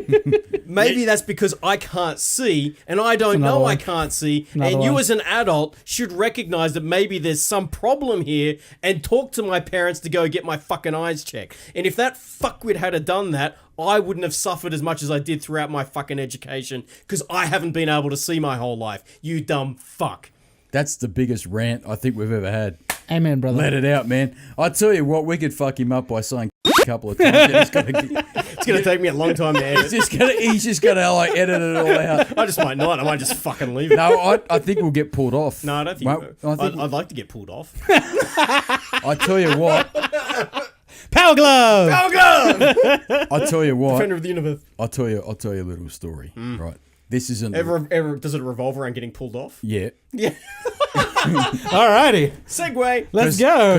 [SPEAKER 3] that's because I can't see, and I don't
[SPEAKER 2] Another
[SPEAKER 3] know
[SPEAKER 2] one.
[SPEAKER 3] I can't see,
[SPEAKER 2] Another
[SPEAKER 3] and you
[SPEAKER 2] one.
[SPEAKER 3] as an adult should recognize that maybe there's some problem here and talk to my parents to go get my fucking eyes checked. And if that fuckwit had done that, I wouldn't have suffered as much as I did throughout my fucking education because I haven't been able to see my whole life. You dumb fuck.
[SPEAKER 1] That's the biggest rant I think we've ever had.
[SPEAKER 2] Amen, brother.
[SPEAKER 1] Let it out, man. I tell you what, we could fuck him up by saying a couple of times.
[SPEAKER 3] It's going to take me a long time to edit.
[SPEAKER 1] He's just gonna like edit it all out.
[SPEAKER 3] I just might not. I might just fucking leave it.
[SPEAKER 1] No, I think we'll get pulled off.
[SPEAKER 3] No, I don't think. I'd like to get pulled off.
[SPEAKER 1] I tell you what.
[SPEAKER 2] Power glove.
[SPEAKER 3] Oh god!
[SPEAKER 1] I tell you what.
[SPEAKER 3] Defender of the universe.
[SPEAKER 1] I'll tell you a little story. Right. This isn't.
[SPEAKER 3] Ever does it revolve around getting pulled off?
[SPEAKER 1] Yeah.
[SPEAKER 3] Yeah.
[SPEAKER 2] Alrighty,
[SPEAKER 3] Segway.
[SPEAKER 2] let's go.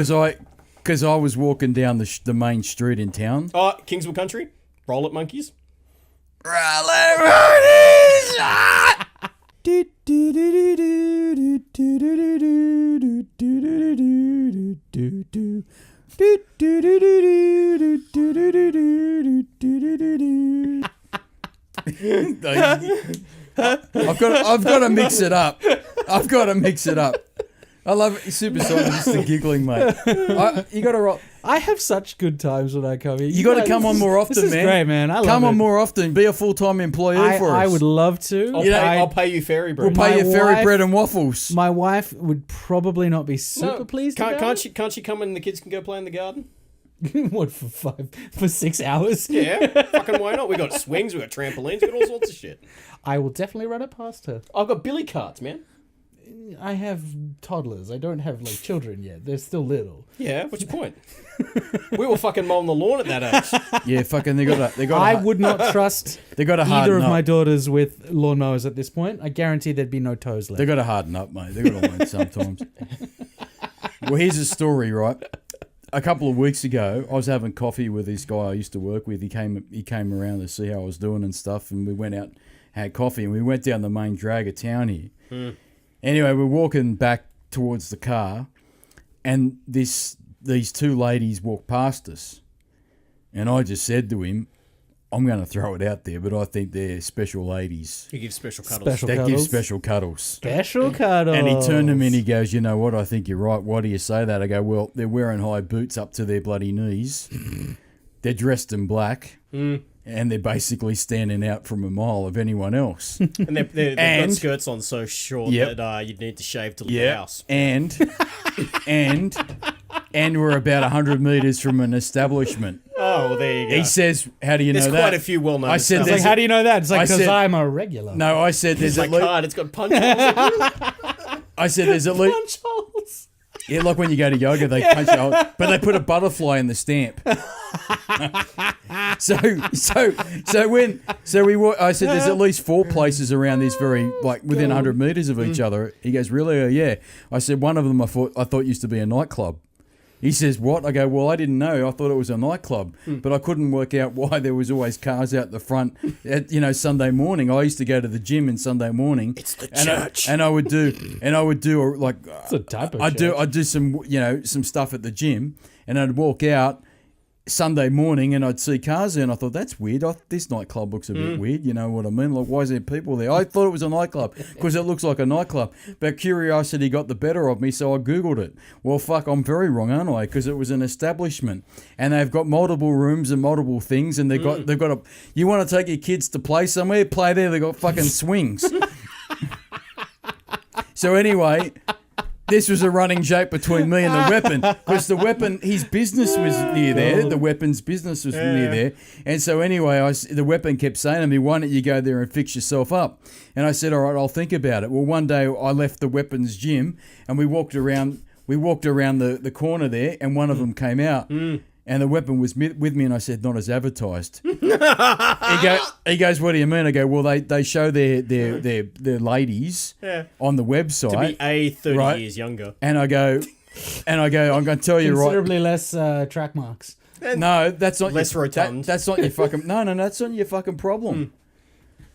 [SPEAKER 1] Because I was walking down the main street in town.
[SPEAKER 3] Oh, Kingswood Country. Roll it, monkeys.
[SPEAKER 1] I've got to mix it up. I love it. Super Simon, just the giggling, mate. You got to roll.
[SPEAKER 2] I have such good times when I come here.
[SPEAKER 1] You got to come on more often,
[SPEAKER 2] this is
[SPEAKER 1] man.
[SPEAKER 2] great, man. I love
[SPEAKER 1] come on
[SPEAKER 2] it.
[SPEAKER 1] more often. Be a full-time employee for us.
[SPEAKER 2] I would love to.
[SPEAKER 3] I'll pay you ferry bread.
[SPEAKER 1] We'll pay
[SPEAKER 2] My
[SPEAKER 1] you ferry
[SPEAKER 2] wife-
[SPEAKER 1] bread and waffles.
[SPEAKER 2] My wife would probably not be super pleased.
[SPEAKER 3] Can't she come and the kids can go play in the garden?
[SPEAKER 2] What for 6 hours?
[SPEAKER 3] Yeah, fucking why not? We got swings, we got trampolines, we got all sorts of shit.
[SPEAKER 2] I will definitely run it past her.
[SPEAKER 3] I've got billy carts, man.
[SPEAKER 2] I have toddlers. I don't have like children yet. They're still little.
[SPEAKER 3] Yeah, what's your point? We were fucking mowing the lawn at that age.
[SPEAKER 1] Yeah, fucking they got.
[SPEAKER 2] I would not trust
[SPEAKER 1] They got a hard
[SPEAKER 2] either of
[SPEAKER 1] nut.
[SPEAKER 2] my daughters with lawnmowers at this point. I guarantee there'd be no toes left.
[SPEAKER 1] They got to harden up, mate. They got to learn sometimes. Well, here's a story, right? A couple of weeks ago, I was having coffee with this guy I used to work with. He came around to see how I was doing and stuff, and we went out, had coffee, and we went down the main drag of town here. Anyway, we're walking back towards the car, and these two ladies walked past us, and I just said to him, I'm going to throw it out there, but I think they're special ladies.
[SPEAKER 3] He gives special cuddles.
[SPEAKER 2] Special
[SPEAKER 1] That
[SPEAKER 2] cuddles.
[SPEAKER 1] gives special cuddles.
[SPEAKER 2] Special cuddles.
[SPEAKER 1] And he turned to me and he goes, you know what, I think you're right. Why do you say that? I go, well, they're wearing high boots up to their bloody knees. They're dressed in black. And they're basically standing out from a mile of anyone else.
[SPEAKER 3] And they've got skirts on so short that you'd need to shave to leave the house.
[SPEAKER 1] And we're about 100 metres from an establishment.
[SPEAKER 3] Oh, well, there you go.
[SPEAKER 1] He says, how do you know
[SPEAKER 3] There's
[SPEAKER 1] that?
[SPEAKER 3] quite a few well-known
[SPEAKER 1] I said,
[SPEAKER 3] stuff.
[SPEAKER 2] It's like, how do you know that? It's like,
[SPEAKER 1] I
[SPEAKER 2] because
[SPEAKER 1] said-
[SPEAKER 2] I'm a regular.
[SPEAKER 1] No, I said
[SPEAKER 3] It's
[SPEAKER 1] there's
[SPEAKER 3] my
[SPEAKER 1] at least...
[SPEAKER 3] card. It's got punch holes.
[SPEAKER 1] I said there's at least...
[SPEAKER 2] Punch holes.
[SPEAKER 1] Yeah, like when you go to yoga, they punch a hole, but they put a butterfly in the stamp. I said there's at least 4 places around this very like within 100 meters of each other. He goes, really? Yeah. I said one of them I thought used to be a nightclub. He says, what? I go, well, I didn't know. I thought it was a nightclub, but I couldn't work out why there was always cars out the front at, Sunday morning. I used to go to the gym on Sunday morning.
[SPEAKER 3] It's the church.
[SPEAKER 1] I would do like,
[SPEAKER 2] It's a type of
[SPEAKER 1] I'd do some, some stuff at the gym, and I'd walk out Sunday morning and I'd see cars there, and I thought, that's weird. This nightclub looks a bit weird. You know what I mean? Like, why is there people there? I thought it was a nightclub because it looks like a nightclub. But curiosity got the better of me, so I Googled it. Well, fuck, I'm very wrong, aren't I? Because it was an establishment, and they've got multiple rooms and multiple things, and they've got a. You want to take your kids to play somewhere? Play there. They got fucking swings. So anyway. This was a running joke between me and the weapon, because the weapon, his business was near there. The weapon's business was near there. And so anyway, the weapon kept saying to me, why don't you go there and fix yourself up? And I said, all right, I'll think about it. Well, one day I left the weapons gym and we walked around the corner there, and one of them came out. And the weapon was with me, and I said, not as advertised. He goes, what do you mean? I go, well, they show their ladies on the website.
[SPEAKER 3] To be 30
[SPEAKER 1] right?
[SPEAKER 3] years younger.
[SPEAKER 1] And I go, I'm going to tell you right.
[SPEAKER 2] Considerably less track marks.
[SPEAKER 1] No, that's not
[SPEAKER 3] less rotund.
[SPEAKER 1] That's not your fucking. No, that's not your fucking problem.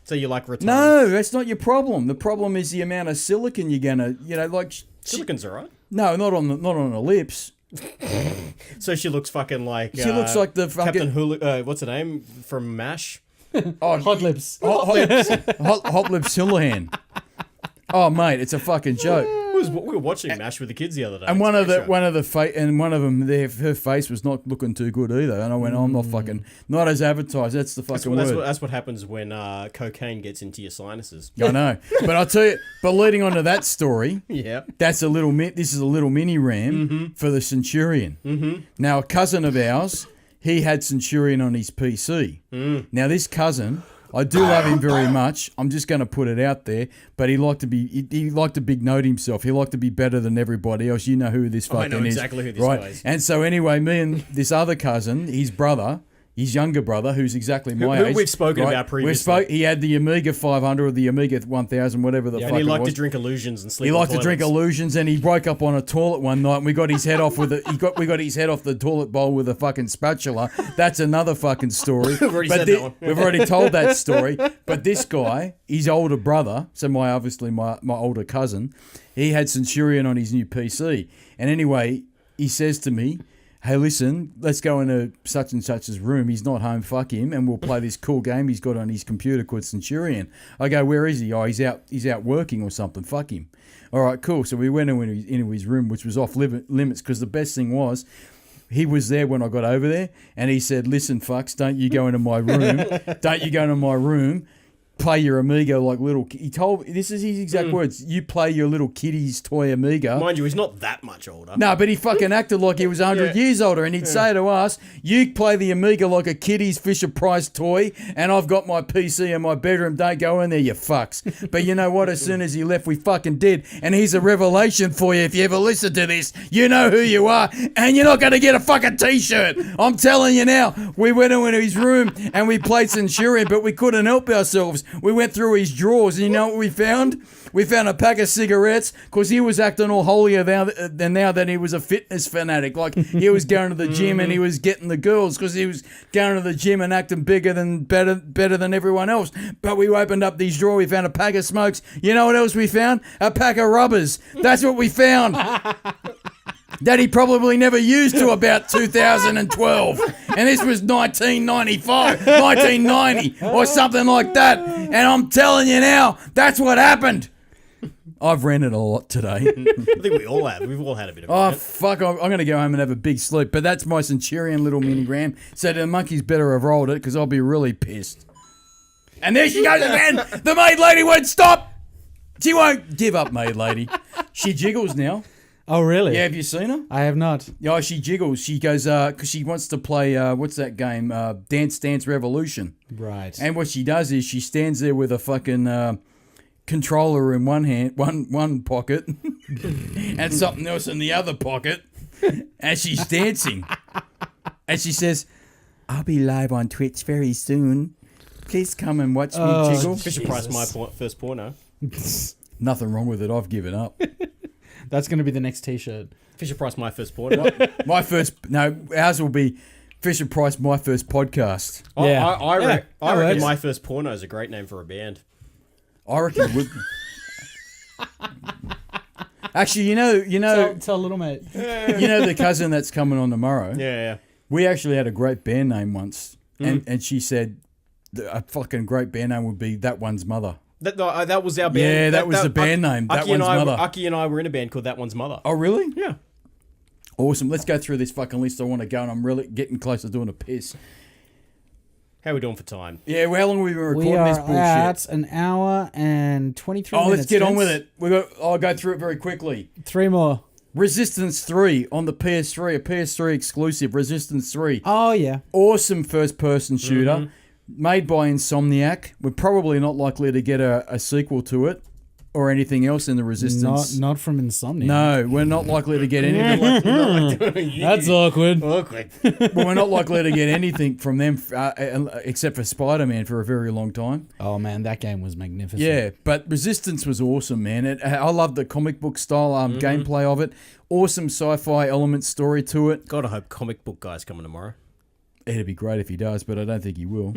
[SPEAKER 3] So you like rotund?
[SPEAKER 1] No, that's not your problem. The problem is the amount of silicon you're gonna, like.
[SPEAKER 3] Silicon's alright.
[SPEAKER 1] No, not on the lips.
[SPEAKER 3] So she looks fucking like.
[SPEAKER 1] She looks like the fucking
[SPEAKER 3] Captain Hulu. What's her name from MASH?
[SPEAKER 2] Hot lips.
[SPEAKER 1] Hot lips Houlihan. Oh mate, it's a fucking joke.
[SPEAKER 3] We were watching MASH with the kids the other day.
[SPEAKER 1] And one of them, her face was not looking too good either. And I went, I'm not as advertised. That's the fucking word.
[SPEAKER 3] That's what happens when cocaine gets into your sinuses.
[SPEAKER 1] I know, but I'll tell you. But leading on to that story,
[SPEAKER 3] Yeah.
[SPEAKER 1] this is a little mini RAM for the Centurion. Mm-hmm. Now, a cousin of ours, he had Centurion on his PC. Now, this cousin, I do love him very much. I'm just going to put it out there, but he liked to big note himself. He liked to be better than everybody else. You know who this fucking is.
[SPEAKER 3] I know exactly who this guy is.
[SPEAKER 1] And so anyway, me and this other cousin, his younger brother, who's exactly my age.
[SPEAKER 3] Who we've spoken about previously.
[SPEAKER 1] He had the Amiga 500 or the Amiga 1000, whatever the fuck it was.
[SPEAKER 3] And he liked to drink illusions and sleep
[SPEAKER 1] He
[SPEAKER 3] on
[SPEAKER 1] liked to drink
[SPEAKER 3] toilets.
[SPEAKER 1] illusions, and he broke up on a toilet one night, and we got his head off with we got his head off the toilet bowl with a fucking spatula. That's another fucking story.
[SPEAKER 3] We've already said that one.
[SPEAKER 1] We've already told that story. But this guy, his older brother, so my older cousin, he had Centurion on his new PC. And anyway, he says to me, hey, listen, let's go into such and such's room. He's not home, fuck him, and we'll play this cool game he's got on his computer called Centurion. I go, where is he? Oh, he's out working or something. Fuck him. All right, cool. So we went into his room, which was off limits, because the best thing was, he was there when I got over there, and he said, listen, fucks, don't you go into my room. Play your Amiga like little. He told. This is his exact words. You play your little kiddie's toy Amiga.
[SPEAKER 3] Mind you, he's not that much older.
[SPEAKER 1] No, but he fucking acted like he was 100 years older, and he'd say to us, you play the Amiga like a kiddie's Fisher-Price toy, and I've got my PC in my bedroom. Don't go in there, you fucks. But you know what? As soon as he left, we fucking did. And here's a revelation for you. If you ever listen to this, you know who you are, and you're not going to get a fucking T-shirt. I'm telling you now. We went into his room, and we played Centurion, but we couldn't help ourselves. We went through his drawers, and you know what we found? We found a pack of cigarettes, because he was acting all holier than now that he was a fitness fanatic. Like, he was going to the gym and he was getting the girls because he was going to the gym and acting better than everyone else. But we opened up these drawers, we found a pack of smokes. You know what else we found? A pack of rubbers. That's what we found. That he probably never used to about 2012. And this was 1990 or something like that. And I'm telling you now, that's what happened. I've ranted a lot today.
[SPEAKER 3] I think we all have. We've all had a bit of it.
[SPEAKER 1] Oh, fuck. I'm going to go home and have a big sleep. But that's my Centurion little mini RAM. So the monkeys better have rolled it, because I'll be really pissed. And there she goes again. The maid lady won't stop. She won't give up, maid lady. She jiggles now.
[SPEAKER 2] Oh, really?
[SPEAKER 1] Yeah, have you seen her?
[SPEAKER 2] I have not.
[SPEAKER 1] Yeah, she jiggles. She goes, because she wants to play, what's that game? Dance Dance Revolution.
[SPEAKER 2] Right.
[SPEAKER 1] And what she does is she stands there with a fucking controller in one hand, one pocket, and something else in the other pocket, and she's dancing. And she says, I'll be live on Twitch very soon. Please come and watch me jiggle.
[SPEAKER 3] Fisher-Price, my first porno.
[SPEAKER 1] Nothing wrong with it. I've given up.
[SPEAKER 2] That's going to be the next T-shirt.
[SPEAKER 3] Fisher-Price, my first porno.
[SPEAKER 1] Ours will be Fisher-Price, my first podcast.
[SPEAKER 2] Yeah.
[SPEAKER 3] I reckon
[SPEAKER 2] works.
[SPEAKER 3] my first porno is a great name for a band.
[SPEAKER 1] I reckon it would. Actually, you know,
[SPEAKER 2] Tell little mate.
[SPEAKER 1] you know the cousin that's coming on tomorrow.
[SPEAKER 3] Yeah.
[SPEAKER 1] We actually had a great band name once, and she said a fucking great band name would be That One's Mother.
[SPEAKER 3] That was our band.
[SPEAKER 1] Yeah, that was the band name. That One's Mother.
[SPEAKER 3] Aki and I were in a band called That One's Mother.
[SPEAKER 1] Oh, really?
[SPEAKER 3] Yeah.
[SPEAKER 1] Awesome. Let's go through this fucking list. I want to go, and I'm really getting close to doing a piss.
[SPEAKER 3] How are we doing for time?
[SPEAKER 1] Yeah, well, how long have we been recording
[SPEAKER 2] We are
[SPEAKER 1] this bullshit?
[SPEAKER 2] at an hour and 23 minutes.
[SPEAKER 1] Let's get on
[SPEAKER 2] gents.
[SPEAKER 1] with it. I'll go through it very quickly.
[SPEAKER 2] 3 more.
[SPEAKER 1] Resistance 3 on the PS3, a PS3 exclusive, Resistance 3.
[SPEAKER 2] Oh, yeah.
[SPEAKER 1] Awesome first-person shooter, made by Insomniac. We're probably not likely to get a sequel to it. or anything else in the Resistance.
[SPEAKER 2] Not from Insomnia.
[SPEAKER 1] No, we're not likely to get anything.
[SPEAKER 2] That's awkward.
[SPEAKER 3] Awkward.
[SPEAKER 1] Well, we're not likely to get anything from them except for Spider-Man for a very long time.
[SPEAKER 2] Oh man, that game was magnificent.
[SPEAKER 1] Yeah, but Resistance was awesome, man. I love the comic book style gameplay of it. Awesome sci-fi element story to it.
[SPEAKER 3] God, I hope comic book guy's coming tomorrow.
[SPEAKER 1] It'd be great if he does, but I don't think he will.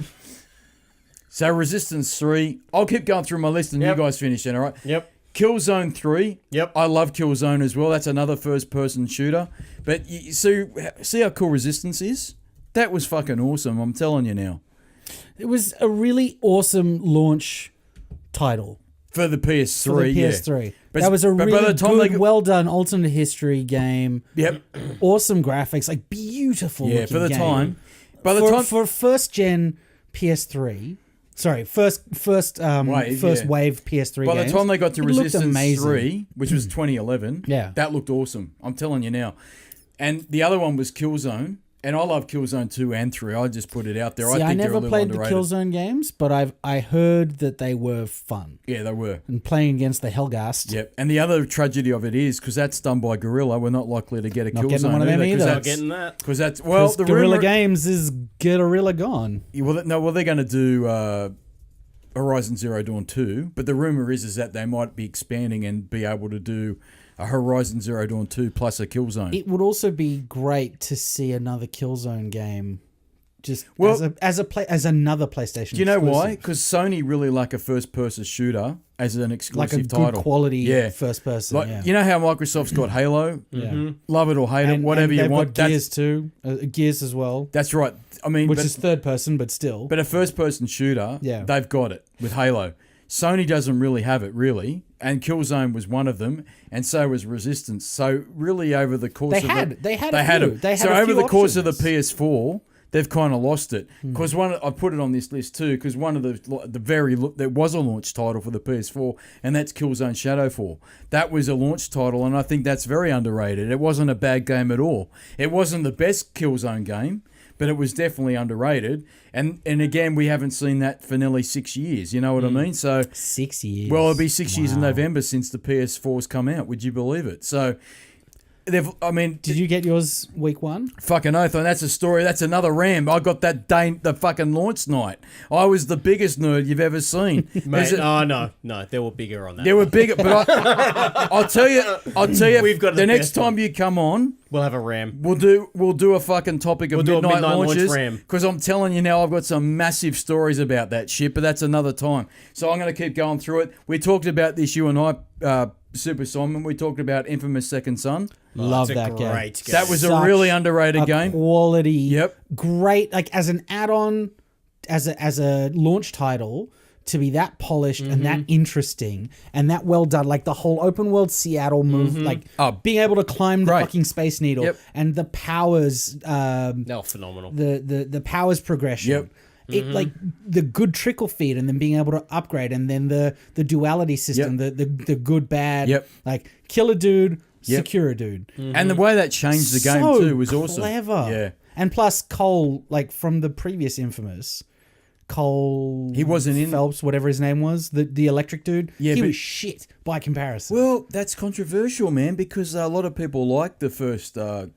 [SPEAKER 1] So Resistance 3, I'll keep going through my list and you guys finish it, all right?
[SPEAKER 3] Yep.
[SPEAKER 1] Killzone 3.
[SPEAKER 3] Yep.
[SPEAKER 1] I love Killzone as well. That's another first-person shooter. But you see how cool Resistance is? That was fucking awesome, I'm telling you now.
[SPEAKER 2] It was a really awesome launch title.
[SPEAKER 1] For the PS3,
[SPEAKER 2] For the PS3. That was a really good, well-done alternate history game.
[SPEAKER 1] Yep.
[SPEAKER 2] Awesome graphics, like beautiful looking
[SPEAKER 1] for the
[SPEAKER 2] game.
[SPEAKER 1] time.
[SPEAKER 2] For first-gen PS3... Sorry, first wave PS3
[SPEAKER 1] By
[SPEAKER 2] games.
[SPEAKER 1] the time they got to
[SPEAKER 2] it looked
[SPEAKER 1] Resistance
[SPEAKER 2] amazing.
[SPEAKER 1] 3, which was 2011, that looked awesome. I'm telling you now. And the other one was Killzone. And I love Killzone 2 and 3. I just put it out there.
[SPEAKER 2] See,
[SPEAKER 1] I think
[SPEAKER 2] never
[SPEAKER 1] they're a little
[SPEAKER 2] played
[SPEAKER 1] underrated.
[SPEAKER 2] the Killzone games, but I heard that they were fun.
[SPEAKER 1] Yeah, they were.
[SPEAKER 2] And playing against the Hellgast.
[SPEAKER 1] Yep. And the other tragedy of it is, because that's done by Guerrilla, we're not likely to get a
[SPEAKER 2] Not
[SPEAKER 1] Killzone
[SPEAKER 2] getting one of them either.
[SPEAKER 3] Not getting that.
[SPEAKER 1] Because that's, well, the
[SPEAKER 2] Guerrilla
[SPEAKER 1] rumor,
[SPEAKER 2] Games is Guerrilla gone.
[SPEAKER 1] Well, they're going to do Horizon Zero Dawn 2, but the rumor is that they might be expanding and be able to do a Horizon Zero Dawn 2 plus a Killzone.
[SPEAKER 2] It would also be great to see another Killzone game, just as another PlayStation.
[SPEAKER 1] Do you know
[SPEAKER 2] exclusive.
[SPEAKER 1] why? Because Sony really like a first-person shooter as an exclusive
[SPEAKER 2] like a
[SPEAKER 1] title.
[SPEAKER 2] good quality first person.
[SPEAKER 1] Like, you know how Microsoft's got Halo? Love it or hate it, whatever you want.
[SPEAKER 2] Got Gears too, Gears as well.
[SPEAKER 1] That's right. I mean,
[SPEAKER 2] which is third person, but still.
[SPEAKER 1] But a first-person shooter, they've got it with Halo. Sony doesn't really have it, really. And Killzone was one of them, and so was Resistance. So really, over the course
[SPEAKER 2] they had
[SPEAKER 1] them. So over the course of the PS4, they've kind of lost it. Because I put it on this list too. Because one of there was a launch title for the PS4, and that's Killzone Shadowfall. That was a launch title, and I think that's very underrated. It wasn't a bad game at all. It wasn't the best Killzone game, but it was definitely underrated. And again, we haven't seen that for nearly 6 years. You know what I mean? So
[SPEAKER 2] 6 years.
[SPEAKER 1] Well, it'll be 6 years in November since the PS4's come out. Would you believe it? So did
[SPEAKER 2] you get yours week one?
[SPEAKER 1] Fucking oath, and that's a story. That's another ram. I got that day, the fucking launch night. I was the biggest nerd you've ever seen.
[SPEAKER 3] Mate, no, they were bigger on that.
[SPEAKER 1] They were bigger, but I'll tell you.
[SPEAKER 3] We've got
[SPEAKER 1] the next time you come on,
[SPEAKER 3] we'll have a ram.
[SPEAKER 1] We'll do a fucking topic of midnight launches. Because I'm telling you now, I've got some massive stories about that shit. But that's another time. So I'm going to keep going through it. We talked about this, you and I, Super Simon. We talked about Infamous Second Son.
[SPEAKER 2] Love that
[SPEAKER 3] game.
[SPEAKER 2] game.
[SPEAKER 1] That was a really underrated game.
[SPEAKER 2] Quality.
[SPEAKER 1] Yep.
[SPEAKER 2] Great. Like as an add-on, as a launch title, to be that polished and that interesting and that well done. Like the whole open world Seattle move, like being able to climb the fucking Space Needle and the powers.
[SPEAKER 3] Phenomenal.
[SPEAKER 2] The powers progression.
[SPEAKER 1] Yep.
[SPEAKER 2] It like the good trickle feed and then being able to upgrade and then the duality system, the good bad, like kill a dude, secure a dude.
[SPEAKER 1] And the way that changed the game too was awesome.
[SPEAKER 2] Clever.
[SPEAKER 1] Yeah.
[SPEAKER 2] And plus Cole, like from the previous Infamous, Cole
[SPEAKER 1] he wasn't in
[SPEAKER 2] Phelps, whatever his name was, the electric dude.
[SPEAKER 1] Yeah,
[SPEAKER 2] he was shit by comparison.
[SPEAKER 1] Well, that's controversial, man, because a lot of people like the first. The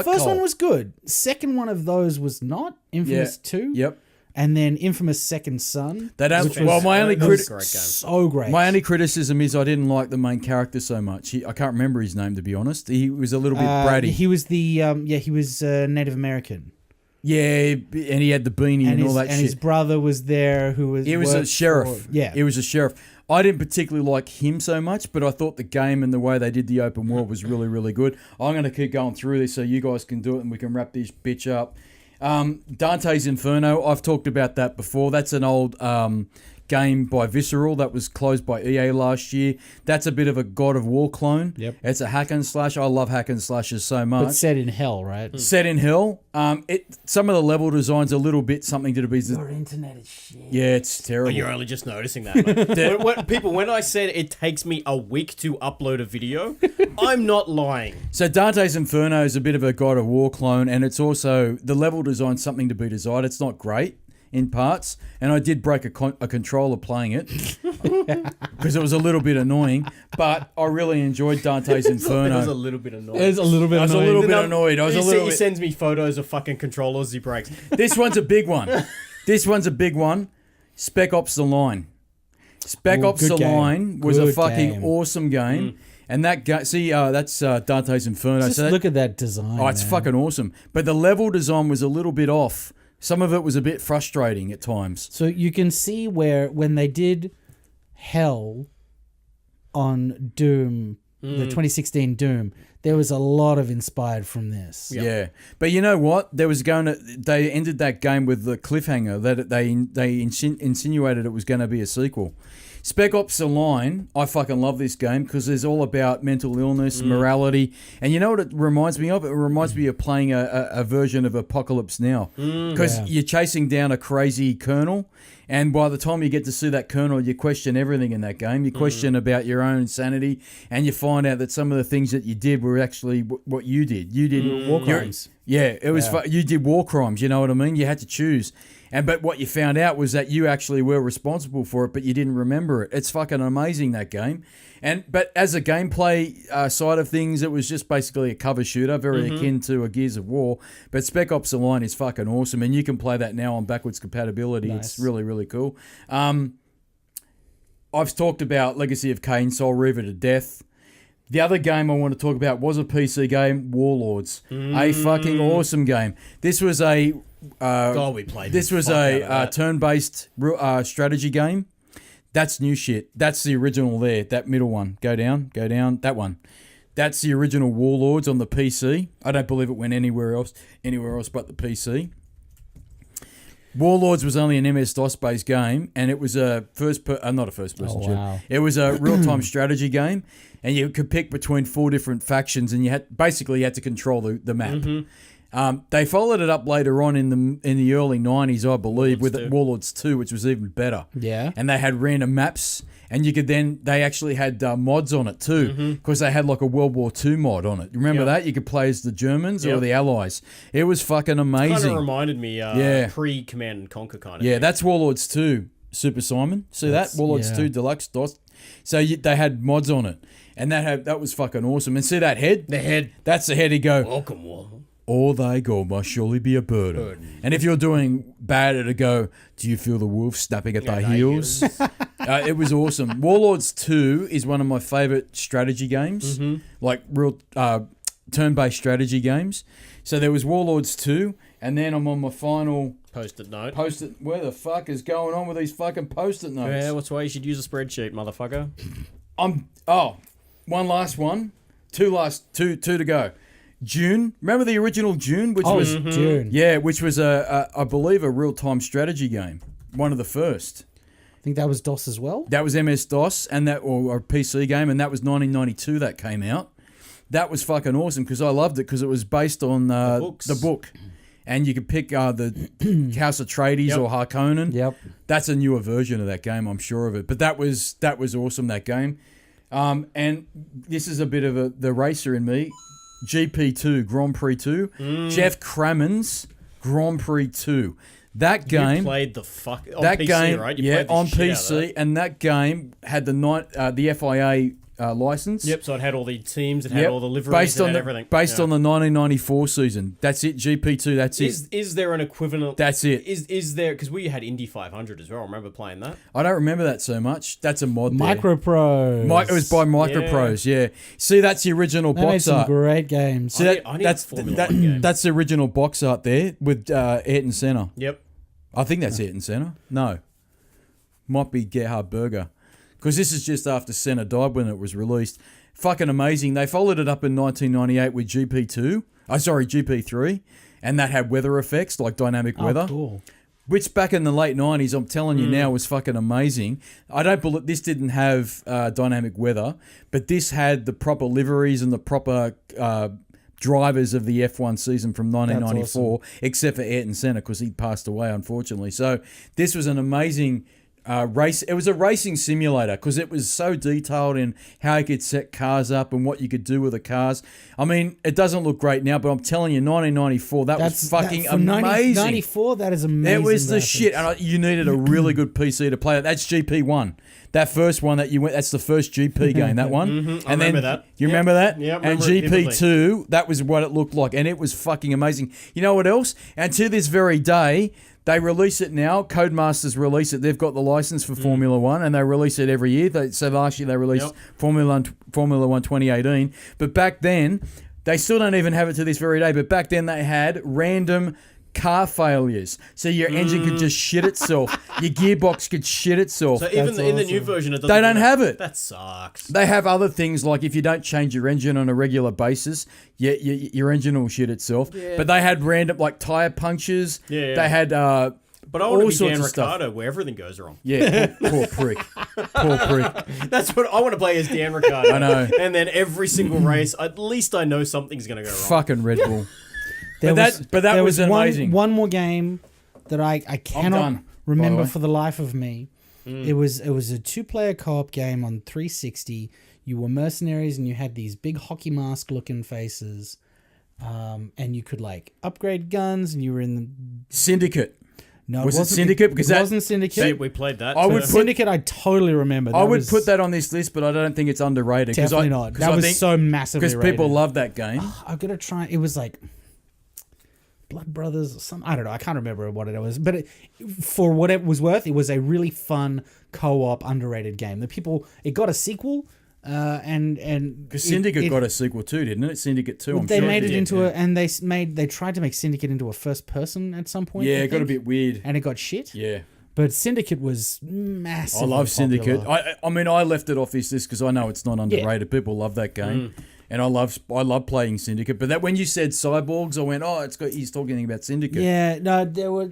[SPEAKER 2] first one was good. Second one of those was not Infamous 2.
[SPEAKER 1] Yep.
[SPEAKER 2] And then Infamous Second Son.
[SPEAKER 1] My only
[SPEAKER 2] so great.
[SPEAKER 1] My only criticism is I didn't like the main character so much. I can't remember his name, to be honest. He was a little bit bratty.
[SPEAKER 2] He was he was Native American.
[SPEAKER 1] Yeah, and he had the beanie and all that shit.
[SPEAKER 2] And his brother was there who was...
[SPEAKER 1] He was a sheriff. He was a sheriff. I didn't particularly like him so much, but I thought the game and the way they did the open world was really, really good. I'm going to keep going through this so you guys can do it and we can wrap this bitch up. Dante's Inferno, I've talked about that before. That's an old game by Visceral that was closed by EA last year. That's a bit of a God of War clone.
[SPEAKER 2] Yep.
[SPEAKER 1] It's a hack and slash. I love hack and slashes so much.
[SPEAKER 2] But set in hell, right?
[SPEAKER 1] Set in hell. Some of the level design's a little bit something to do with...
[SPEAKER 2] Your internet is shit.
[SPEAKER 1] Yeah, it's terrible.
[SPEAKER 3] Oh, you're only just noticing that. When I said it takes me a week to upload a video, I'm not lying.
[SPEAKER 1] So Dante's Inferno is a bit of a God of War clone, and it's also... The level design's something to be desired. It's not great. in parts, and I did break a controller playing it because it was a little bit annoying. But I really enjoyed Dante's Inferno.
[SPEAKER 3] It was a little bit annoying.
[SPEAKER 2] It was a little bit
[SPEAKER 1] I was a
[SPEAKER 2] annoying.
[SPEAKER 1] little bit annoyed. I was a little
[SPEAKER 3] He
[SPEAKER 1] bit.
[SPEAKER 3] sends me photos of fucking controllers he breaks.
[SPEAKER 1] This one's a big one. This one's a big one. Spec Ops: The Line. Spec Ops:
[SPEAKER 2] good
[SPEAKER 1] The
[SPEAKER 2] game.
[SPEAKER 1] Line was a
[SPEAKER 2] Good
[SPEAKER 1] fucking
[SPEAKER 2] game.
[SPEAKER 1] awesome game. And that that's Dante's Inferno.
[SPEAKER 2] Just
[SPEAKER 1] So that-
[SPEAKER 2] look at that design.
[SPEAKER 1] Oh, it's
[SPEAKER 2] man.
[SPEAKER 1] fucking awesome. But the level design was a little bit off. Some of it was a bit frustrating at times.
[SPEAKER 2] So you can see where when they did Hell on Doom, the 2016 Doom, there was a lot of inspired from this.
[SPEAKER 1] Yeah. But you know what? They ended that game with the cliffhanger that they insinuated it was going to be a sequel. Spec Ops: The Line, I fucking love this game because it's all about mental illness, morality, and you know what it reminds me of? It reminds me of playing a version of Apocalypse Now because you're chasing down a crazy colonel, and by the time you get to see that colonel, you question everything in that game. You question about your own sanity, and you find out that some of the things that you did were actually what you did. You did
[SPEAKER 2] War crimes.
[SPEAKER 1] Yeah, it was.
[SPEAKER 2] Yeah.
[SPEAKER 1] You did war crimes. You know what I mean? You had to choose. But what you found out was that you actually were responsible for it, but you didn't remember it. It's fucking amazing, that game. But as a gameplay side of things, it was just basically a cover shooter, very akin to a Gears of War. But Spec Ops: The Line is fucking awesome, and you can play that now on backwards compatibility.
[SPEAKER 2] Nice.
[SPEAKER 1] It's really, really cool. I've talked about Legacy of Kain, Soul Reaver to death. The other game I want to talk about was a PC game, Warlords. A fucking awesome game. This was a...
[SPEAKER 3] God, we played
[SPEAKER 1] This
[SPEAKER 3] the
[SPEAKER 1] was
[SPEAKER 3] fuck out of
[SPEAKER 1] a
[SPEAKER 3] that.
[SPEAKER 1] turn-based strategy game. That's new shit. That's the original there. That middle one. Go down. That one. That's the original Warlords on the PC. I don't believe it went anywhere else but the PC. Warlords was only an MS-DOS based game, and it was a not a first-person shooter.
[SPEAKER 2] wow.
[SPEAKER 1] It was a real-time strategy game, and you could pick between 4 different factions, and you had to control the map. They followed it up later on in the early 90s, I believe, with Warlords 2, which was even better.
[SPEAKER 2] Yeah.
[SPEAKER 1] And they had random maps, and they actually had mods on it too, because they had like a World War II mod on it. You remember that? You could play as the Germans or the Allies. It was fucking amazing.
[SPEAKER 3] Kind of reminded me pre-Command and Conquer kind of thing.
[SPEAKER 1] That's Warlords 2, Super Simon. See that? Warlords 2 Deluxe DOS. So they had mods on it, and that was fucking awesome. And see that head?
[SPEAKER 3] The head.
[SPEAKER 1] That's the head. He'd go,
[SPEAKER 3] Welcome, Warlord.
[SPEAKER 1] all thy gold must surely be a burden. And if you're doing bad, it'd go, do you feel the wolf snapping at thy heels? It was awesome. Warlords 2 is one of my favourite strategy games, like real turn-based strategy games. So there was Warlords 2, and then I'm on my final
[SPEAKER 3] Post-it note.
[SPEAKER 1] Where the fuck is going on with these fucking post-it notes?
[SPEAKER 3] Yeah, what's why you should use a spreadsheet, motherfucker.
[SPEAKER 1] One last one. Two to go. June. Remember the original June, which was
[SPEAKER 2] June.
[SPEAKER 1] yeah, which was I believe a real-time strategy game. One of the first.
[SPEAKER 2] I think that was DOS as well.
[SPEAKER 1] That was MS-DOS or a PC game, and that was 1992 that came out. That was fucking awesome because I loved it because it was based on the book. And you could pick the House Atreides or Harkonnen.
[SPEAKER 2] Yep.
[SPEAKER 1] That's a newer version of that game, I'm sure of it. But that was awesome, that game. And this is a bit of the racer in me. GP2, Grand Prix 2. Jeff Crammond's Grand Prix 2. That game...
[SPEAKER 3] You played the fuck... On
[SPEAKER 1] that
[SPEAKER 3] PC,
[SPEAKER 1] game,
[SPEAKER 3] right? You played the
[SPEAKER 1] on
[SPEAKER 3] shit out of
[SPEAKER 1] PC.
[SPEAKER 3] that.
[SPEAKER 1] And that game had the FIA license.
[SPEAKER 3] Yep, so it had all the teams, it had all the liveries,
[SPEAKER 1] based
[SPEAKER 3] it
[SPEAKER 1] on
[SPEAKER 3] had
[SPEAKER 1] the,
[SPEAKER 3] everything.
[SPEAKER 1] Based on the 1994 season. That's it, GP2, that's it.
[SPEAKER 3] Is there an equivalent...
[SPEAKER 1] That's it.
[SPEAKER 3] Is there... Because we had Indy 500 as well. I remember playing that.
[SPEAKER 1] I don't remember that so much. That's a mod there.
[SPEAKER 2] Microprose.
[SPEAKER 1] It was by Microprose, yeah. See, that's the original
[SPEAKER 2] They made
[SPEAKER 1] box
[SPEAKER 2] some
[SPEAKER 1] art.
[SPEAKER 2] great games.
[SPEAKER 1] See,
[SPEAKER 3] I need a Formula 1 game.
[SPEAKER 1] that's the original box art there with Ayrton Senna.
[SPEAKER 3] Yep.
[SPEAKER 1] I think that's Ayrton Senna. No. Might be Gerhard Berger. Because this is just after Senna died when it was released. Fucking amazing. They followed it up in 1998 with GP3. And that had weather effects, like dynamic weather.
[SPEAKER 2] Cool.
[SPEAKER 1] Which back in the late 90s, I'm telling you now, was fucking amazing. I don't believe this didn't have dynamic weather, but this had the proper liveries and the proper drivers of the F1 season from 1994, except for Ayrton Senna because he passed away, unfortunately. So this was an amazing race. It was a racing simulator because it was so detailed in how you could set cars up and what you could do with the cars. I mean, it doesn't look great now, but I'm telling you, 1994, that was fucking amazing.
[SPEAKER 2] 94, that is amazing.
[SPEAKER 1] It was the
[SPEAKER 2] graphics.
[SPEAKER 1] shit, and you needed a really good PC to play it. That's GP1. That first one that you went, that's the first GP game, that one.
[SPEAKER 3] I remember that.
[SPEAKER 1] You remember that?
[SPEAKER 3] Yeah,
[SPEAKER 1] and GP2, that was what it looked like, and it was fucking amazing. You know what else? And to this very day, they release it now. Codemasters release it. They've got the license for Formula One, and they release it every year. So last year they released Formula One 2018. But back then, they still don't even have it to this very day. But back then they had random car failures, so your engine could just shit itself. Your gearbox could shit itself.
[SPEAKER 3] So even in the new version, it doesn't.
[SPEAKER 1] They don't have it.
[SPEAKER 3] That sucks.
[SPEAKER 1] They have other things like if you don't change your engine on a regular basis, your engine will shit itself. Yeah. But they had random like tire punctures. Yeah. They had.
[SPEAKER 3] But I want
[SPEAKER 1] all
[SPEAKER 3] to be Dan
[SPEAKER 1] sorts of
[SPEAKER 3] Ricciardo
[SPEAKER 1] stuff.
[SPEAKER 3] where everything goes wrong.
[SPEAKER 1] Yeah, poor prick. Poor prick.
[SPEAKER 3] That's what I want to play as Dan Ricciardo.
[SPEAKER 1] I know.
[SPEAKER 3] And then every single race, at least I know something's going to go wrong.
[SPEAKER 1] Fucking Red Bull.
[SPEAKER 2] There
[SPEAKER 1] That was amazing.
[SPEAKER 2] One more game that I cannot
[SPEAKER 1] done,
[SPEAKER 2] remember
[SPEAKER 1] by the way.
[SPEAKER 2] for the life of me. It was a 2-player co-op game on 360. You were mercenaries and you had these big hockey mask looking faces, and you could like upgrade guns. And you were in the
[SPEAKER 1] Syndicate.
[SPEAKER 2] no,
[SPEAKER 1] Was it
[SPEAKER 2] wasn't
[SPEAKER 1] Syndicate? Because
[SPEAKER 2] it
[SPEAKER 1] that-
[SPEAKER 2] wasn't Syndicate.
[SPEAKER 3] Shit, we played that.
[SPEAKER 1] I would
[SPEAKER 3] too.
[SPEAKER 1] put-
[SPEAKER 2] Syndicate, I totally remember.
[SPEAKER 1] I would
[SPEAKER 2] was
[SPEAKER 1] put that on this list, but I don't think it's underrated.
[SPEAKER 2] definitely not. That was so massively
[SPEAKER 1] because people
[SPEAKER 2] rated.
[SPEAKER 1] love that game.
[SPEAKER 2] I'm gonna try. It was like Blood Brothers or something. I don't know. I can't remember what it was. But for what it was worth, it was a really fun co-op underrated game. It got a sequel, and
[SPEAKER 1] Because Syndicate got a sequel too, didn't it? Syndicate 2, I'm
[SPEAKER 2] they
[SPEAKER 1] sure.
[SPEAKER 2] made it
[SPEAKER 3] did,
[SPEAKER 2] into
[SPEAKER 3] yeah.
[SPEAKER 2] and they tried to make Syndicate into a first person at some point.
[SPEAKER 1] Yeah,
[SPEAKER 2] I
[SPEAKER 1] it got a
[SPEAKER 2] think,
[SPEAKER 1] bit weird.
[SPEAKER 2] and it got shit.
[SPEAKER 1] Yeah.
[SPEAKER 2] But Syndicate was massive.
[SPEAKER 1] I love Syndicate. I mean, I left it off this list because I know it's not underrated. People love that game. And I love playing Syndicate. But that when you said Cyborgs, I went, he's talking about Syndicate.
[SPEAKER 2] Yeah, no, they were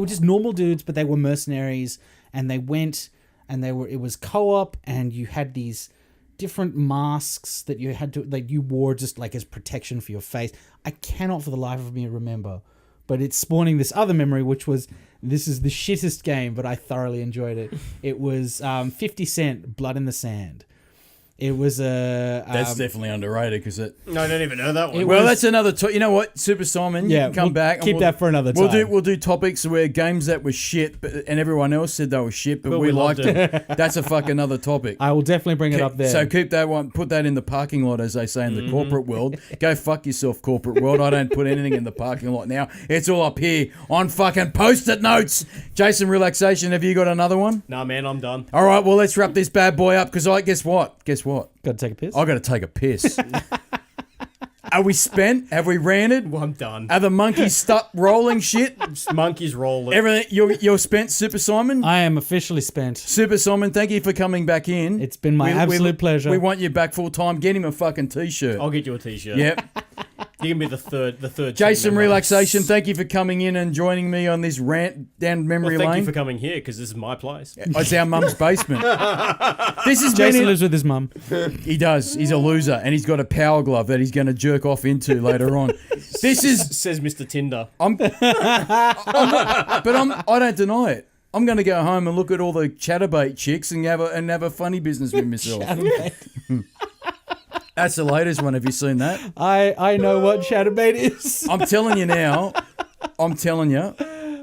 [SPEAKER 2] just normal dudes, but they were mercenaries, and they went and it was co-op, and you had these different masks that you had to you wore just like as protection for your face. I cannot for the life of me remember, but it's spawning this other memory, which was this is the shittest game, but I thoroughly enjoyed it. It was 50 Cent Blood in the Sand. It was a.
[SPEAKER 1] That's definitely underrated because it.
[SPEAKER 3] No, I don't even know that one.
[SPEAKER 1] Well, that's another. You know what, Super Simon?
[SPEAKER 2] Yeah,
[SPEAKER 1] you can come
[SPEAKER 2] we'll
[SPEAKER 1] back.
[SPEAKER 2] keep that for another time.
[SPEAKER 1] We'll do topics where games that were shit, and everyone else said they were shit, but we liked
[SPEAKER 3] loved
[SPEAKER 1] them. That's a fucking other topic.
[SPEAKER 2] I will definitely bring it up there.
[SPEAKER 1] So keep that one. Put that in the parking lot, as they say in the corporate world. Go fuck yourself, corporate world. I don't put anything in the parking lot now. It's all up here on fucking post-it notes. Jason, Relaxation. Have you got another one?
[SPEAKER 3] Nah, man, I'm done.
[SPEAKER 1] All right. Well, let's wrap this bad boy up because guess what?
[SPEAKER 2] Got to take a piss.
[SPEAKER 1] I got to take a piss. Are we spent? Have we ranted?
[SPEAKER 3] Well, I'm done.
[SPEAKER 1] Are the monkeys stuck rolling shit?
[SPEAKER 3] Monkeys rolling.
[SPEAKER 1] Everything. You're spent, Super Simon?
[SPEAKER 2] I am officially spent.
[SPEAKER 1] Super Simon, thank you for coming back in.
[SPEAKER 2] It's been my absolute pleasure.
[SPEAKER 1] We want you back full time. Get him a fucking t-shirt.
[SPEAKER 3] I'll get you a t-shirt.
[SPEAKER 1] Yep.
[SPEAKER 3] You can be the third.
[SPEAKER 1] Jason,
[SPEAKER 3] team member.
[SPEAKER 1] Relaxation, thank you for coming in and joining me on this rant down memory
[SPEAKER 3] Well, thank
[SPEAKER 1] lane.
[SPEAKER 3] you for coming here because this is my place.
[SPEAKER 1] It's our mum's basement. This is
[SPEAKER 2] Jason lives with his mum.
[SPEAKER 1] He does. He's a loser, and he's got a power glove that he's going to jerk off into later on. This is,
[SPEAKER 3] Says Mr. Tinder.
[SPEAKER 1] I don't deny it. I'm going to go home and look at all the chatterbait chicks and have a funny business with myself. That's the latest one. Have you seen that?
[SPEAKER 2] I know what Chatterbait is.
[SPEAKER 1] I'm telling you now.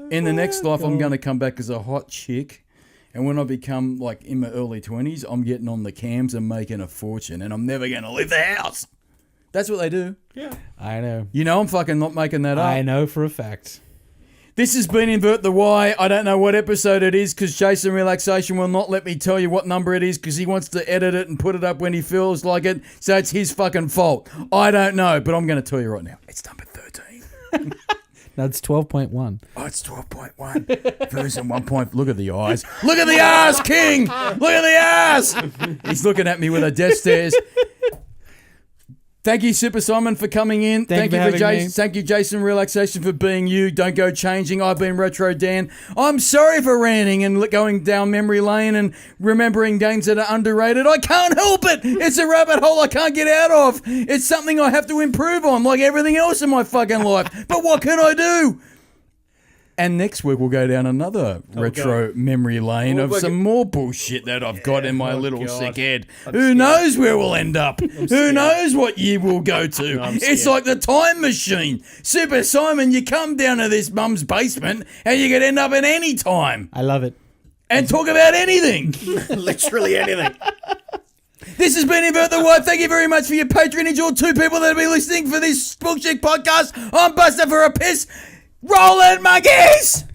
[SPEAKER 1] In the next life, I'm going to come back as a hot chick. And when I become like in my early 20s, I'm getting on the cams and making a fortune. And I'm never going to leave the house. That's what they do.
[SPEAKER 3] Yeah.
[SPEAKER 2] I know.
[SPEAKER 1] You know I'm fucking not making that up.
[SPEAKER 2] I know for a fact.
[SPEAKER 1] This has been Invert the Why. I don't know what episode it is because Jason Relaxation will not let me tell you what number it is because he wants to edit it and put it up when he feels like it. So it's his fucking fault. I don't know, but I'm going to tell you right now. It's number 13.
[SPEAKER 2] No, it's 12.1.
[SPEAKER 1] Oh, it's 12.1. Version 1 point. Look at the eyes. Look at the ass, King. Look at the ass. He's looking at me with a death stares. Thank you, Super Simon, for coming in.
[SPEAKER 2] Thank you for having
[SPEAKER 1] Jason.
[SPEAKER 2] me.
[SPEAKER 1] Thank you, Jason Relaxation, for being you. Don't go changing. I've been Retro Dan. I'm sorry for ranting and going down memory lane and remembering games that are underrated. I can't help it. It's a rabbit hole I can't get out of. It's something I have to improve on, like everything else in my fucking life. But what can I do? And next week we'll go down another retro memory lane of some more bullshit that I've got in my little sick head. Who knows where we'll end up? Who knows what year we'll go to? It's like the time machine. Super Simon, you come down to this mum's basement and you could end up at any time.
[SPEAKER 2] I love it.
[SPEAKER 1] And talk about anything.
[SPEAKER 3] Literally anything.
[SPEAKER 1] This has been Invert the Why. Thank you very much for your patronage. All 2 people that have been listening for this bullshit podcast. I'm Buster for a piss. Roll it, monkeys!